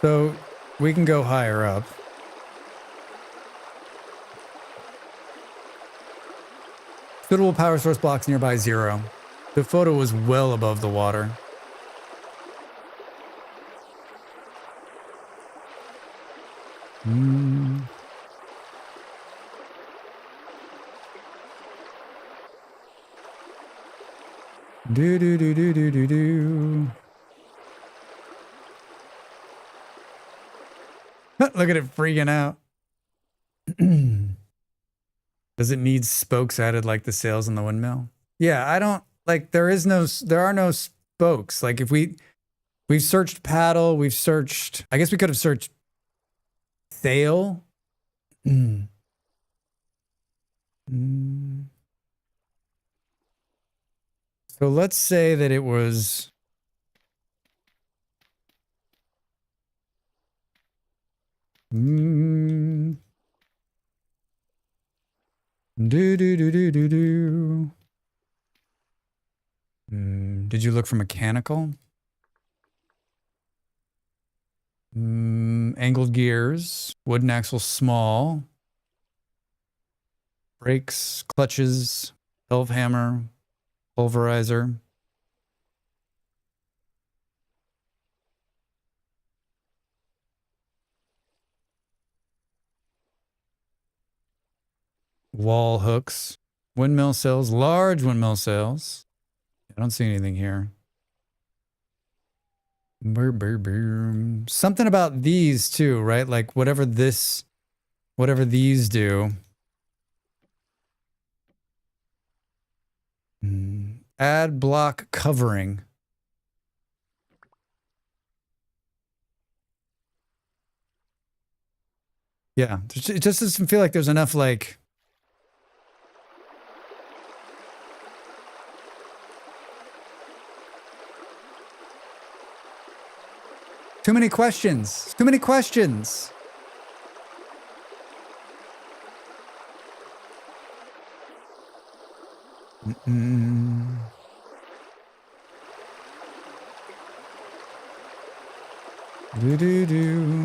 [SPEAKER 1] So we can go higher up. Suitable power source blocks nearby. 0. The photo was well above the water. Do. Look at it freaking out. Does it need spokes added like the sails in the windmill? Yeah, I don't like there are no spokes. Like if we've searched paddle, we've searched, I guess we could have searched Sail. Mm. Mm. So let's say that it was do do do do do do. Did you look for mechanical? Angled gears, wooden axle small, brakes, clutches, valve hammer, pulverizer. Wall hooks, windmill sails, large windmill sails. I don't see anything here. Something about these too, right? Like whatever these do. Add block covering. Yeah, it just doesn't feel like there's enough like... Too many questions. Too many questions.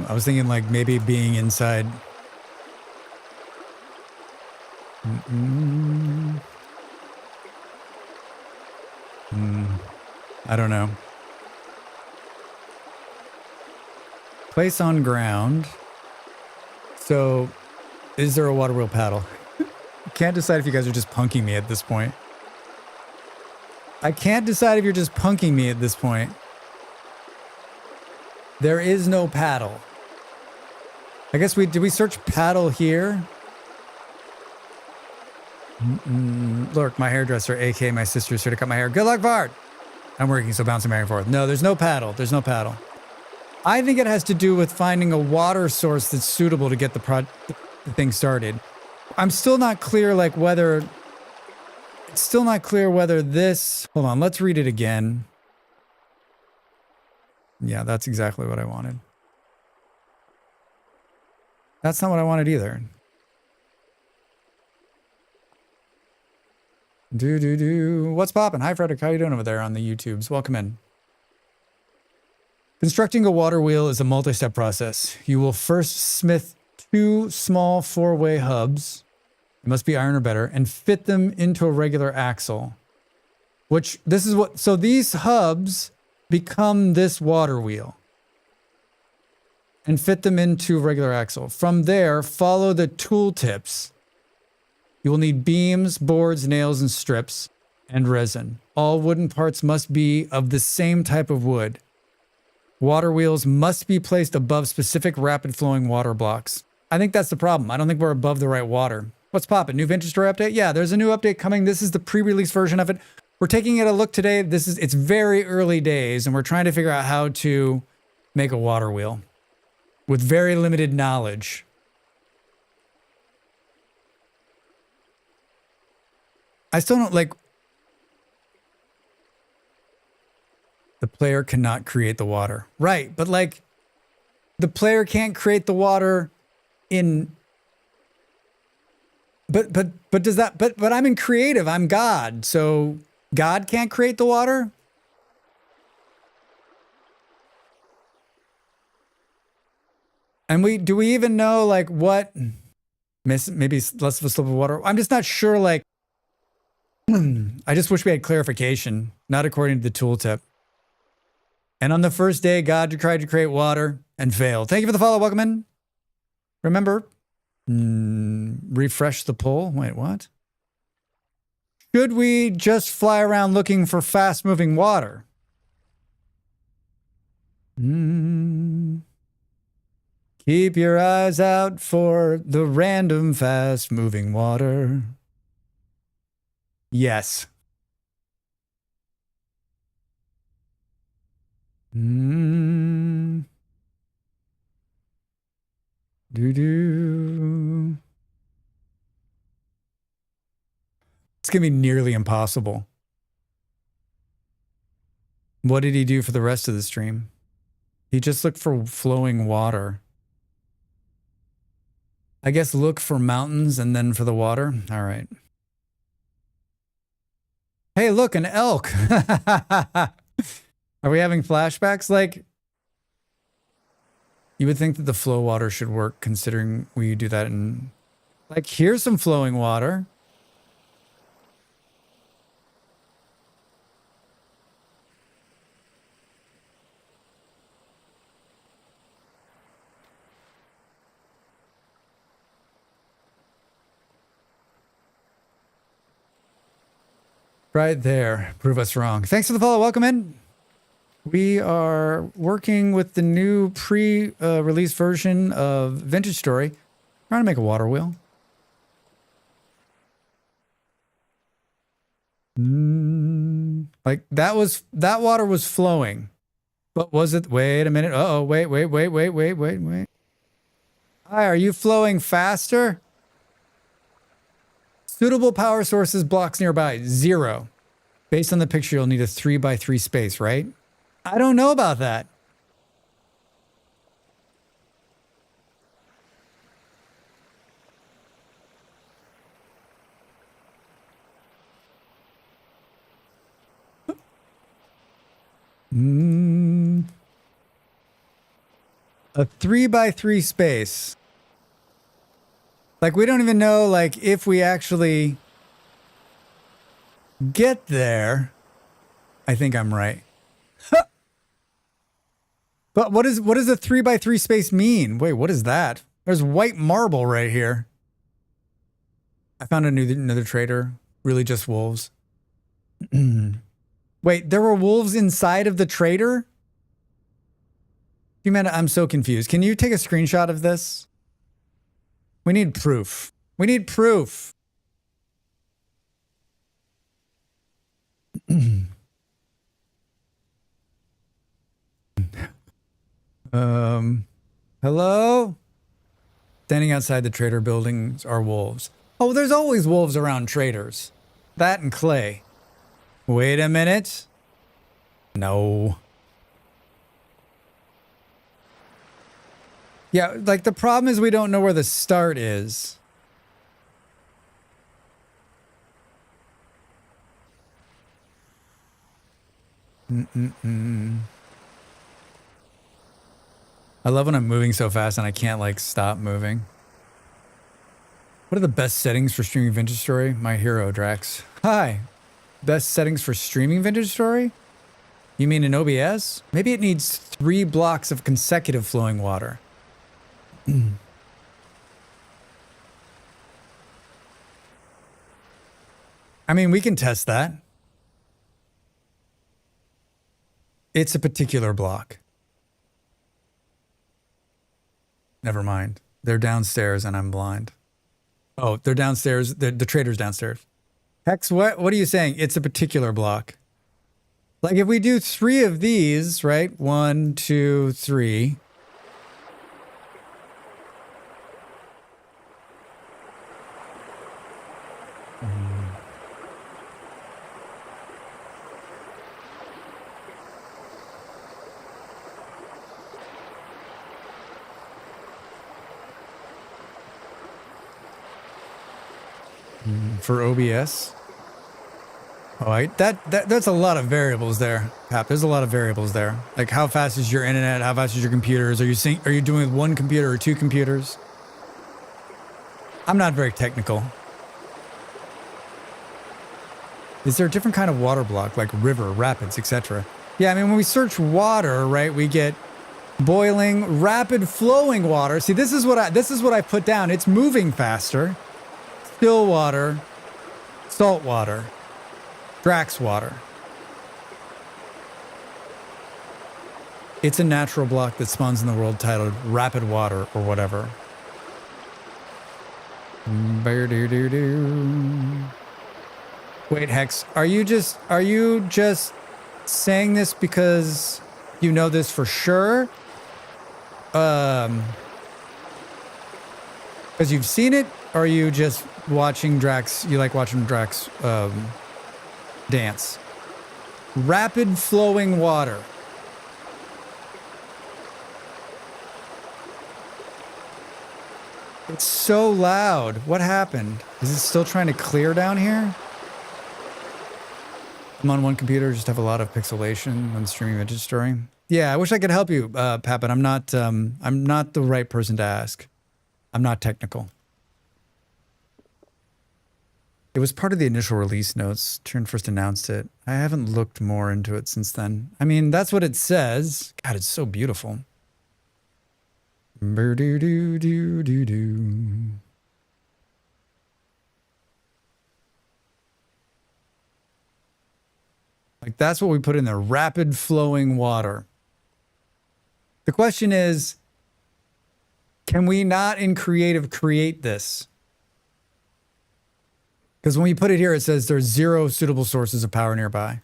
[SPEAKER 1] I was thinking like maybe being inside. I don't know. Place on ground. So, is there a water wheel paddle? I can't decide if you guys are just punking me at this point. I can't decide if you're just punking me at this point. There is no paddle. I guess did we search paddle here? Look, my hairdresser, aka my sister's here to cut my hair. Good luck, Vard! I'm working, so bouncing back and forth. No, there's no paddle. There's no paddle. I think it has to do with finding a water source that's suitable to get the thing started. I'm still not clear, like whether... It's still not clear whether this... Hold on, let's read it again. Yeah, that's exactly what I wanted. That's not what I wanted either. What's poppin'? Hi, Frederick. How you doing over there on the YouTubes? Welcome in. Constructing a water wheel is a multi-step process. You will first smith 2 small 4-way hubs. It must be iron or better, and fit them into a regular axle. So these hubs become this water wheel. And fit them into a regular axle. From there, follow the tool tips. You will need beams, boards, nails, and strips, and resin. All wooden parts must be of the same type of wood. Water wheels must be placed above specific rapid flowing water blocks. I think that's the problem. I don't think we're above the right water. What's poppin'? New vintage story update? Yeah, there's a new update coming. This is the pre-release version of it. We're taking it a look today. It's very early days, and we're trying to figure out how to make a water wheel with very limited knowledge. I still don't like... The player cannot create the water. Right, but like, the player can't create the water in... But does that... But I'm in creative. I'm God, so God can't create the water? And do we even know like what... Maybe less of a slip of water. I'm just not sure like... I just wish we had clarification, not according to the tooltip. And on the first day, God tried to create water and failed. Thank you for the follow. Welcome in. Remember, refresh the poll. Wait, what? Should we just fly around looking for fast-moving water? Keep your eyes out for the random fast-moving water. Yes. Do-do-do. It's going to be nearly impossible. What did he do for the rest of the stream? He just looked for flowing water. I guess look for mountains and then for the water. All right. Hey, look, an elk. Are we having flashbacks? Like, you would think that the flow water should work considering we do that in... Like, here's some flowing water. Right there. Prove us wrong. Thanks for the follow. Welcome in. We are working with the new pre-release version of Vintage Story. Trying to make a water wheel. Like that water was flowing. But was it? Wait a minute. Uh-oh. Wait. Hi, are you flowing faster? Suitable power sources, blocks nearby, 0. Based on the picture, you'll need a 3x3 space, right? I don't know about that. A 3x3 space. Like, we don't even know, like, if we actually get there. I think I'm right. But what does a 3x3 space mean? Wait, what is that? There's white marble right here. I found another trader. Really just wolves. Wait, there were wolves inside of the trader? I'm so confused. Can you take a screenshot of this? We need proof. We need proof. Hello? Standing outside the trader buildings are wolves. Oh, there's always wolves around traders. That and clay. Wait a minute. No. Yeah, like the problem is we don't know where the start is. I love when I'm moving so fast and I can't like stop moving. What are the best settings for streaming Vintage Story? My hero, Drax. Hi. Best settings for streaming Vintage Story? You mean in OBS? Maybe it needs 3 blocks of consecutive flowing water. I mean, we can test that. It's a particular block. Never mind. They're downstairs and I'm blind. Oh, they're downstairs. The trader's downstairs. Hex, what are you saying? It's a particular block. Like if we do 3 of these, right? 1, 2, 3. For OBS. Oh, that's a lot of variables there, Cap. There's a lot of variables there. Like how fast is your internet? How fast is your computers? Are you doing with 1 computer or 2 computers? I'm not very technical. Is there a different kind of water block, like river, rapids, etc.? Yeah, I mean, when we search water, right, we get boiling, rapid flowing water. See, this is what I put down. It's moving faster. Still water, salt water, Drax water. It's a natural block that spawns in the world titled Rapid Water or whatever. Wait, Hex, are you just saying this because you know this for sure? Because you've seen it, or are you just watching Drax? You like watching Drax dance? Rapid flowing water. It's so loud. What happened? Is it still trying to clear down here? I'm on one computer, just have a lot of pixelation when streaming Vintage Story. Yeah, I wish I could help you, Pat, but I'm not the right person to ask. I'm not technical. It was part of the initial release notes. Turn first announced it. I haven't looked more into it since then. I mean, that's what it says. God, it's so beautiful. Bur-do-do-do-do-do. Like, that's what we put in there. Rapid flowing water. The question is, can we not in creative create this? Because when we put it here, it says there's 0 suitable sources of power nearby.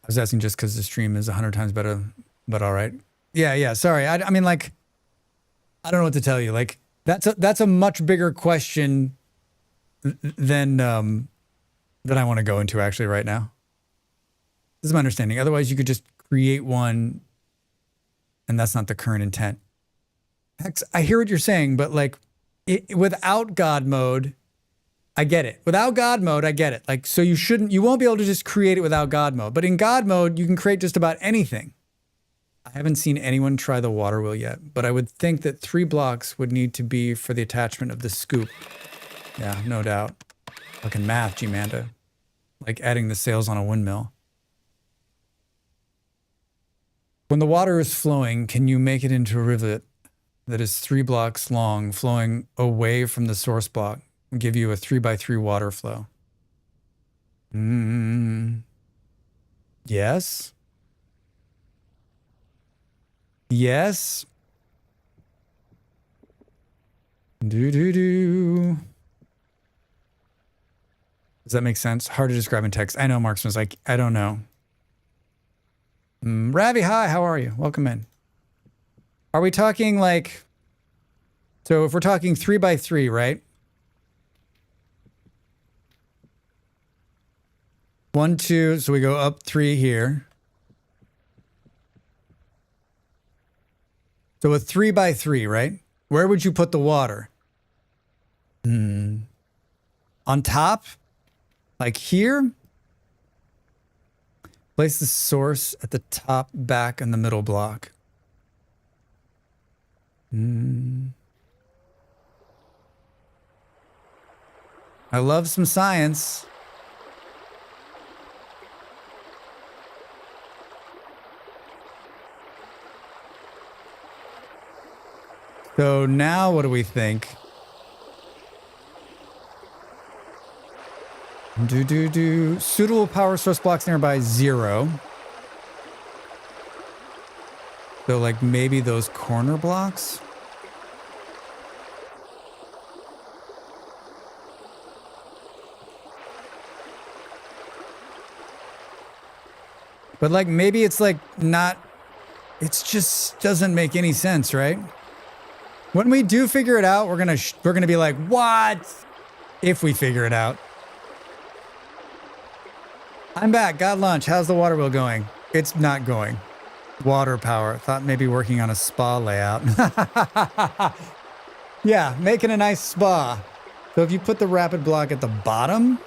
[SPEAKER 1] I was asking just because the stream is 100 times better, but all right. Yeah, sorry. I mean, like, I don't know what to tell you. Like, that's a much bigger question than I want to go into actually right now. This is my understanding. Otherwise, you could just create one, and that's not the current intent. Hex, I hear what you're saying, but like, without God mode, I get it. Without God mode, I get it. Like, so you won't be able to just create it without God mode. But in God mode, you can create just about anything. I haven't seen anyone try the water wheel yet, but I would think that 3 blocks would need to be for the attachment of the scoop. Yeah, no doubt. Fucking math, G-Manda. Like adding the sails on a windmill. When the water is flowing, can you make it into a rivulet that is 3 blocks long, flowing away from the source block, and give you a 3x3 water flow? Yes. Yes. Do. Does that make sense? Hard to describe in text. I know Marksman's like, I don't know. Ravi, hi, how are you? Welcome in. Are we talking like, so if we're talking 3x3, right? 1, 2, so we go up 3 here. So a 3x3, right? Where would you put the water? On top? Like here? Place the source at the top, back, and the middle block. I love some science. So now what do we think? Suitable power source blocks nearby 0. So like maybe those corner blocks? But like maybe it's like not, it just doesn't make any sense, right? When we do figure it out, we're gonna be like, what? If we figure it out. I'm back. Got lunch. How's the water wheel going? It's not going. Water power. Thought maybe working on a spa layout. Yeah, making a nice spa. So if you put the rapid block at the bottom.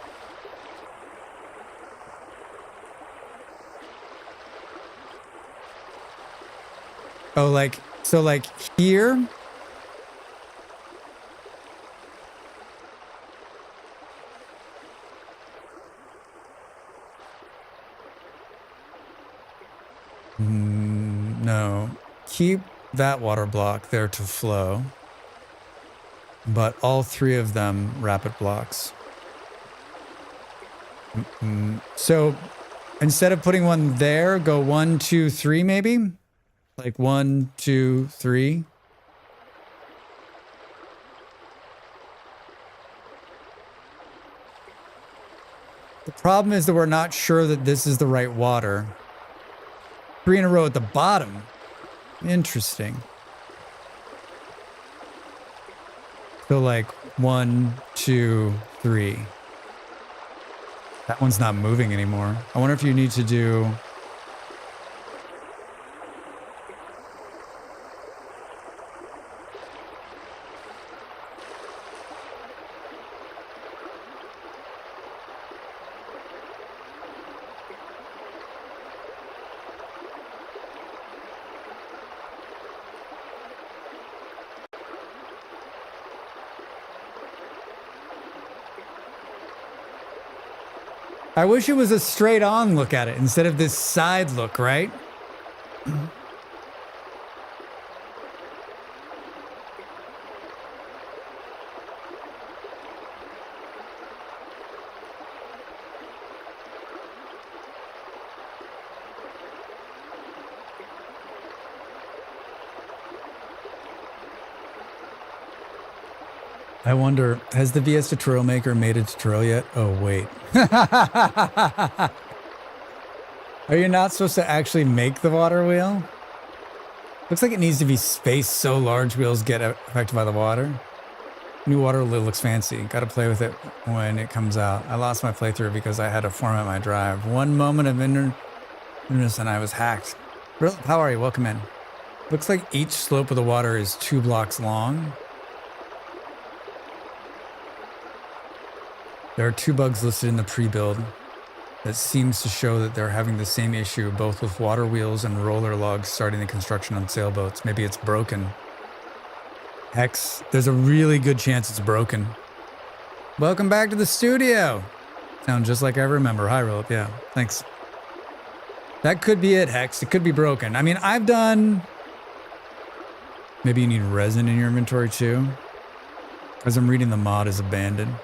[SPEAKER 1] Oh, like, so like here. No, keep that water block there to flow, but all 3 of them rapid blocks. So instead of putting one there, go 1, 2, 3 maybe? Like 1, 2, 3. The problem is that we're not sure that this is the right water. 3 in a row at the bottom. Interesting. So like 1, 2, 3. That one's not moving anymore. I wonder if you need to do... I wish it was a straight on look at it instead of this side look, right? I wonder, has the VS tutorial maker made a tutorial yet? Oh, wait. Are you not supposed to actually make the water wheel? Looks like it needs to be spaced so large wheels get affected by the water. New water wheel looks fancy. Gotta play with it when it comes out. I lost my playthrough because I had to format my drive. One moment of interness and I was hacked. Relive, how are you? Welcome in. Looks like each slope of the water is 2 blocks long. There are 2 bugs listed in the pre-build that seems to show that they're having the same issue, both with water wheels and roller logs starting the construction on sailboats. Maybe it's broken. Hex, there's a really good chance it's broken. Welcome back to the studio. Sound just like I remember. Hi, Relive. Yeah, thanks. That could be it, Hex. It could be broken. I mean, I've done... Maybe you need resin in your inventory too. As I'm reading, the mod is abandoned.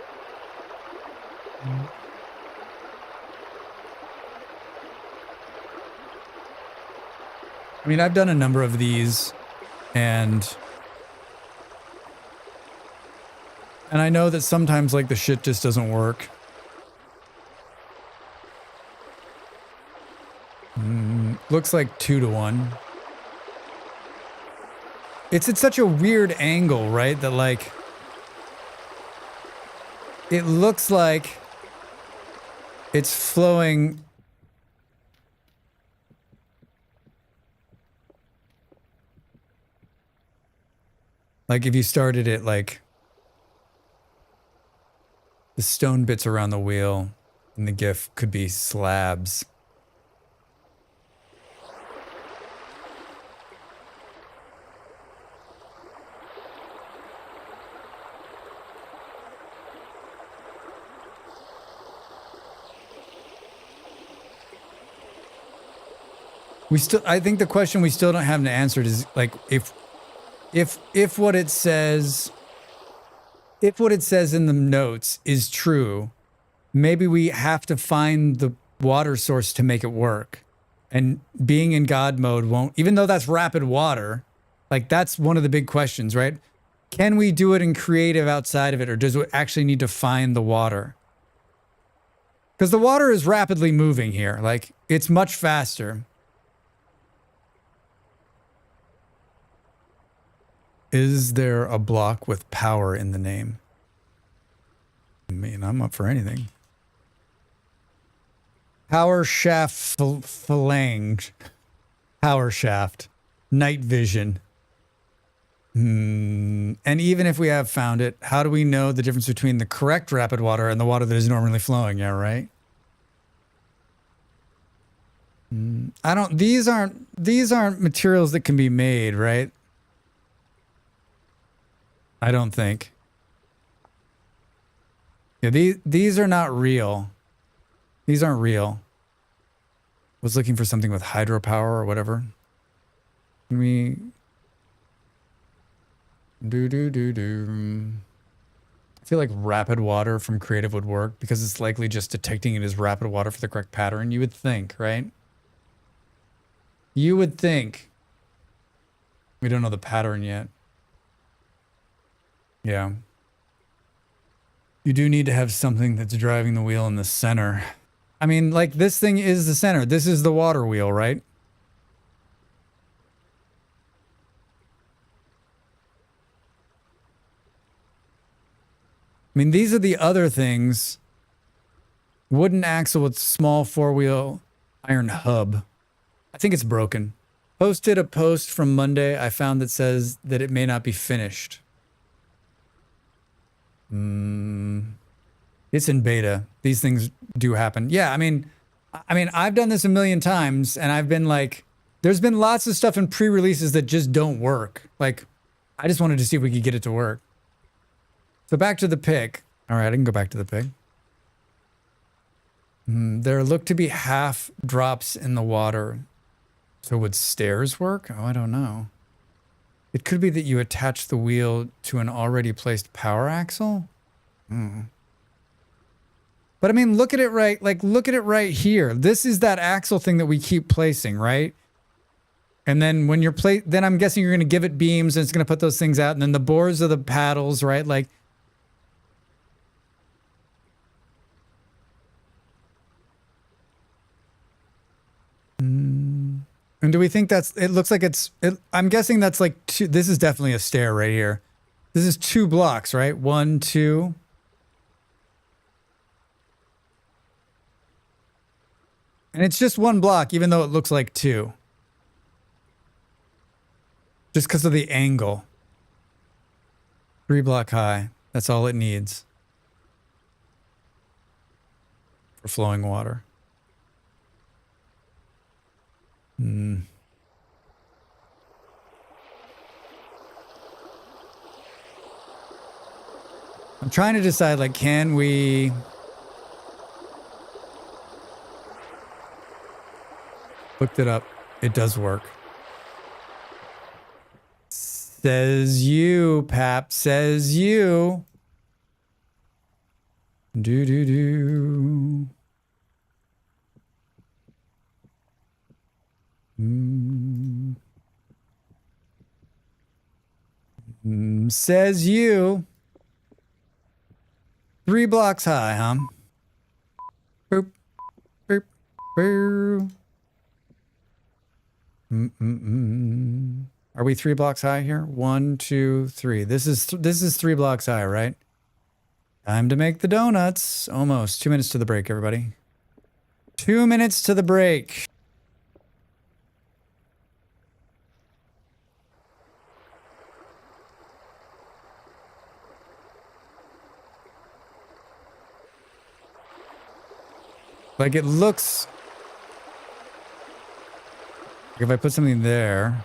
[SPEAKER 1] I mean, I've done a number of these, and I know that sometimes, like, the shit just doesn't work. Looks like 2 to 1. It's at such a weird angle, right? That, like, it looks like it's flowing. Like if you started it, like the stone bits around the wheel in the GIF could be slabs. I think the question we still don't have answered is like if what it says in the notes is true, maybe we have to find the water source to make it work. And being in God mode won't, even though that's rapid water, like that's one of the big questions, right? Can we do it in creative outside of it, or does it actually need to find the water? Because the water is rapidly moving here. Like it's much faster. Is there a block with power in the name? I mean, I'm up for anything. Power shaft phalange. Power shaft. Night vision. And even if we have found it, how do we know the difference between the correct rapid water and the water that is normally flowing? Yeah, right? These aren't materials that can be made, right? I don't think. Yeah, these are not real. These aren't real. I was looking for something with hydropower or whatever. Can we do. I feel like rapid water from creative would work because it's likely just detecting it as rapid water for the correct pattern. You would think, right? You would think. We don't know the pattern yet. Yeah. You do need to have something that's driving the wheel in the center. I mean, like this thing is the center. This is the water wheel, right? I mean, these are the other things. Wooden axle with small four-wheel iron hub. I think it's broken. Posted a post from Monday I found that says that it may not be finished. It's in beta. These things do happen. Yeah, I mean, I've done this a million times, and I've been like, there's been lots of stuff in pre-releases that just don't work. Like, I just wanted to see if we could get it to work. So back to the pick. All right, I can go back to the pick. There look to be half drops in the water. So would stairs work? Oh, I don't know. It could be that you attach the wheel to an already placed power axle. But I mean, look at it look at it right here. This is that axle thing that we keep placing, right? And then when you're then I'm guessing you're going to give it beams and it's going to put those things out. And then the bores are the paddles, right? Like, and do we think it looks like I'm guessing that's like this is definitely a stair right here. This is 2 blocks, right? 1, 2. And it's just 1 block, even though it looks like 2. Just because of the angle. 3 block high. That's all it needs. For flowing water. I'm trying to decide, like, can we... Looked it up. It does work. Says you, Pap. Says you. Do. Says you. 3 blocks high, huh? Boop. Boop. Boop. Are we 3 blocks high here? 1, 2, 3. This is 3 blocks high, right? Time to make the donuts. Almost. 2 minutes to the break, everybody. 2 minutes to the break. Like, it looks... Like if I put something there...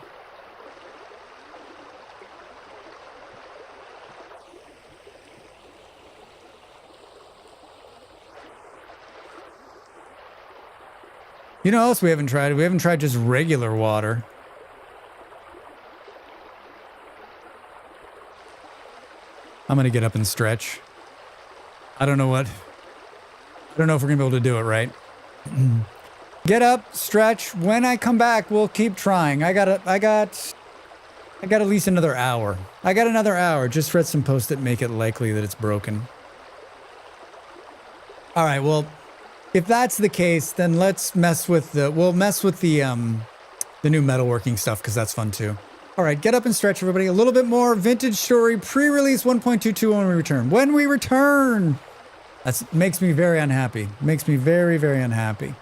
[SPEAKER 1] You know what else we haven't tried? We haven't tried just regular water. I'm gonna get up and stretch. I don't know if we're gonna be able to do it, right? Get up, stretch. When I come back, we'll keep trying. I got at least another hour. I got another hour. Just read some posts that make it likely that it's broken. All right, well, if that's the case, then let's mess with the new metalworking stuff, because that's fun too. All right, get up and stretch, everybody. A little bit more Vintage Story pre-release 1.22 when we return. When we return! That makes me very unhappy. Makes me very, very unhappy.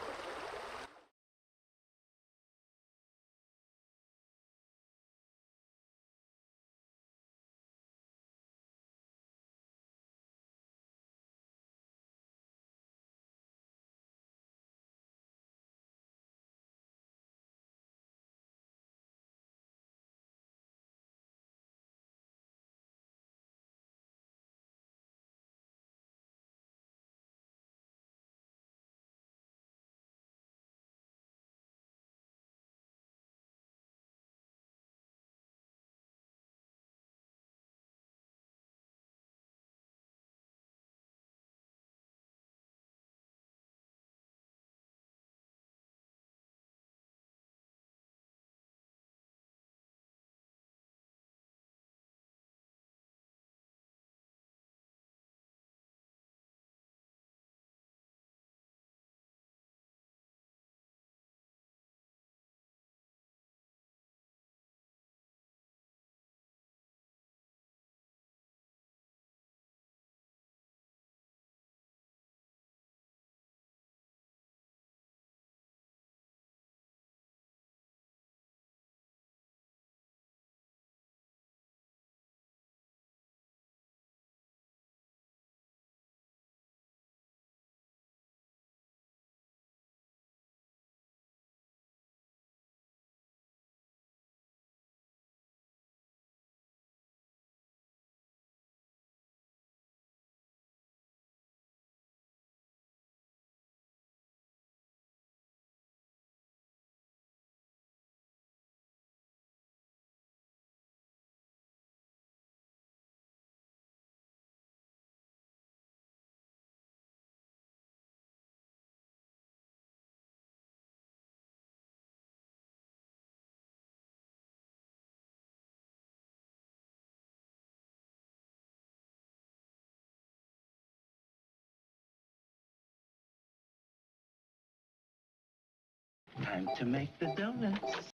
[SPEAKER 6] Time to make the donuts.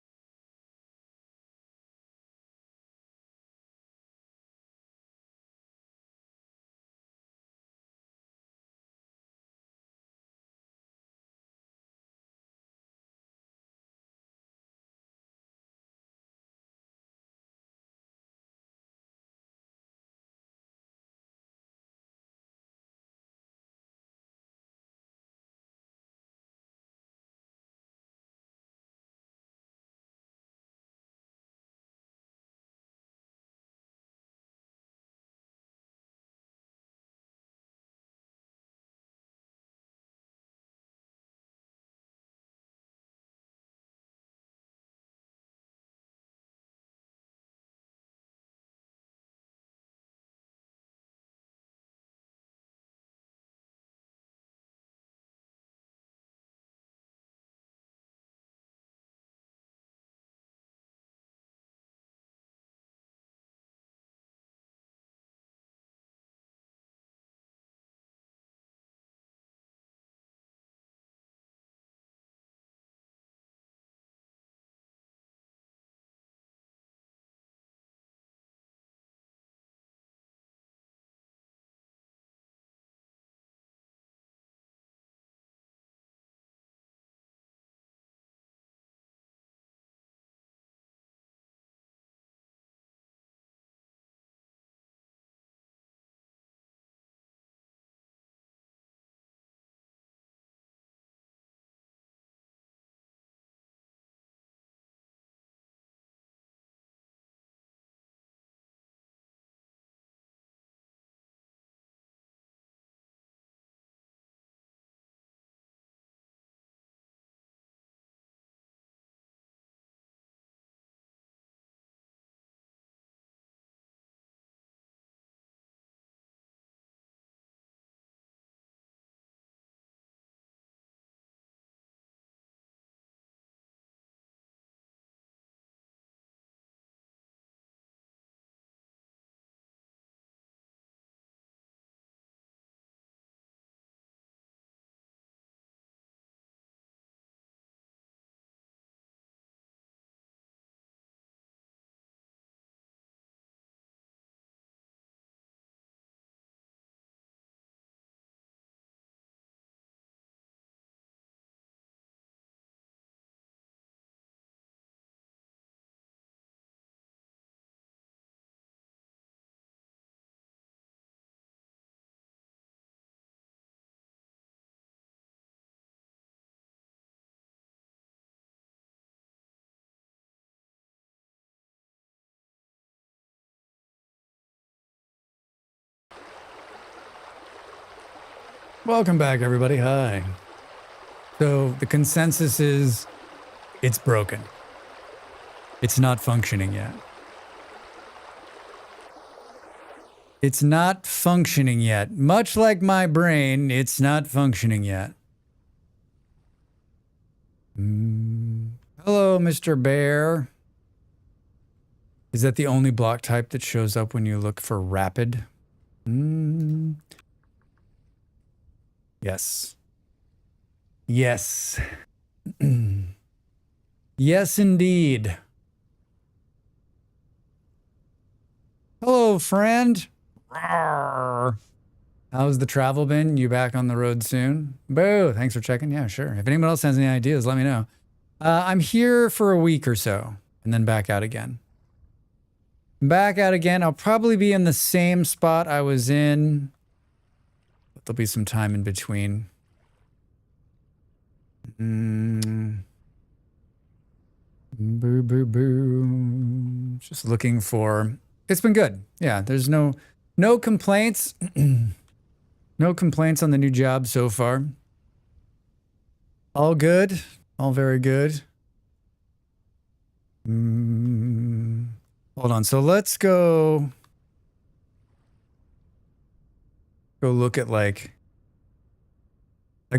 [SPEAKER 1] Welcome back, everybody. Hi. So the consensus is it's broken. It's not functioning yet. It's not functioning yet. Much like my brain, it's not functioning yet. Hello, Mr. Bear. Is that the only block type that shows up when you look for rapid? Yes. Yes. Yes, indeed. Hello, friend. Rawr. How's the travel been? You back on the road soon? Boo. Thanks for checking. Yeah, sure. If anyone else has any ideas, let me know. I'm here for a week or so and then back out again. Back out again. I'll probably be in the same spot I was in. But there'll be some time in between. Boo, boo, boo. Just looking for... It's been good. Yeah, there's no complaints. No complaints on the new job so far. All good. All very good. Hold on. So let's go look at like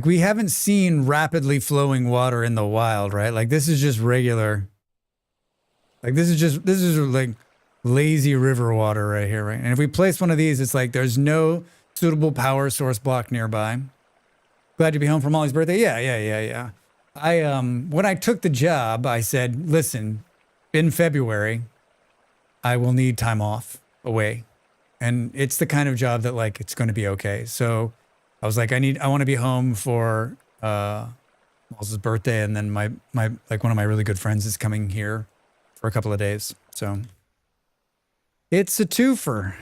[SPEAKER 1] we haven't seen rapidly flowing water in the wild, right? Like this is just regular. Like this is like lazy river water right here, right? And if we place one of these, it's like there's no suitable power source block nearby. Glad to be home for Molly's birthday. Yeah. when I took the job, I said, listen, in February, I will need time off away. And it's the kind of job that like, it's going to be okay. So I was like, I want to be home for, Miles' birthday. And then my, like one of my really good friends is coming here for a couple of days. So it's a twofer.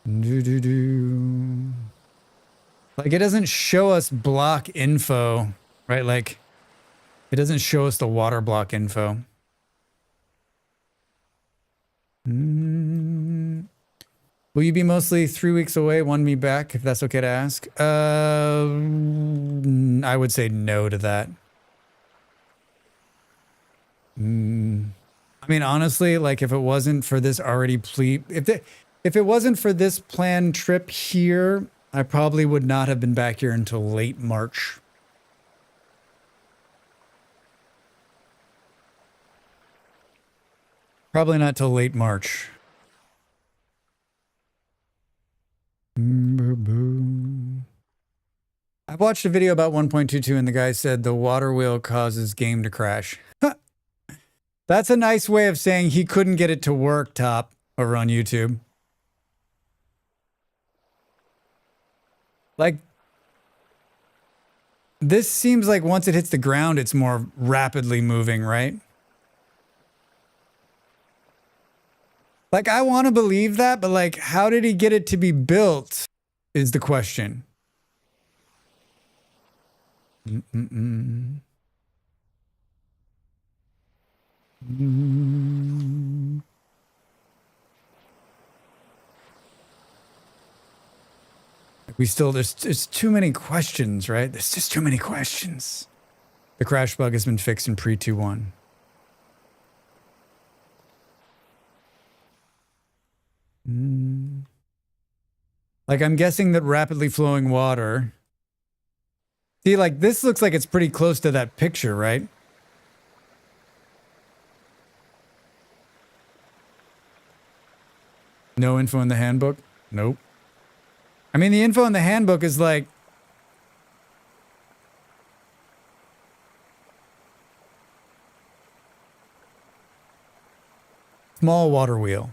[SPEAKER 1] Do. Like it doesn't show us block info, right? Like it doesn't show us the water block info. Will you be mostly 3 weeks away, 1 me back, if that's okay to ask? I would say no to that. I mean, honestly, like if it wasn't for this if it wasn't for this planned trip here, I probably would not have been back here until late March. Probably not till late March. I watched a video about 1.22 and the guy said the water wheel causes game to crash. That's a nice way of saying he couldn't get it to work, Top, over on YouTube. Like, this seems like once it hits the ground, it's more rapidly moving, right? Like, I want to believe that, but like, how did he get it to be built is the question. There's too many questions, right? There's just too many questions. The crash bug has been fixed in pre 2.1. Like, I'm guessing that rapidly flowing water. See, like, this looks like it's pretty close to that picture, right? No info in the handbook? Nope. I mean, the info in the handbook is like... Small water wheel.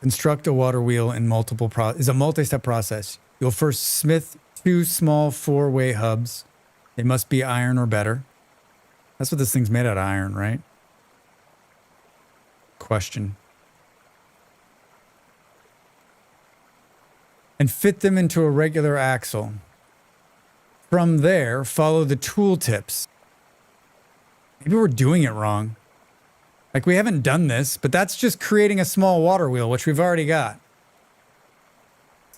[SPEAKER 1] Construct a water wheel in is a multi-step process. You'll first smith 2 small 4-way hubs. They must be iron or better. That's what this thing's made out of, iron, right? Question. And fit them into a regular axle. From there, follow the tool tips. Maybe we're doing it wrong. Like, we haven't done this, but that's just creating a small water wheel, which we've already got.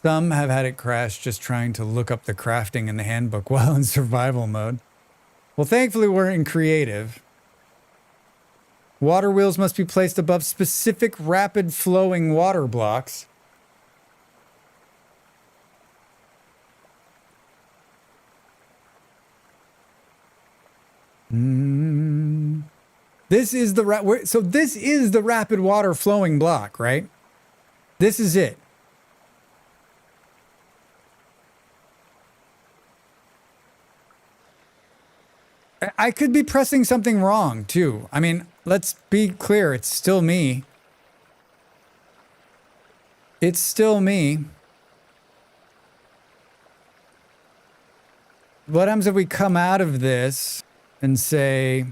[SPEAKER 1] Some have had it crash just trying to look up the crafting in the handbook while in survival mode. Well, thankfully, we're in creative. Water wheels must be placed above specific rapid flowing water blocks. This is this is the rapid water flowing block, right? This is it. I could be pressing something wrong too. I mean, let's be clear. It's still me. It's still me. What happens if we come out of this and say...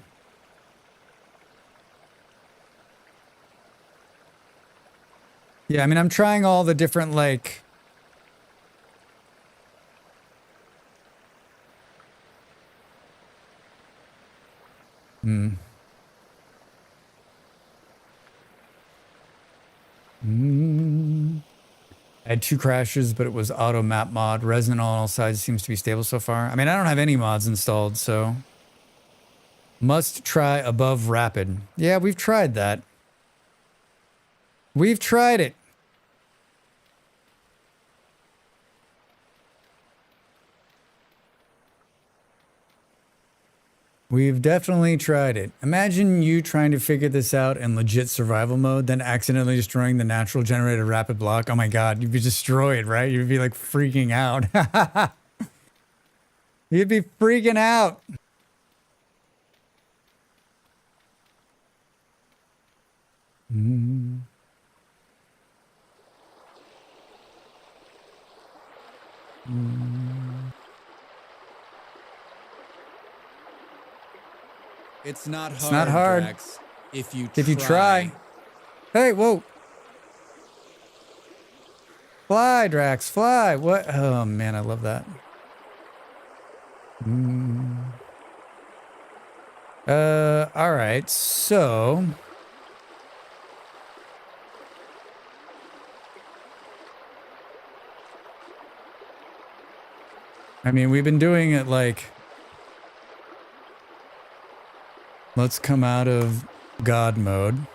[SPEAKER 1] Yeah, I mean, I'm trying all the different, like... I had 2 crashes, but it was auto map mod. Resin on all sides seems to be stable so far. I mean, I don't have any mods installed, so... Must try above rapid. Yeah, we've tried that. We've tried it. We've definitely tried it. Imagine you trying to figure this out in legit survival mode, then accidentally destroying the natural generated rapid block. Oh my God, you'd be destroyed, right? You'd be like freaking out. You'd be freaking out.
[SPEAKER 8] It's not hard.
[SPEAKER 1] It's not hard.
[SPEAKER 8] Drax, if you
[SPEAKER 1] try. Hey, whoa. Fly, Drax, fly. What? Oh, man, I love that. All right, so... I mean, we've been doing it like... Let's come out of God mode.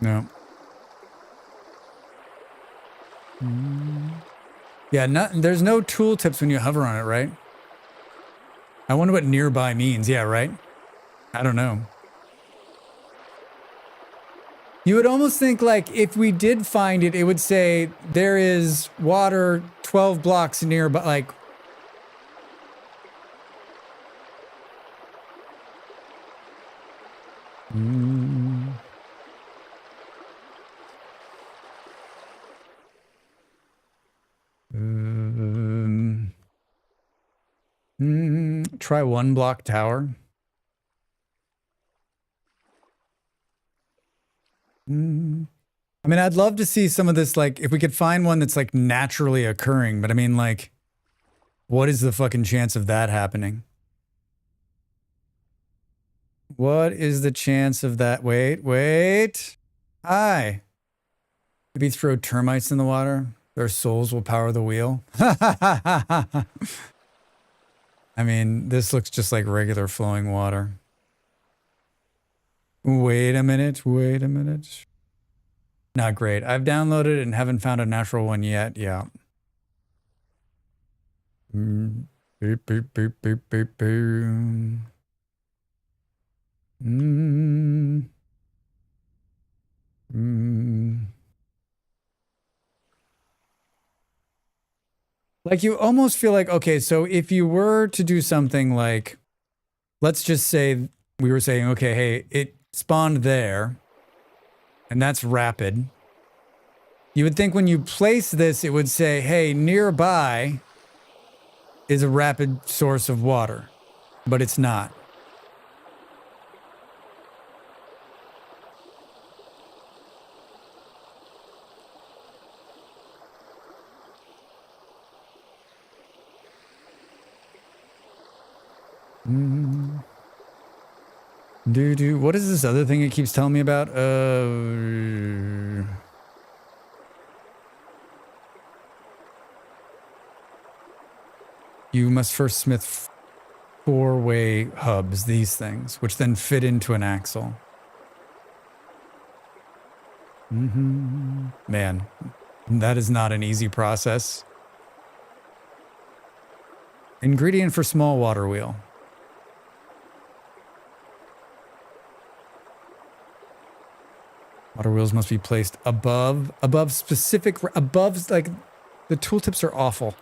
[SPEAKER 1] No. Yeah, there's no tooltips when you hover on it, right? I wonder what nearby means. Yeah, right? I don't know. You would almost think, like, if we did find it, it would say there is water 12 blocks nearby, like... Try 1 block tower. I mean, I'd love to see some of this, like, if we could find one that's, like, naturally occurring. But, I mean, like, what is the fucking chance of that happening? What is the chance of that? Wait. Hi. Maybe throw termites in the water. Their souls will power the wheel. I mean, this looks just like regular flowing water. Wait a minute. Not great. I've downloaded it and haven't found a natural one yet. Yeah. Beep, beep, beep, beep, beep, beep. Like, you almost feel like, okay, so if you were to do something like, let's just say we were saying, okay, hey, it spawned there, and that's rapid. You would think when you place this, it would say, hey, nearby is a rapid source of water, but it's not. What is this other thing it keeps telling me about? You must first smith 4-way hubs, these things, which then fit into an axle. Man, that is not an easy process. Ingredient for small water wheel. Water wheels must be placed above specific, like, the tooltips are awful.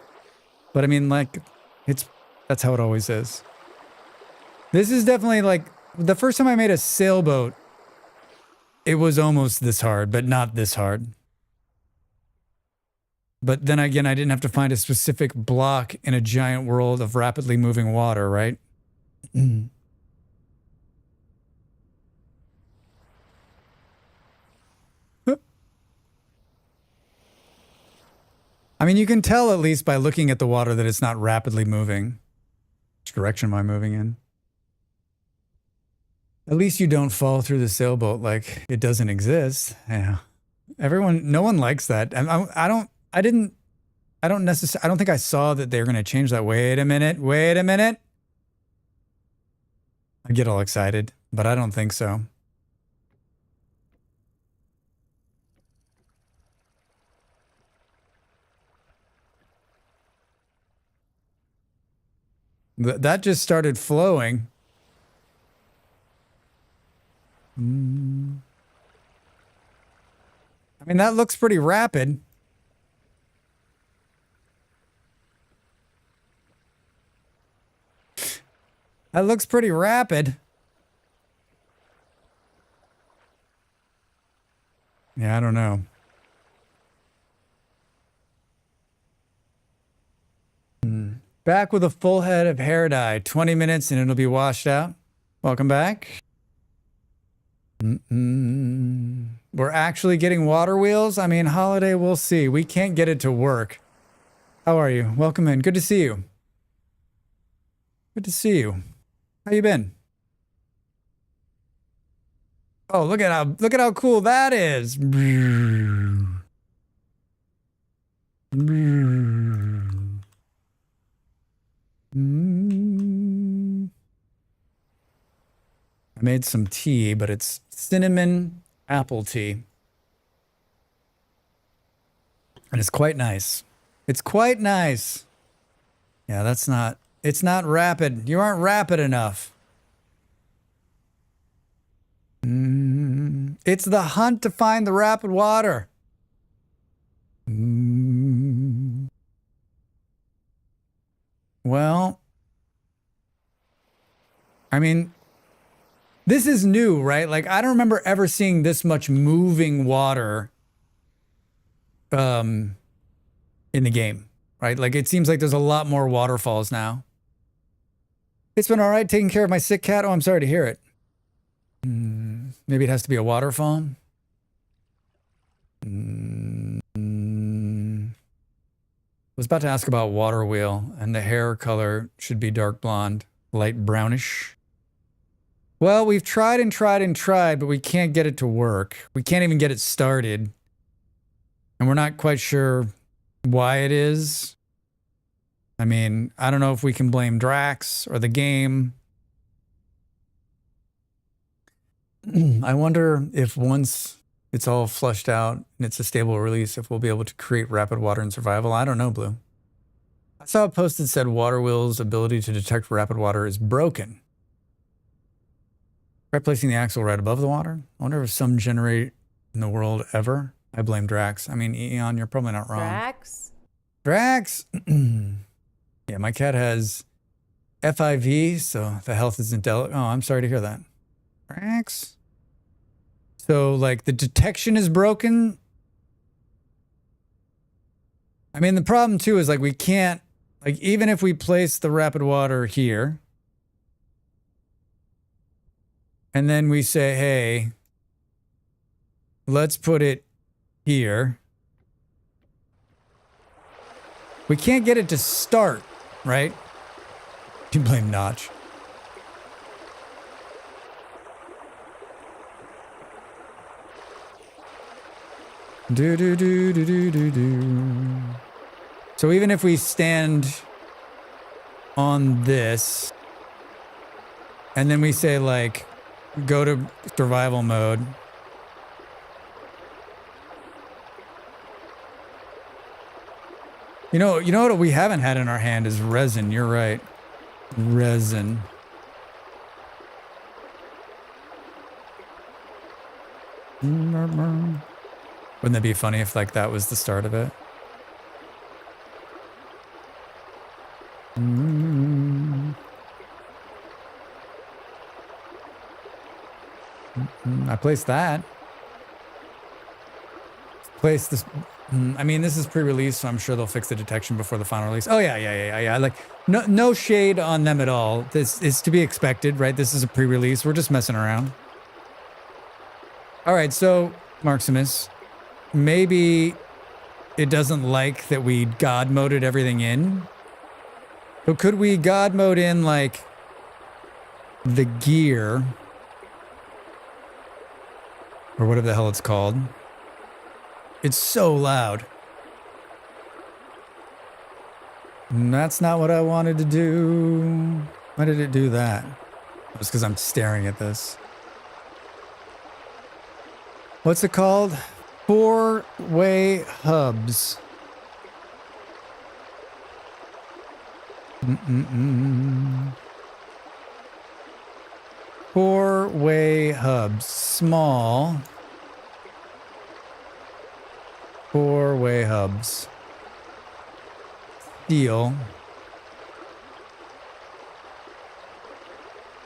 [SPEAKER 1] But I mean, like, that's how it always is. This is definitely, like, the first time I made a sailboat, it was almost this hard, but not this hard. But then again, I didn't have to find a specific block in a giant world of rapidly moving water, right? I mean, you can tell at least by looking at the water that it's not rapidly moving. Which direction am I moving in? At least you don't fall through the sailboat like it doesn't exist. Yeah. No one likes that. I don't think I saw that they're going to change that. Wait a minute. I get all excited, but I don't think so. That just started flowing. I mean, that looks pretty rapid. That looks pretty rapid. Yeah, I don't know. Back with a full head of hair dye. 20 minutes and it'll be washed out. Welcome back. We're actually getting water wheels? I mean, Holiday, we'll see. We can't get it to work. How are you? Welcome in. Good to see you. Good to see you. How you been? Oh, look at how cool that is. I made some tea, but it's cinnamon apple tea. And it's quite nice. It's quite nice. Yeah, it's not rapid. You aren't rapid enough. It's the hunt to find the rapid water. Well, I mean, this is new, right? Like, I don't remember ever seeing this much moving water in the game, right? Like, it seems like there's a lot more waterfalls now. It's been all right taking care of my sick cat. Oh, I'm sorry to hear it. Maybe it has to be a waterfall. I was about to ask about water wheel, and the hair color should be dark blonde, light brownish. Well, we've tried and tried and tried, but we can't get it to work. We can't even get it started. And we're not quite sure why it is. I mean, I don't know if we can blame Drax or the game. I wonder if once it's all flushed out and it's a stable release, if we'll be able to create rapid water and survival. I don't know, Blue. I saw a post that said water wheel's ability to detect rapid water is broken. Try placing the axle right above the water. I wonder if some generate in the world ever. I blame Drax. I mean, Eon, you're probably not wrong.
[SPEAKER 5] Drax?
[SPEAKER 1] Drax! Yeah, my cat has FIV, so the health isn't delicate. Oh, I'm sorry to hear that. Drax? So, like, the detection is broken. I mean, the problem, too, is, like, we can't, like, even if we place the rapid water here, and then we say, hey, let's put it here. We can't get it to start, right? You blame Notch. Do do do do do do do. So even if we stand on this, and then we say like, go to survival mode. You know what we haven't had in our hand is resin. You're right, resin. Wouldn't that be funny if like that was the start of it? I placed that. Place this. I mean, this is pre-release, so I'm sure they'll fix the detection before the final release. Oh yeah. Like, no shade on them at all. This is to be expected, right? This is a pre-release. We're just messing around. All right, so Marximus, maybe it doesn't like that we God moded everything in. So could we God mode in like the gear or whatever the hell it's called? It's so loud. And that's not what I wanted to do. Why did it do that? It's because I'm staring at this. What's it called? Four-way hubs. Four-way hubs. Small. Four-way hubs. Steel.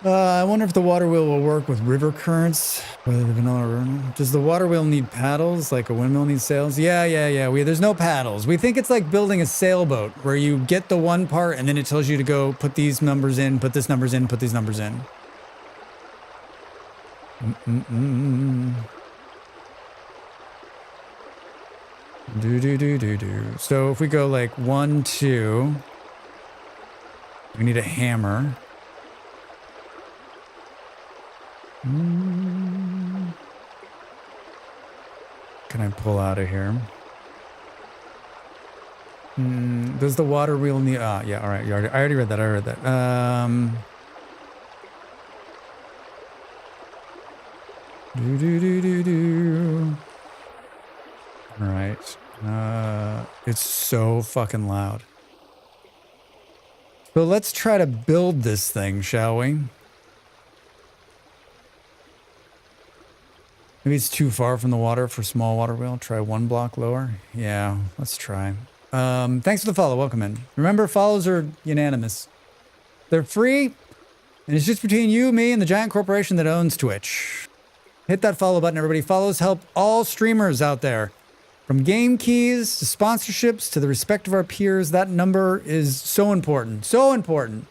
[SPEAKER 1] I wonder if the water wheel will work with river currents. Does the water wheel need paddles like a windmill needs sails? Yeah. There's no paddles. We think it's like building a sailboat where you get the one part and then it tells you to go put these numbers in, put this numbers in, put these numbers in. So if we go like 1, 2, we need a hammer. Can I pull out of here? Does the water wheel need... yeah, all right. I already read that. All right. It's so fucking loud. So let's try to build this thing, shall we? Maybe it's too far from the water for small water wheel. Try 1 block lower. Yeah, let's try. Thanks for the follow. Welcome in. Remember, follows are unanimous. They're free, and it's just between you, me, and the giant corporation that owns Twitch. Hit that follow button, everybody. Follows help all streamers out there. From game keys to sponsorships to the respect of our peers, that number is so important. So important.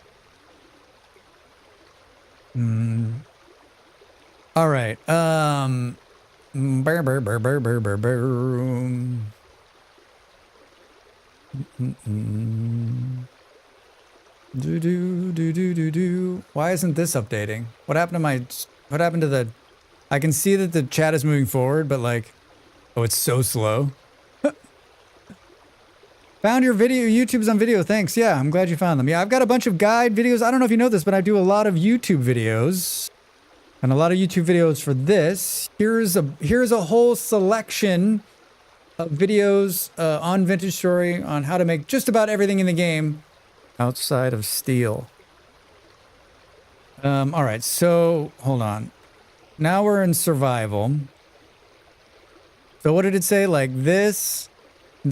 [SPEAKER 1] All right. Why isn't this updating? What happened to the... I can see that the chat is moving forward, but like, oh, it's so slow. Found your video. YouTube's on video. Thanks. Yeah, I'm glad you found them. Yeah, I've got a bunch of guide videos. I don't know if you know this, but I do a lot of YouTube videos. And a lot of YouTube videos for this. Here's a whole selection of videos on Vintage Story on how to make just about everything in the game outside of steel. All right, so hold on. Now we're in survival. So what did it say? Like this, and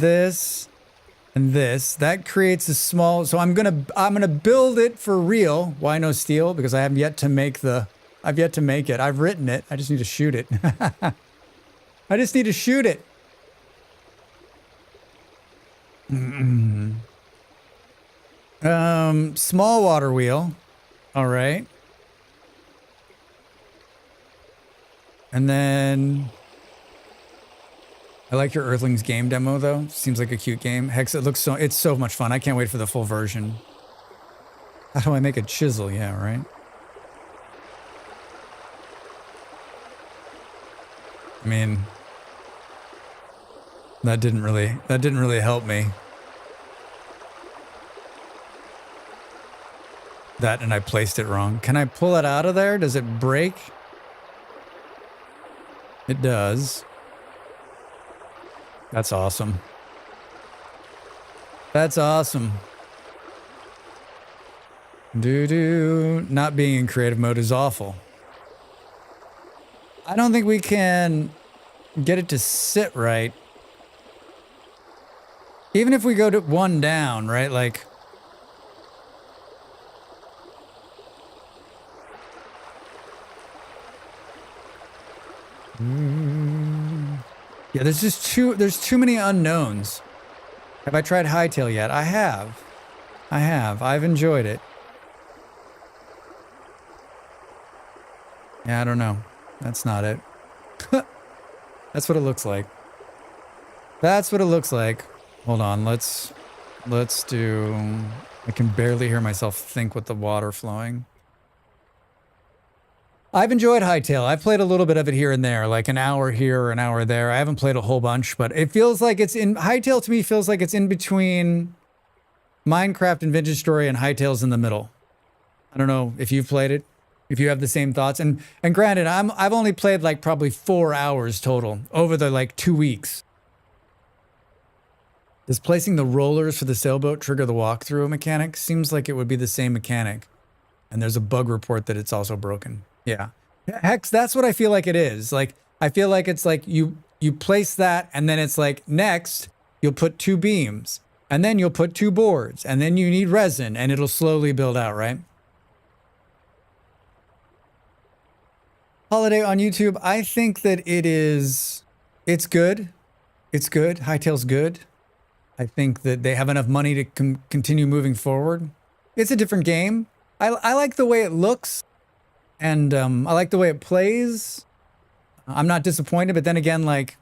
[SPEAKER 1] this. That creates a small. So I'm gonna build it for real. Why no steel? Because I have yet to make it. I've written it. I just need to shoot it. I just need to shoot it. Small water wheel. All right. And then I like your Earthlings game demo though. Seems like a cute game. Hex, it's so much fun. I can't wait for the full version. How do I make a chisel? Yeah, right. I mean, that didn't really help me. That, and I placed it wrong. Can I pull it out of there? Does it break? It does. That's awesome. That's awesome. Not being in creative mode is awful. I don't think we can get it to sit right. Even if we go to 1 down, right? Like... Yeah, there's too many unknowns. Have I tried hightail yet? I have. I've enjoyed it. Yeah, I don't know. That's not it. That's what it looks like. That's what it looks like. Hold on, let's do... I can barely hear myself think with the water flowing. I've enjoyed hightail. I've played a little bit of it here and there, like an hour here or an hour there. I haven't played a whole bunch, but it feels like it's in... Hightail to me feels like it's in between Minecraft and Vintage Story, and hightail's in the middle. I don't know if you've played it, if you have the same thoughts. And granted, I've only played like probably 4 hours total over the like 2 weeks. Does placing the rollers for the sailboat trigger the walkthrough mechanic? Seems like it would be the same mechanic. And there's a bug report that it's also broken. Yeah. Hex, that's what I feel like it is. Like, I feel like it's like you you place that, and then it's like, next, you'll put 2 beams, and then you'll put 2 boards, and then you need resin, and it'll slowly build out, right? Holiday on YouTube, I think that it's good. It's good. Hightail's good. I think that they have enough money to continue moving forward. It's a different game. I like the way it looks, and I like the way it plays. I'm not disappointed, but then again, like,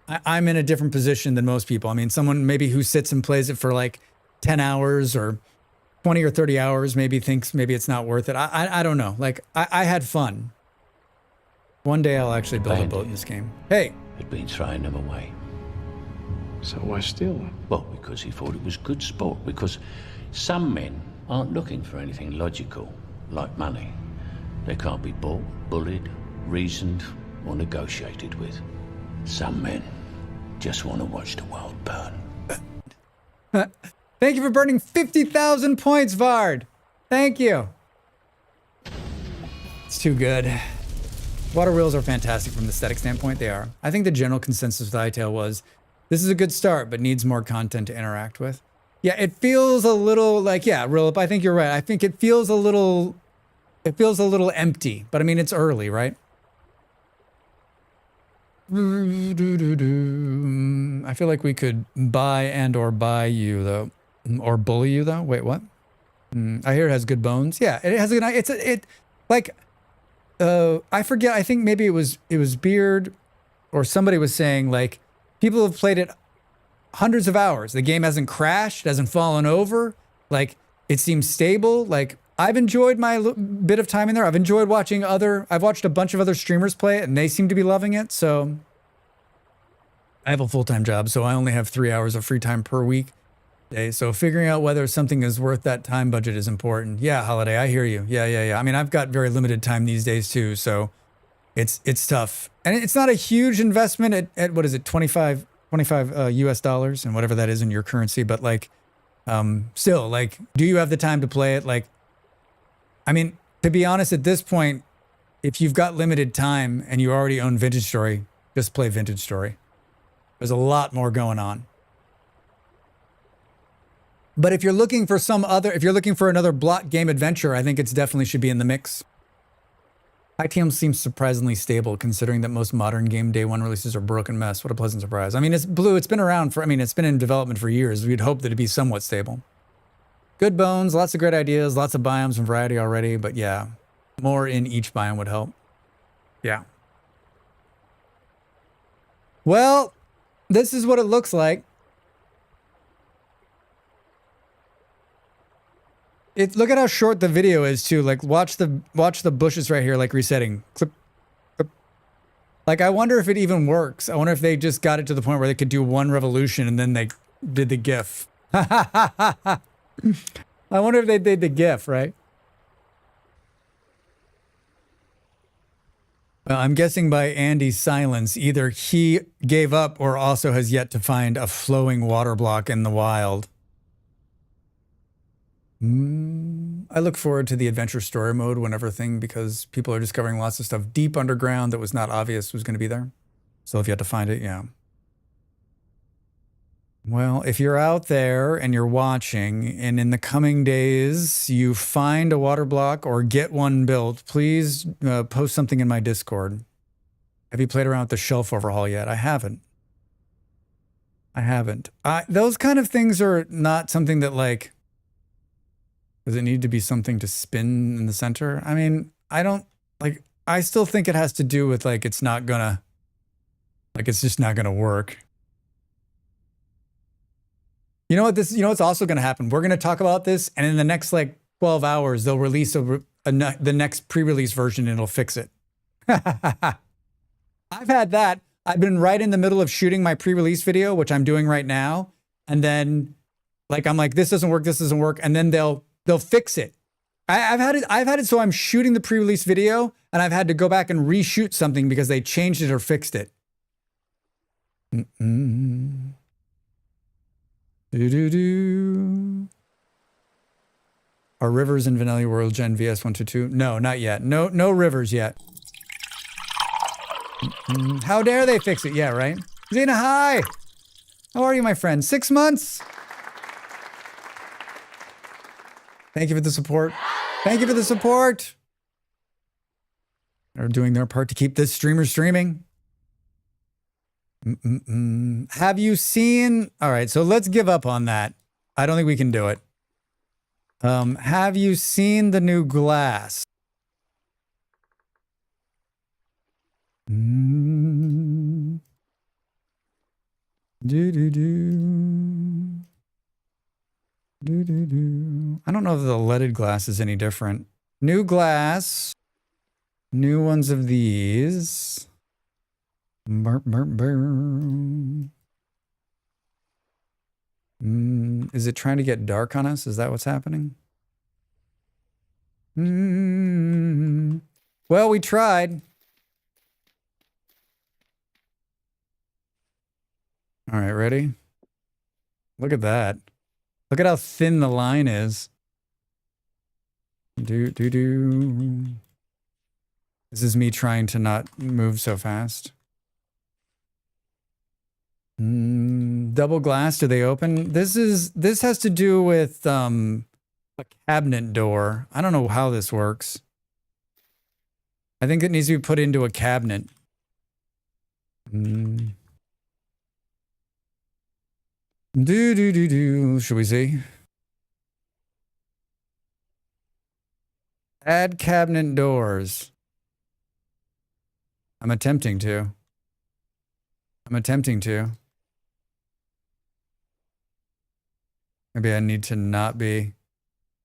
[SPEAKER 1] I'm in a different position than most people. I mean, someone maybe who sits and plays it for like 10 hours or 20 or 30 hours maybe thinks maybe it's not worth it. I don't know. Like, I had fun. One day I'll actually build a boat in this game. Hey.
[SPEAKER 9] Had been throwing them away.
[SPEAKER 10] So why steal them?
[SPEAKER 9] Well, because he thought it was good sport. Because some men aren't looking for anything logical, like money. They can't be bought, bullied, reasoned, or negotiated with. Some men just want to watch the world burn.
[SPEAKER 1] Thank you for burning 50,000 points, Vard. Thank you. It's too good. Water wheels are fantastic from the aesthetic standpoint. They are. I think the general consensus with Hightail was, this is a good start, but needs more content to interact with. Yeah, it feels a little like, yeah, Rilip, I think you're right. I think it feels a little empty, but I mean, it's early, right? I feel like we could buy you though, or bully you though. Wait, what? I hear it has good bones. Yeah, it has I forget. I think maybe it was Beard, or somebody was saying like people have played it hundreds of hours. The game hasn't crashed, hasn't fallen over. Like it seems stable. Like I've enjoyed my bit of time in there. I've enjoyed watching I've watched a bunch of other streamers play it, and they seem to be loving it. So I have a full-time job, so I only have 3 hours of free time per week. So figuring out whether something is worth that time budget is important. Yeah, Holiday, I hear you. Yeah. I mean, I've got very limited time these days too, so it's tough. And it's not a huge investment at what is it, 25 US dollars and whatever that is in your currency, but like, still, like, do you have the time to play it? Like, I mean, to be honest, at this point, if you've got limited time and you already own Vintage Story, just play Vintage Story. There's a lot more going on. But if you're looking for another block game adventure, I think it's definitely should be in the mix. ITM seems surprisingly stable considering that most modern game day one releases are a broken mess. What a pleasant surprise. I mean, it's been around it's been in development for years. We'd hope that it'd be somewhat stable. Good bones, lots of great ideas, lots of biomes and variety already, but yeah, more in each biome would help. Yeah. Well, this is what it looks like. Look at how short the video is too. Like watch the bushes right here, like resetting. Clip, clip. Like I wonder if it even works. I wonder if they just got it to the point where they could do one revolution and then they did the GIF. I wonder if they did the GIF, right? Well, I'm guessing by Andy's silence, either he gave up or also has yet to find a flowing water block in the wild. I look forward to the adventure story mode whenever because people are discovering lots of stuff deep underground that was not obvious was going to be there. So if you have to find it, yeah. Well, if you're out there and you're watching and in the coming days you find a water block or get one built, please post something in my Discord. Have you played around with the shelf overhaul yet? I haven't. Those kind of things are not something that like, does it need to be something to spin in the center? I mean, I still think it has to do with like, it's just not gonna work. You know what's also gonna happen? We're gonna talk about this, and in the next like 12 hours, they'll release the next pre-release version and it'll fix it. I've had that. I've been right in the middle of shooting my pre-release video, which I'm doing right now. And then like, I'm like, this doesn't work. And then they'll fix it. I've had it so I'm shooting the pre-release video and I've had to go back and reshoot something because they changed it or fixed it. Are rivers in Vanilla World Gen VS 122? No, not yet. No rivers yet. How dare they fix it? Yeah, right? Xena, hi! How are you, my friend? 6 months? Thank you for the support. Thank you for the support! They're doing their part to keep this streamer streaming. Have you seen... All right, so let's give up on that. I don't think we can do it. Have you seen the new glass? I don't know if the leaded glass is any different. New glass. New ones of these. Burp, burp, burp. Is it trying to get dark on us? Is that what's happening? Well, we tried. All right, ready? Look at that. Look at how thin the line is. This is me trying to not move so fast. Double glass, do they open? This has to do with a cabinet door. I don't know how this works. I think it needs to be put into a cabinet. Should we see? Add cabinet doors. I'm attempting to. Maybe I need to not be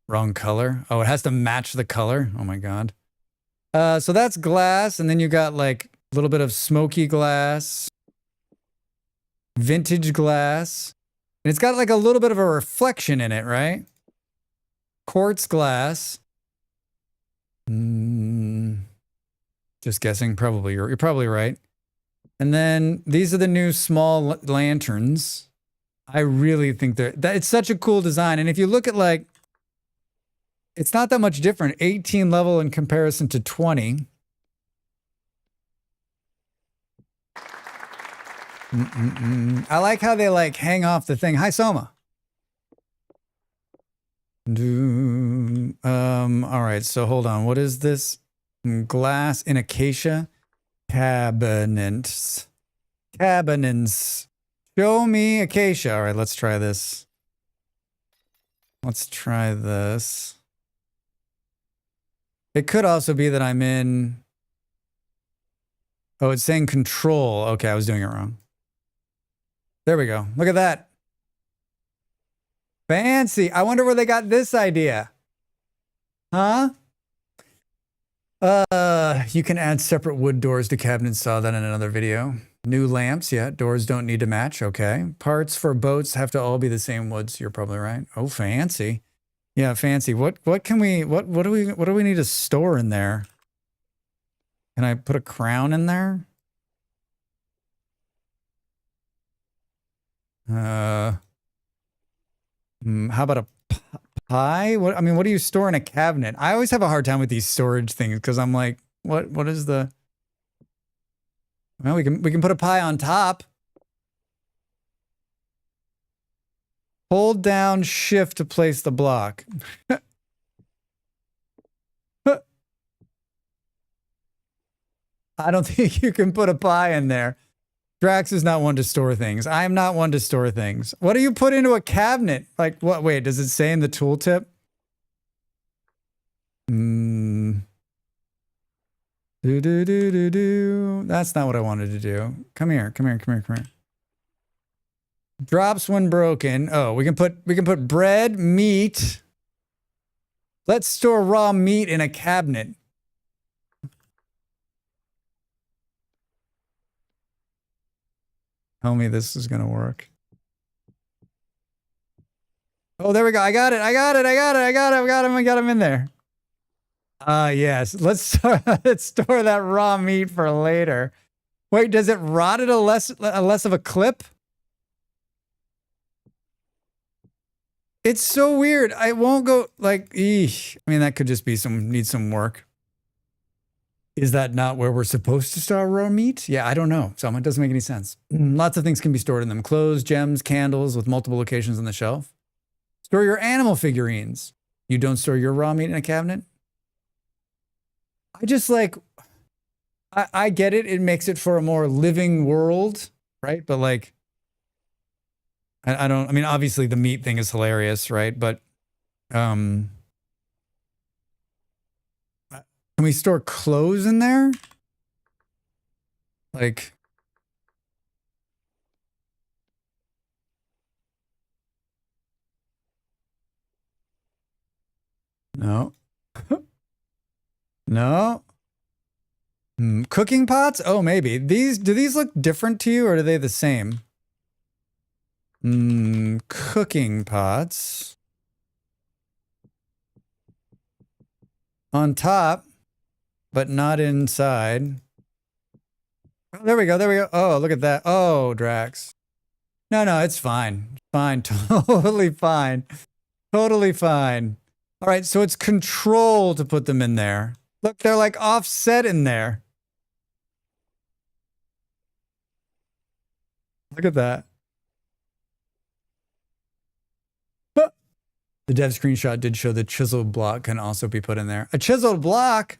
[SPEAKER 1] wrong color. Oh, it has to match the color. Oh my God. So that's glass. And then you got like a little bit of smoky glass, vintage glass. And it's got like a little bit of a reflection in it, right? Quartz glass. Just guessing. Probably. You're probably right. And then these are the new small lanterns. I really think it's such a cool design. And if you look at like, it's not that much different. 18 level in comparison to 20. I like how they like hang off the thing. Hi, Soma. All right, so hold on. What is this? Glass in acacia? Cabinets. Show me acacia. All right, let's try this. It could also be that I'm in... Oh, it's saying control. Okay, I was doing it wrong. There we go. Look at that. Fancy. I wonder where they got this idea. Huh? You can add separate wood doors to cabinets. Saw that in another video. New lamps. Yeah, doors don't need to match. Okay. Parts for boats have to all be the same woods. You're probably right. Oh, fancy. Yeah, fancy. What do we need to store in there? Can I put a crown in there? How about a pie? What do you store in a cabinet? I always have a hard time with these storage things because I'm like, what is the... Well, we can put a pie on top. Hold down shift to place the block. I don't think you can put a pie in there. Drax is not one to store things. I am not one to store things. What do you put into a cabinet? Like what? Wait, does it say in the tooltip? That's not what I wanted to do. Come here. Drops when broken. Oh, we can put bread, meat. Let's store raw meat in a cabinet. Tell me this is going to work. Oh, there we go. I got him in there. Yes. Let's store that raw meat for later. Wait, does it rot at a less of a clip? It's so weird. I won't go like, eesh. I mean, that could just be need some work. Is that not where we're supposed to store raw meat? Yeah, I don't know. So it doesn't make any sense. Lots of things can be stored in them. Clothes, gems, candles with multiple locations on the shelf. Store your animal figurines. You don't store your raw meat in a cabinet? I just like, I get it. It makes it for a more living world, right? But like, I mean, obviously the meat thing is hilarious, right? But, can we store clothes in there? Like, no. No. Cooking pots? Oh, maybe. Do these look different to you or are they the same? Cooking pots. On top, but not inside. Oh, there we go. There we go. Oh, look at that. Oh, Drax. No, it's fine. Fine. Totally fine. Totally fine. All right. So it's control to put them in there. Look, they're like offset in there. Look at that. The dev screenshot did show the chiseled block can also be put in there. A chiseled block?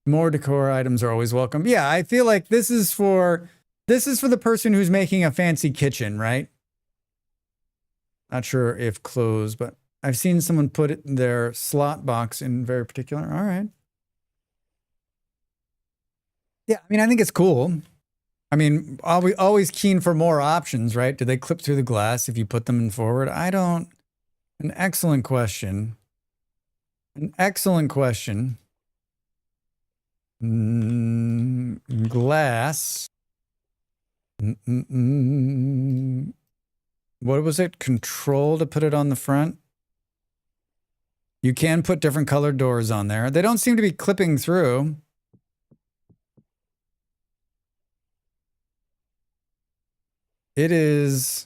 [SPEAKER 1] More decor items are always welcome. Yeah, I feel like this is for the person who's making a fancy kitchen, right? Not sure if clothes, but I've seen someone put their slot box in very particular. All right. Yeah, I mean, I think it's cool. I mean, always keen for more options, right? Do they clip through the glass if you put them in forward? I don't. An excellent question. An excellent question. Glass. What was it? Control to put it on the front? You can put different colored doors on there. They don't seem to be clipping through. It is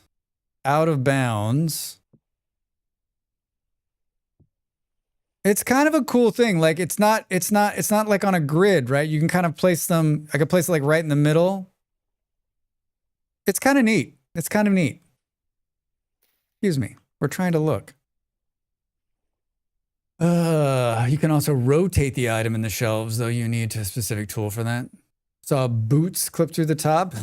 [SPEAKER 1] out of bounds. It's kind of a cool thing. Like it's not like on a grid, right? You can kind of place them. I could place it like right in the middle. It's kind of neat. It's kind of neat. Excuse me. We're trying to look. You can also rotate the item in the shelves, though you need a specific tool for that. Saw boots clip through the top.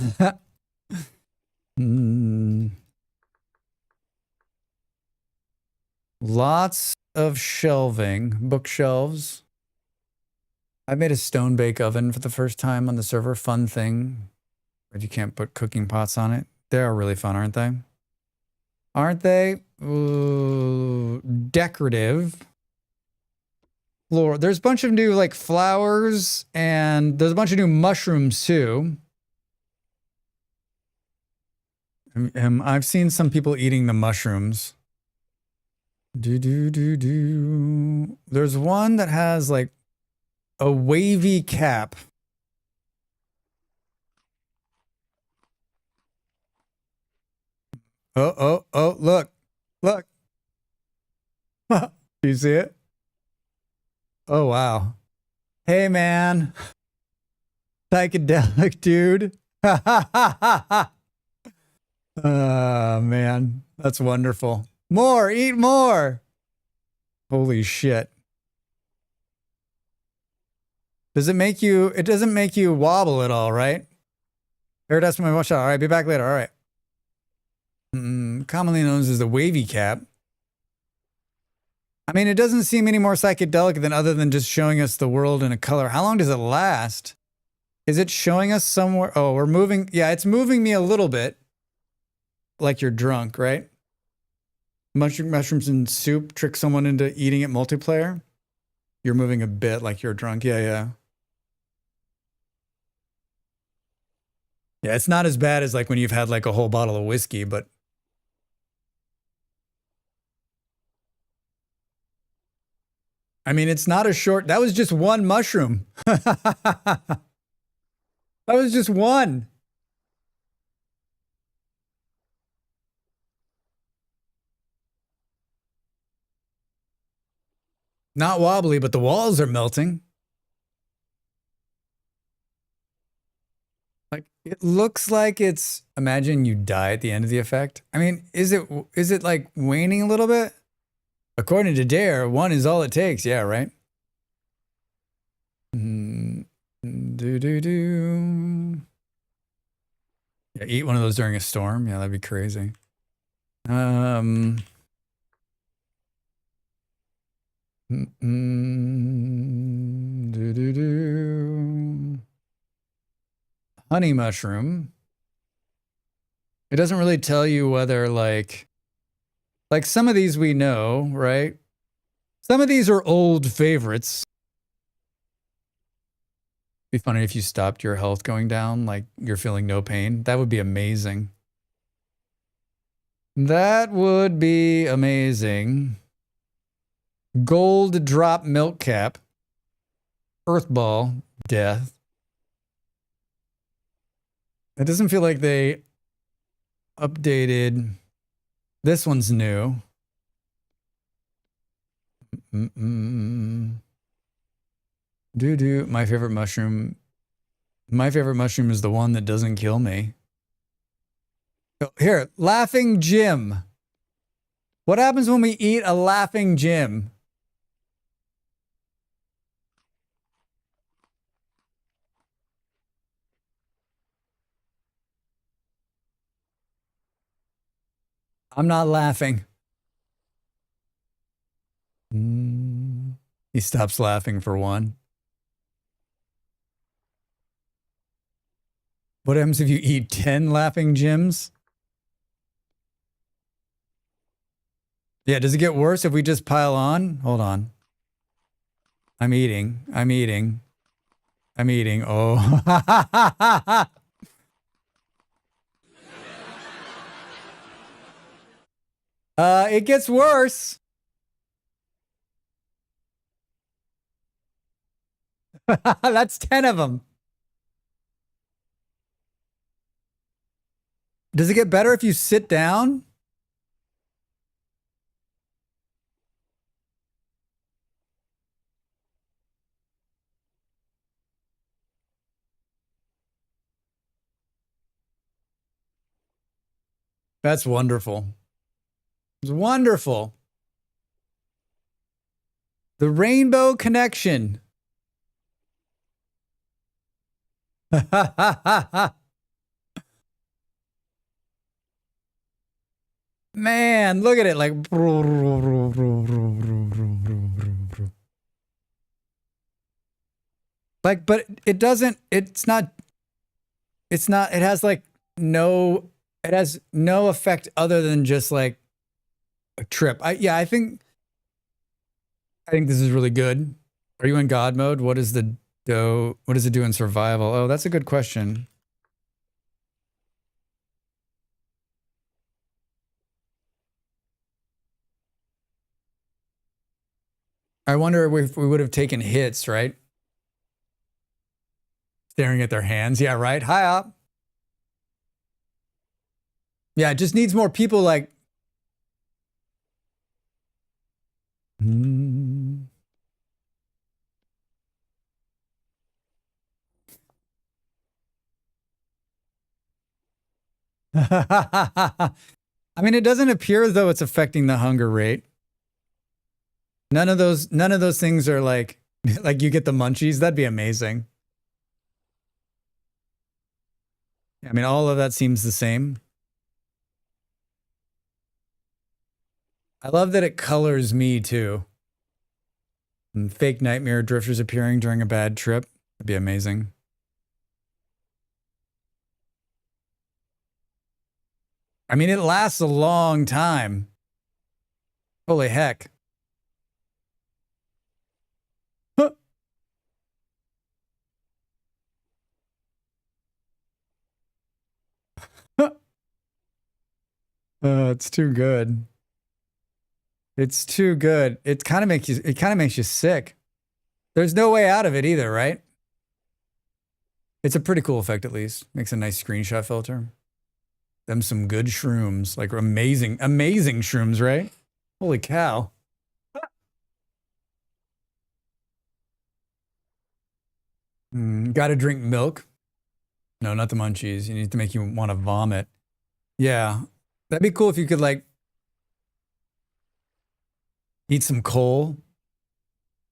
[SPEAKER 1] Lots of shelving, bookshelves. I made a stone bake oven for the first time on the server. Fun thing, but you can't put cooking pots on it. They are really fun, aren't they? Aren't they? Ooh, decorative. Floor. There's a bunch of new like flowers and there's a bunch of new mushrooms too. I've seen some people eating the mushrooms. There's one that has like a wavy cap. Oh, look. Do you see it? Oh, wow. Hey, man. Psychedelic dude. Man, that's wonderful. More, eat more. Holy shit. Does it make you, it doesn't make you wobble at all, right? Here, that's my watch out. All right, be back later. All right. Commonly known as the wavy cap. I mean, it doesn't seem any more psychedelic than other than just showing us the world in a color. How long does it last? Is it showing us somewhere? Oh, we're moving. Yeah, it's moving me a little bit. Like you're drunk, right? Mushrooms in soup trick someone into eating it multiplayer. You're moving a bit like you're drunk. Yeah. Yeah, it's not as bad as like when you've had like a whole bottle of whiskey, but I mean, it's not a short, that was just one mushroom. That was just one. Not wobbly, but the walls are melting. Like it looks like it's, imagine you die at the end of the effect. I mean, is it like waning a little bit? According to Dare, 1 is all it takes. Yeah, right? Do. Yeah, eat one of those during a storm. Yeah, that'd be crazy. Do. Honey mushroom. It doesn't really tell you whether like some of these we know, right? Some of these are old favorites. Be funny if you stopped your health going down, like you're feeling no pain. That would be amazing. That would be amazing. Gold drop milk cap. Earth ball. Death. It doesn't feel like they updated. This one's new. Do. My favorite mushroom. My favorite mushroom is the one that doesn't kill me. Oh, here, laughing Jim. What happens when we eat a laughing Jim? I'm not laughing. He stops laughing for 1. What happens if you eat 10 laughing Jims? Yeah, does it get worse if we just pile on? Hold on. I'm eating. Oh. It gets worse. That's 10 of them. Does it get better if you sit down? That's wonderful. It's wonderful. The rainbow connection. Man, look at it like but it doesn't, it has like no, it has no effect other than just like a trip. I think this is really good. Are you in God mode? What does it do in survival? Oh, that's a good question. I wonder if we would have taken hits, right? Staring at their hands. Yeah, right. Hi up. Yeah, it just needs more people like. I mean, it doesn't appear as though it's affecting the hunger rate. None of those things are like you get the munchies. That'd be amazing. I mean, all of that seems the same. I love that it colors me too. And fake nightmare drifters appearing during a bad trip. That'd be amazing. I mean, it lasts a long time. Holy heck. Huh. It's too good. It's too good. It kind of makes you sick. There's no way out of it either, right? It's a pretty cool effect, at least. Makes a nice screenshot filter. Them some good shrooms, like amazing shrooms, right? Holy cow. Gotta drink milk. No, not the munchies. You need to make you want to vomit. Yeah. That'd be cool if you could, like, eat some coal.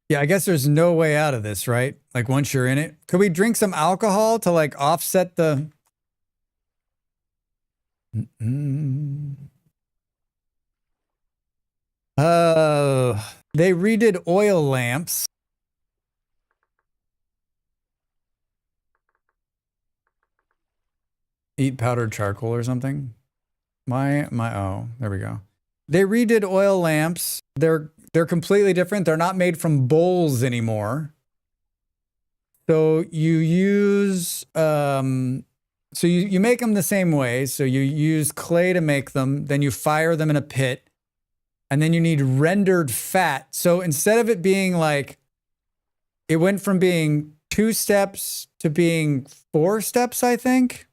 [SPEAKER 1] Yeah, I guess there's no way out of this, right? Like, once you're in it. Could we drink some alcohol to, like, offset the... They redid oil lamps. Eat powdered charcoal or something. Oh, there we go. They redid oil lamps. They're completely different. They're not made from bowls anymore. So you use so you make them the same way. So you use clay to make them, then you fire them in a pit, and then you need rendered fat. So instead of it being like, it went from being 2 steps to being 4 steps, I think.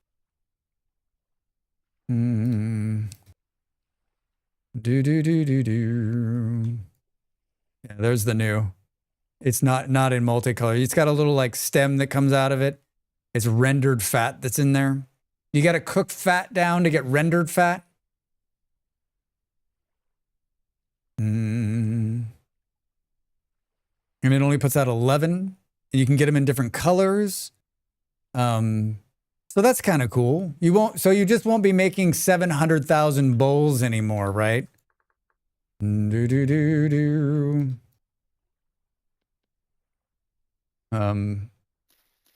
[SPEAKER 1] Yeah, there's the new. It's not in multicolor. It's got a little like stem that comes out of it. It's rendered fat that's in there. You got to cook fat down to get rendered fat. And it only puts out 11, and you can get them in different colors. So that's kind of cool. You just won't be making 700,000 bowls anymore, right?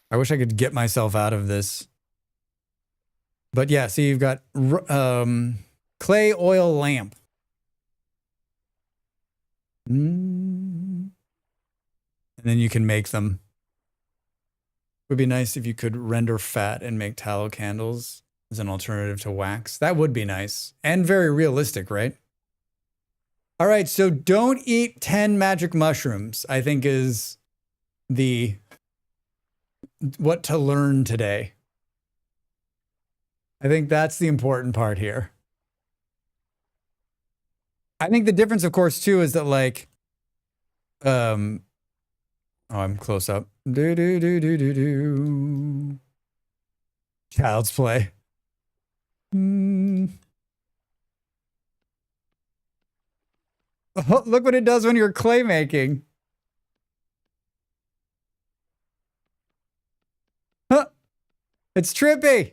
[SPEAKER 1] I wish I could get myself out of this. But yeah, see, you've got clay oil lamp. And then you can make them. It would be nice if you could render fat and make tallow candles as an alternative to wax. That would be nice and very realistic, right? All right, so don't eat 10 magic mushrooms, I think is what to learn today. I think that's the important part here. I think the difference, of course, too, is that like, oh, I'm close up. Child's play. Oh, look what it does when you're clay making. Huh. It's trippy.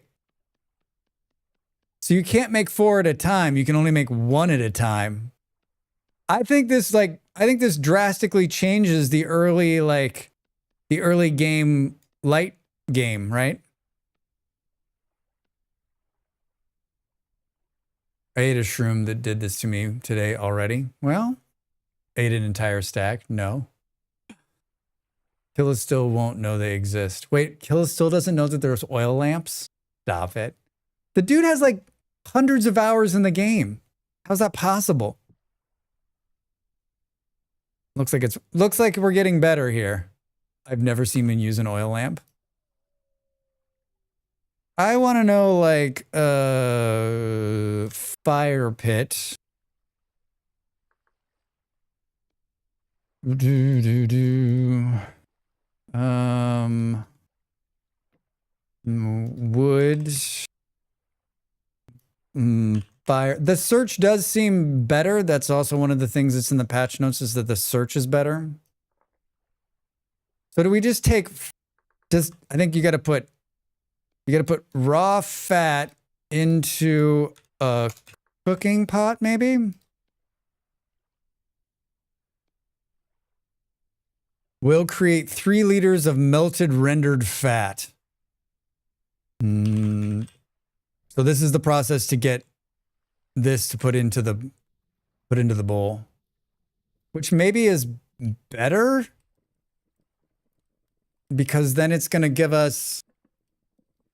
[SPEAKER 1] So you can't make 4 at a time. You can only make 1 at a time. I think this drastically changes the early game light game, right? I ate a shroom that did this to me today already. Well, ate an entire stack. No. Killa still won't know they exist. Wait, Killa still doesn't know that there's oil lamps? Stop it. The dude has like hundreds of hours in the game. How's that possible? Looks like we're getting better here. I've never seen him use an oil lamp. I want to know, like, fire pit. Wood. Fire. The search does seem better. That's also one of the things that's in the patch notes, is that the search is better. So do we just take, I think you got to put raw fat into a cooking pot, maybe? We'll create 3 liters of melted rendered fat. So this is the process to get this to put into the bowl, which maybe is better because then it's going to give us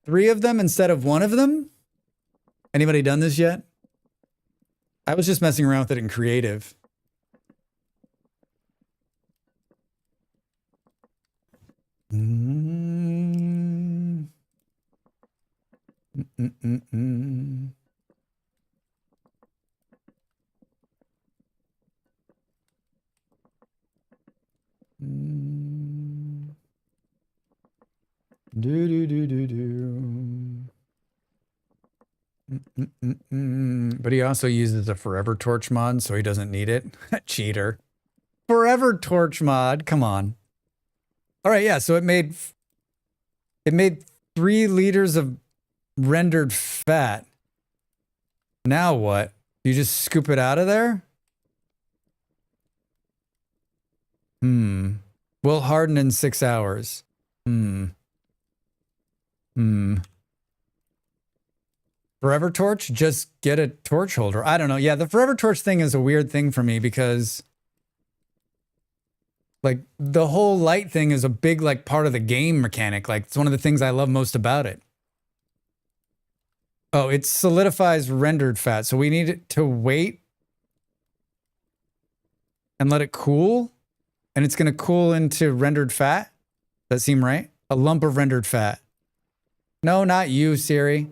[SPEAKER 1] 3 of them instead of 1 of them. Anybody done this yet? I was just messing around with it in creative. Do. But he also uses a forever torch mod, so he doesn't need it. Cheater. Forever torch mod. Come on. All right, yeah, so it made 3 liters of rendered fat. Now what? You just scoop it out of there? Will harden in 6 hours. Forever torch? Just get a torch holder. I don't know. Yeah, the forever torch thing is a weird thing for me because like the whole light thing is a big like part of the game mechanic. Like it's one of the things I love most about it. Oh, it solidifies rendered fat. So we need it to wait and let it cool. And it's going to cool into rendered fat. Does that seem right? A lump of rendered fat. No, not you, Siri.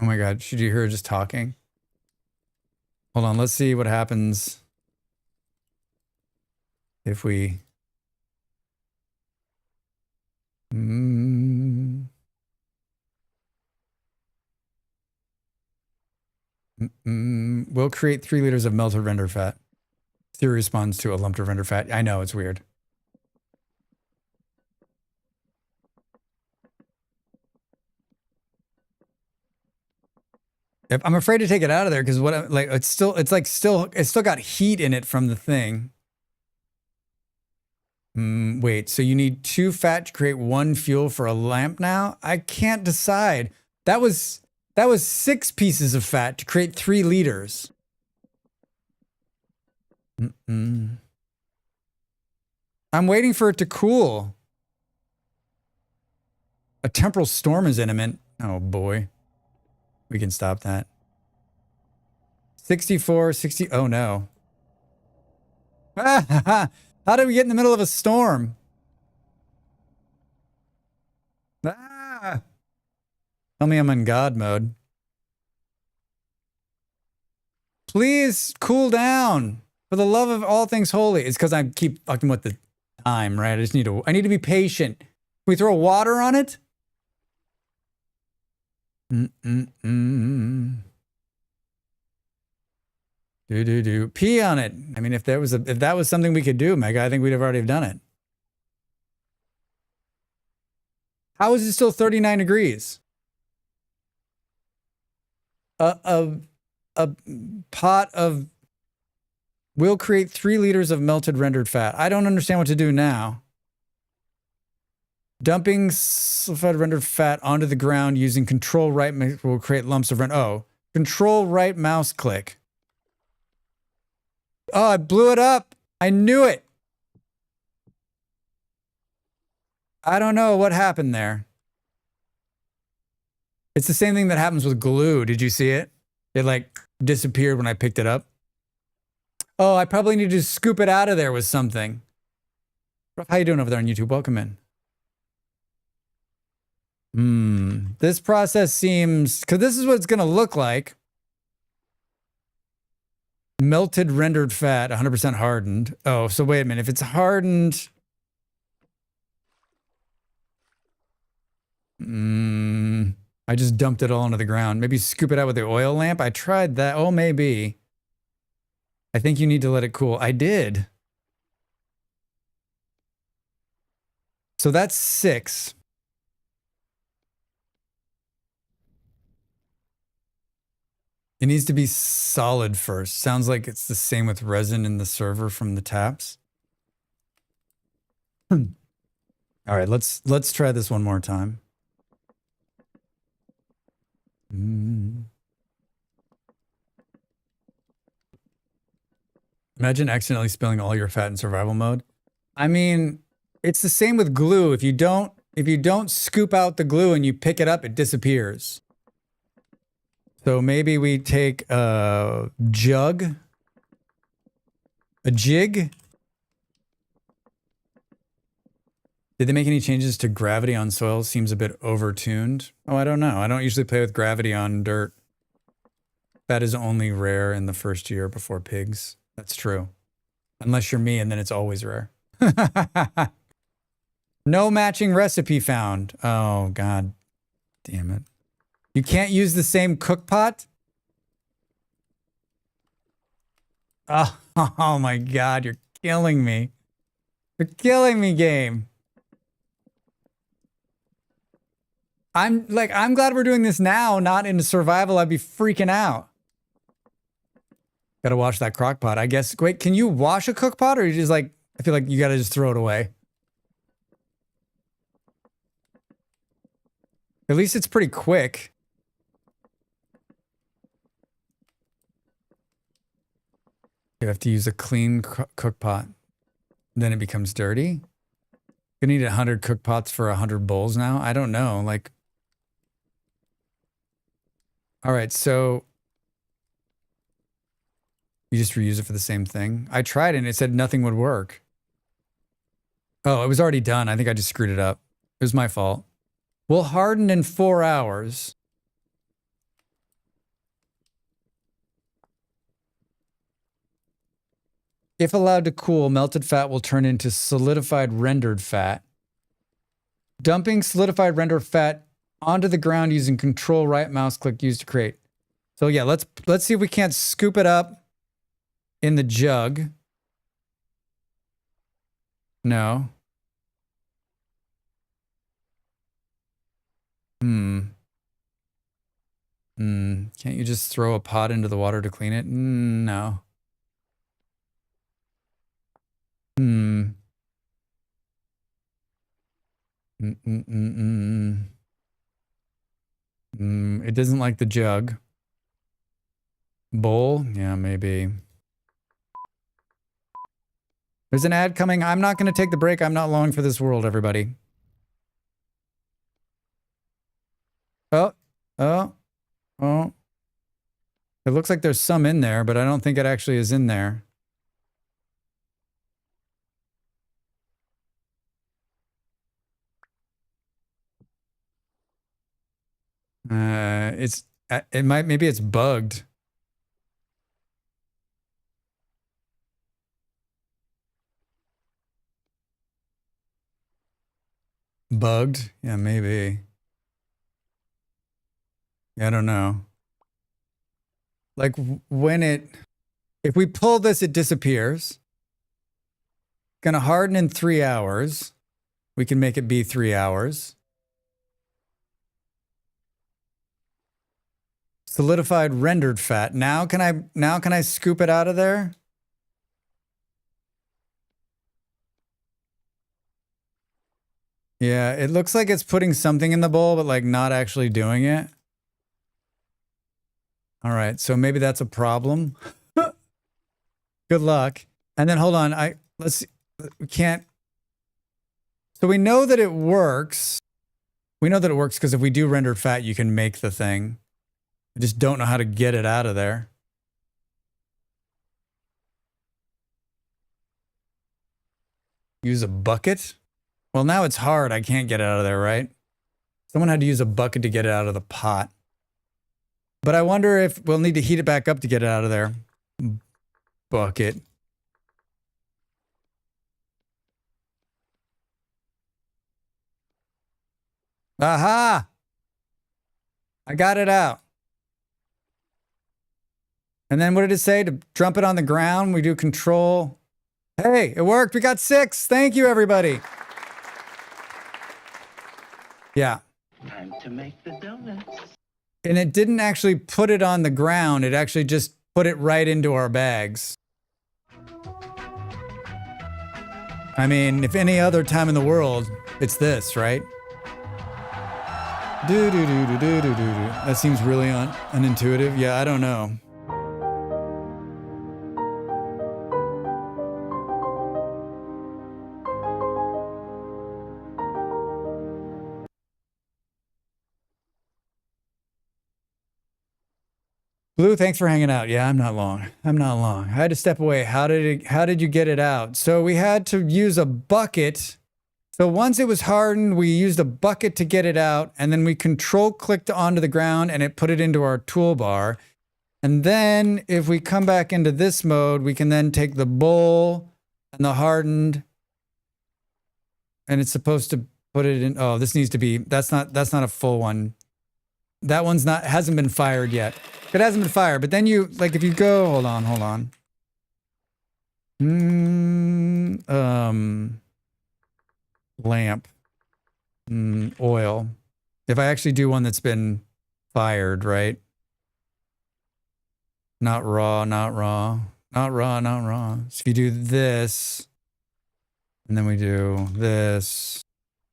[SPEAKER 1] Oh my God. Should you hear her just talking? Hold on. Let's see what happens if we... We'll create 3 liters of melted rendered fat. Siri responds to a lump of rendered fat. I know, it's weird. I'm afraid to take it out of there because what like it's still got heat in it from the thing. Wait, so you need 2 fat to create 1 fuel for a lamp now? I can't decide. That was 6 pieces of fat to create 3 liters. I'm waiting for it to cool. A temporal storm is imminent. Oh boy. We can stop that. 64, 60. Oh no. How did we get in the middle of a storm? Ah! Tell me I'm in God mode. Please cool down. For the love of all things holy. It's because I keep fucking with the time, right? I need to be patient. Can we throw water on it? Pee on it. I mean, if that was something we could do, Mega, I think we'd have already done it. How is it still 39 degrees? A pot of will create 3 liters of melted rendered fat. I don't understand what to do now. Dumping solidified rendered fat onto the ground using control right will create lumps of control right mouse click. Oh, I blew it up. I knew it. I don't know what happened there. It's the same thing that happens with glue. Did you see it? It like disappeared when I picked it up. Oh, I probably need to scoop it out of there with something. How you doing over there on YouTube? Welcome in. This process seems... Because this is what it's going to look like. Melted rendered fat, 100% hardened. Oh, so wait a minute. If it's hardened... I just dumped it all onto the ground. Maybe scoop it out with the oil lamp. I tried that. Oh, maybe. I think you need to let it cool. I did. So that's 6. It needs to be solid first. Sounds like it's the same with resin in the server from the taps. All right, let's try this one more time. Imagine accidentally spilling all your fat in survival mode. I mean, it's the same with glue. If you don't scoop out the glue and you pick it up, it disappears. So maybe we take a jig. Did they make any changes to gravity on soil? Seems a bit overtuned. Oh, I don't know. I don't usually play with gravity on dirt. That is only rare in the first year before pigs. That's true. Unless you're me, and then it's always rare. No matching recipe found. Oh, God damn it. You can't use the same cook pot? Oh, oh my God, you're killing me. You're killing me, game. I'm glad we're doing this now, not in survival. I'd be freaking out. Gotta wash that crock pot. I guess, wait, can you wash a cook pot or you just like, I feel like you gotta just throw it away. At least it's pretty quick. You have to use a clean cook pot. Then it becomes dirty. You need 100 cook pots for 100 bowls now? I don't know. Like, all right, so you just reuse it for the same thing? I tried it and it said nothing would work. Oh, it was already done. I think I just screwed it up. It was my fault. Will harden in 4 hours. If allowed to cool, melted fat will turn into solidified rendered fat. Dumping solidified rendered fat onto the ground using control right mouse click used to create. So yeah, let's see if we can't scoop it up in the jug. No. Can't you just throw a pot into the water to clean it? No. It doesn't like the jug. Bowl? Yeah, maybe. There's an ad coming. I'm not going to take the break. I'm not long for this world, everybody. Oh. It looks like there's some in there, but I don't think it actually is in there. Maybe it's bugged. Bugged? Yeah, maybe. I don't know. Like if we pull this, it disappears. Gonna harden in 3 hours. We can make it be 3 hours. Solidified rendered fat. Now can I scoop it out of there? Yeah, it looks like it's putting something in the bowl, but like not actually doing it. All right, so maybe that's a problem. Good luck. And then hold on, we can't. So we know that it works. We know that it works because if we do rendered fat, you can make the thing. I just don't know how to get it out of there. Use a bucket? Well, now it's hard. I can't get it out of there, right? Someone had to use a bucket to get it out of the pot. But I wonder if we'll need to heat it back up to get it out of there. Bucket. Aha! I got it out. And then what did it say? To dump it on the ground, we do control. Hey, it worked. We got 6. Thank you, everybody. Yeah.
[SPEAKER 6] Time to make the donuts.
[SPEAKER 1] And it didn't actually put it on the ground. It actually just put it right into our bags. I mean, if any other time in the world, it's this, right? That seems really unintuitive. Yeah, I don't know. Blue, thanks for hanging out. Yeah, I'm not long. I had to step away. How did you get it out? So we had to use a bucket. So once it was hardened, we used a bucket to get it out, and then we control clicked onto the ground and it put it into our toolbar. And then if we come back into this mode, we can then take the bowl and the hardened, and it's supposed to put it in. Oh, this needs to be, that's not a full one. that one's hasn't been fired yet. It hasn't been fired, but then you, like, if you go, hold on. Lamp. Oil. If I actually do one that's been fired, right? Not raw. So if you do this, and then we do this,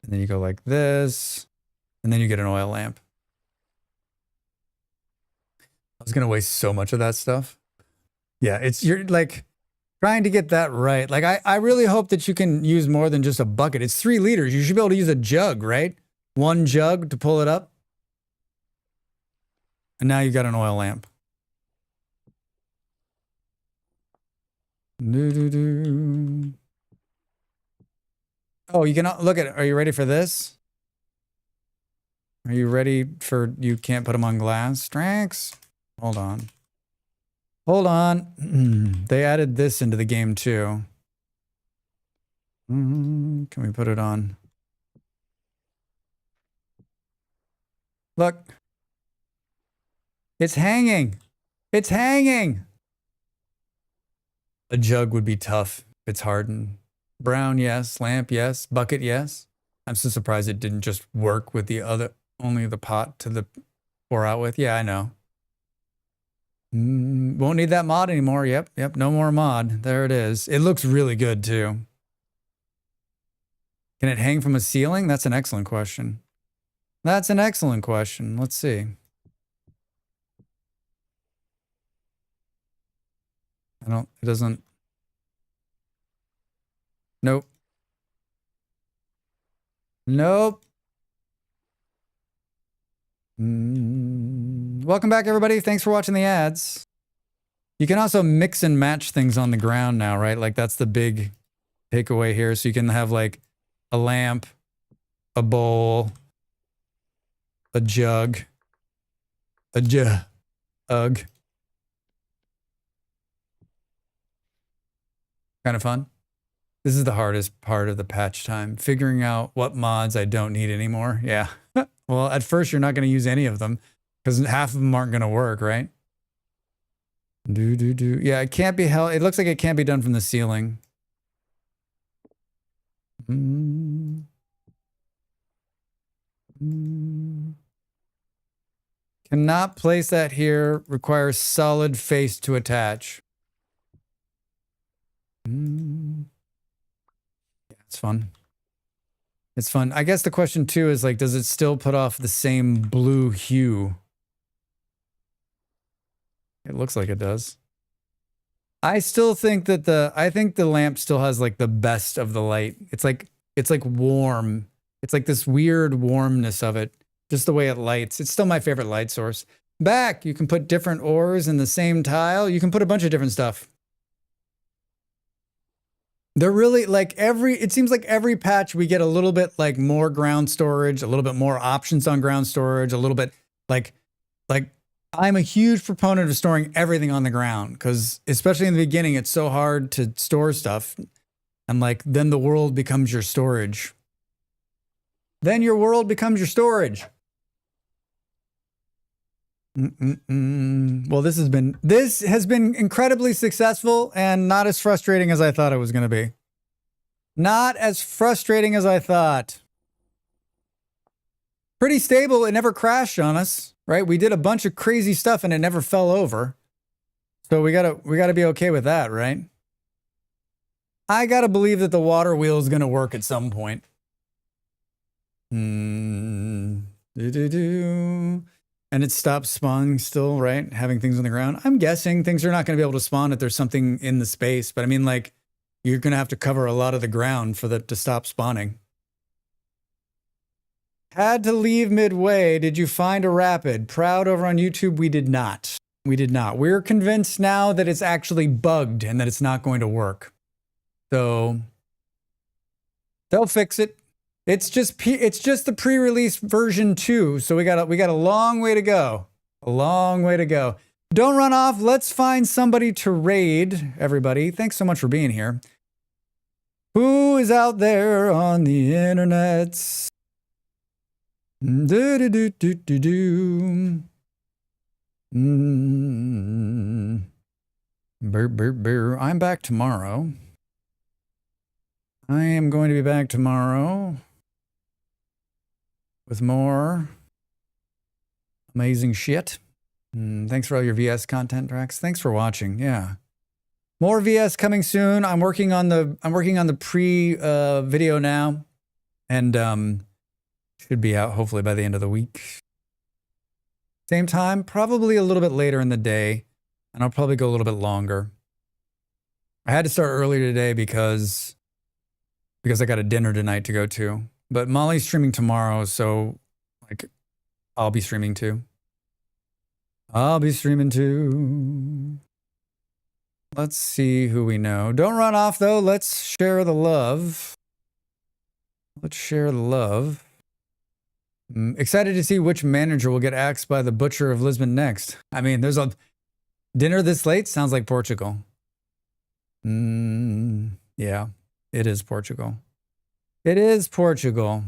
[SPEAKER 1] and then you go like this, and then you get an oil lamp. I was going to waste so much of that stuff. Yeah, you're like trying to get that right. Like, I really hope that you can use more than just a bucket. It's 3 liters. You should be able to use a jug, right? 1 jug to pull it up. And now you got an oil lamp. Oh, you cannot look at it. Are you ready for this? Are you ready for, you can't put them on glass? Strax. Hold on. They added this into the game too. Can we put it on? Look. It's hanging. It's hanging. A jug would be tough if it's hardened. Brown, yes. Lamp, yes. Bucket, yes. I'm so surprised it didn't just work with only the pot to pour out with. Yeah, I know. Won't need that mod anymore. Yep. No more mod. There it is. It looks really good too. Can it hang from a ceiling? That's an excellent question. Let's see. It doesn't. Nope. Welcome back, everybody. Thanks for watching the ads. You can also mix and match things on the ground now, right? Like, that's the big takeaway here. So you can have like a lamp, a bowl, a jug, Kind of fun. This is the hardest part of the patch time. Figuring out what mods I don't need anymore. Yeah. Well, at first you're not going to use any of them because half of them aren't going to work, right? Yeah, it can't be held. It looks like it can't be done from the ceiling. Cannot place that here. Requires solid face to attach. Yeah, it's fun. It's fun. I guess the question too is like, does it still put off the same blue hue? It looks like it does. I still think that the lamp still has like the best of the light. It's like warm. It's like this weird warmness of it. Just the way it lights. It's still my favorite light source. Back, you can put different ores in the same tile. You can put a bunch of different stuff. They're really like it seems like every patch we get a little bit like more ground storage, a little bit more options on ground storage, a little bit like I'm a huge proponent of storing everything on the ground because especially in the beginning, it's so hard to store stuff. And like, then the world becomes your storage. Then your world becomes your storage. Well, this has been incredibly successful and not as frustrating as I thought it was going to be. Not as frustrating as I thought. Pretty stable. It never crashed on us, right? We did a bunch of crazy stuff and it never fell over. So we gotta be okay with that, right? I gotta believe that the water wheel is going to work at some point. And it stops spawning still, right? Having things on the ground. I'm guessing things are not going to be able to spawn if there's something in the space. But I mean, like, you're going to have to cover a lot of the ground for that to stop spawning. Had to leave midway. Did you find a rapid? Proud over on YouTube, we did not. We did not. We're convinced now that it's actually bugged and that it's not going to work. So they'll fix it. It's just the pre-release version 2, so we got a long way to go. A long way to go. Don't run off. Let's find somebody to raid, everybody. Thanks so much for being here. Who is out there on the internet? Do-do-do-do-do-do. Brr, brr, brr. I'm back tomorrow. I am going to be back tomorrow with more amazing shit. Thanks for all your VS content, Drax. Thanks for watching. Yeah. More VS coming soon. I'm working on the pre video now, and should be out hopefully by the end of the week. Same time, probably a little bit later in the day, and I'll probably go a little bit longer. I had to start earlier today because I got a dinner tonight to go to. But Molly's streaming tomorrow, so like I'll be streaming too. Let's see who we know. Don't run off though. Let's share the love. Excited to see which manager will get axed by the butcher of Lisbon next. I mean, there's a dinner this late. Sounds like Portugal. Yeah, it is Portugal. It is Portugal.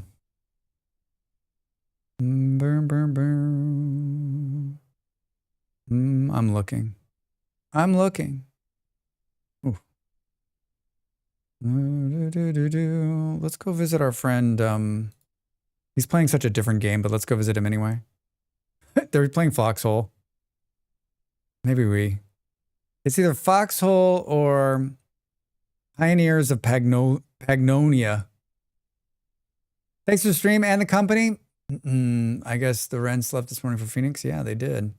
[SPEAKER 1] I'm looking. Ooh. Let's go visit our friend. He's playing such a different game, but let's go visit him anyway. They're playing Foxhole. It's either Foxhole or Pioneers of Pagnonia. Thanks for the stream and the company. I guess the Rents left this morning for Phoenix. Yeah, they did.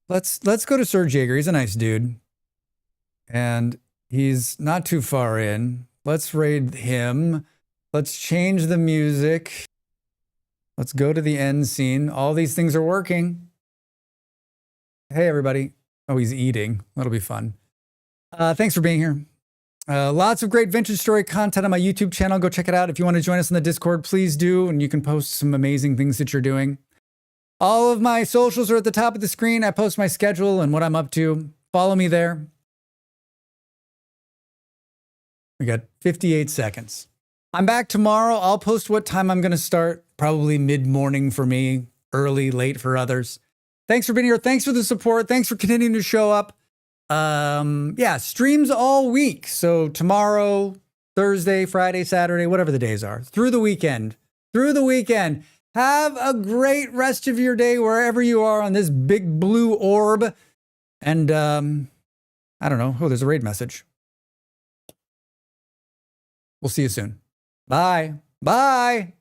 [SPEAKER 1] Let's go to Serge Jaeger. He's a nice dude. And he's not too far in. Let's raid him. Let's change the music. Let's go to the end scene. All these things are working. Hey, everybody. Oh, he's eating. That'll be fun. Thanks for being here. Lots of great vintage story content on my YouTube channel. Go check it out. If you want to join us in the Discord, please do. And you can post some amazing things that you're doing. All of my socials are at the top of the screen. I post my schedule and what I'm up to. Follow me there. We got 58 seconds. I'm back tomorrow. I'll post what time I'm going to start. Probably mid-morning for me, early, late for others. Thanks for being here. Thanks for the support. Thanks for continuing to show up. Yeah, streams all week. So tomorrow, Thursday, Friday, Saturday, whatever the days are. Through the weekend. Have a great rest of your day wherever you are on this big blue orb. And I don't know. Oh, there's a raid message. We'll see you soon. Bye. Bye.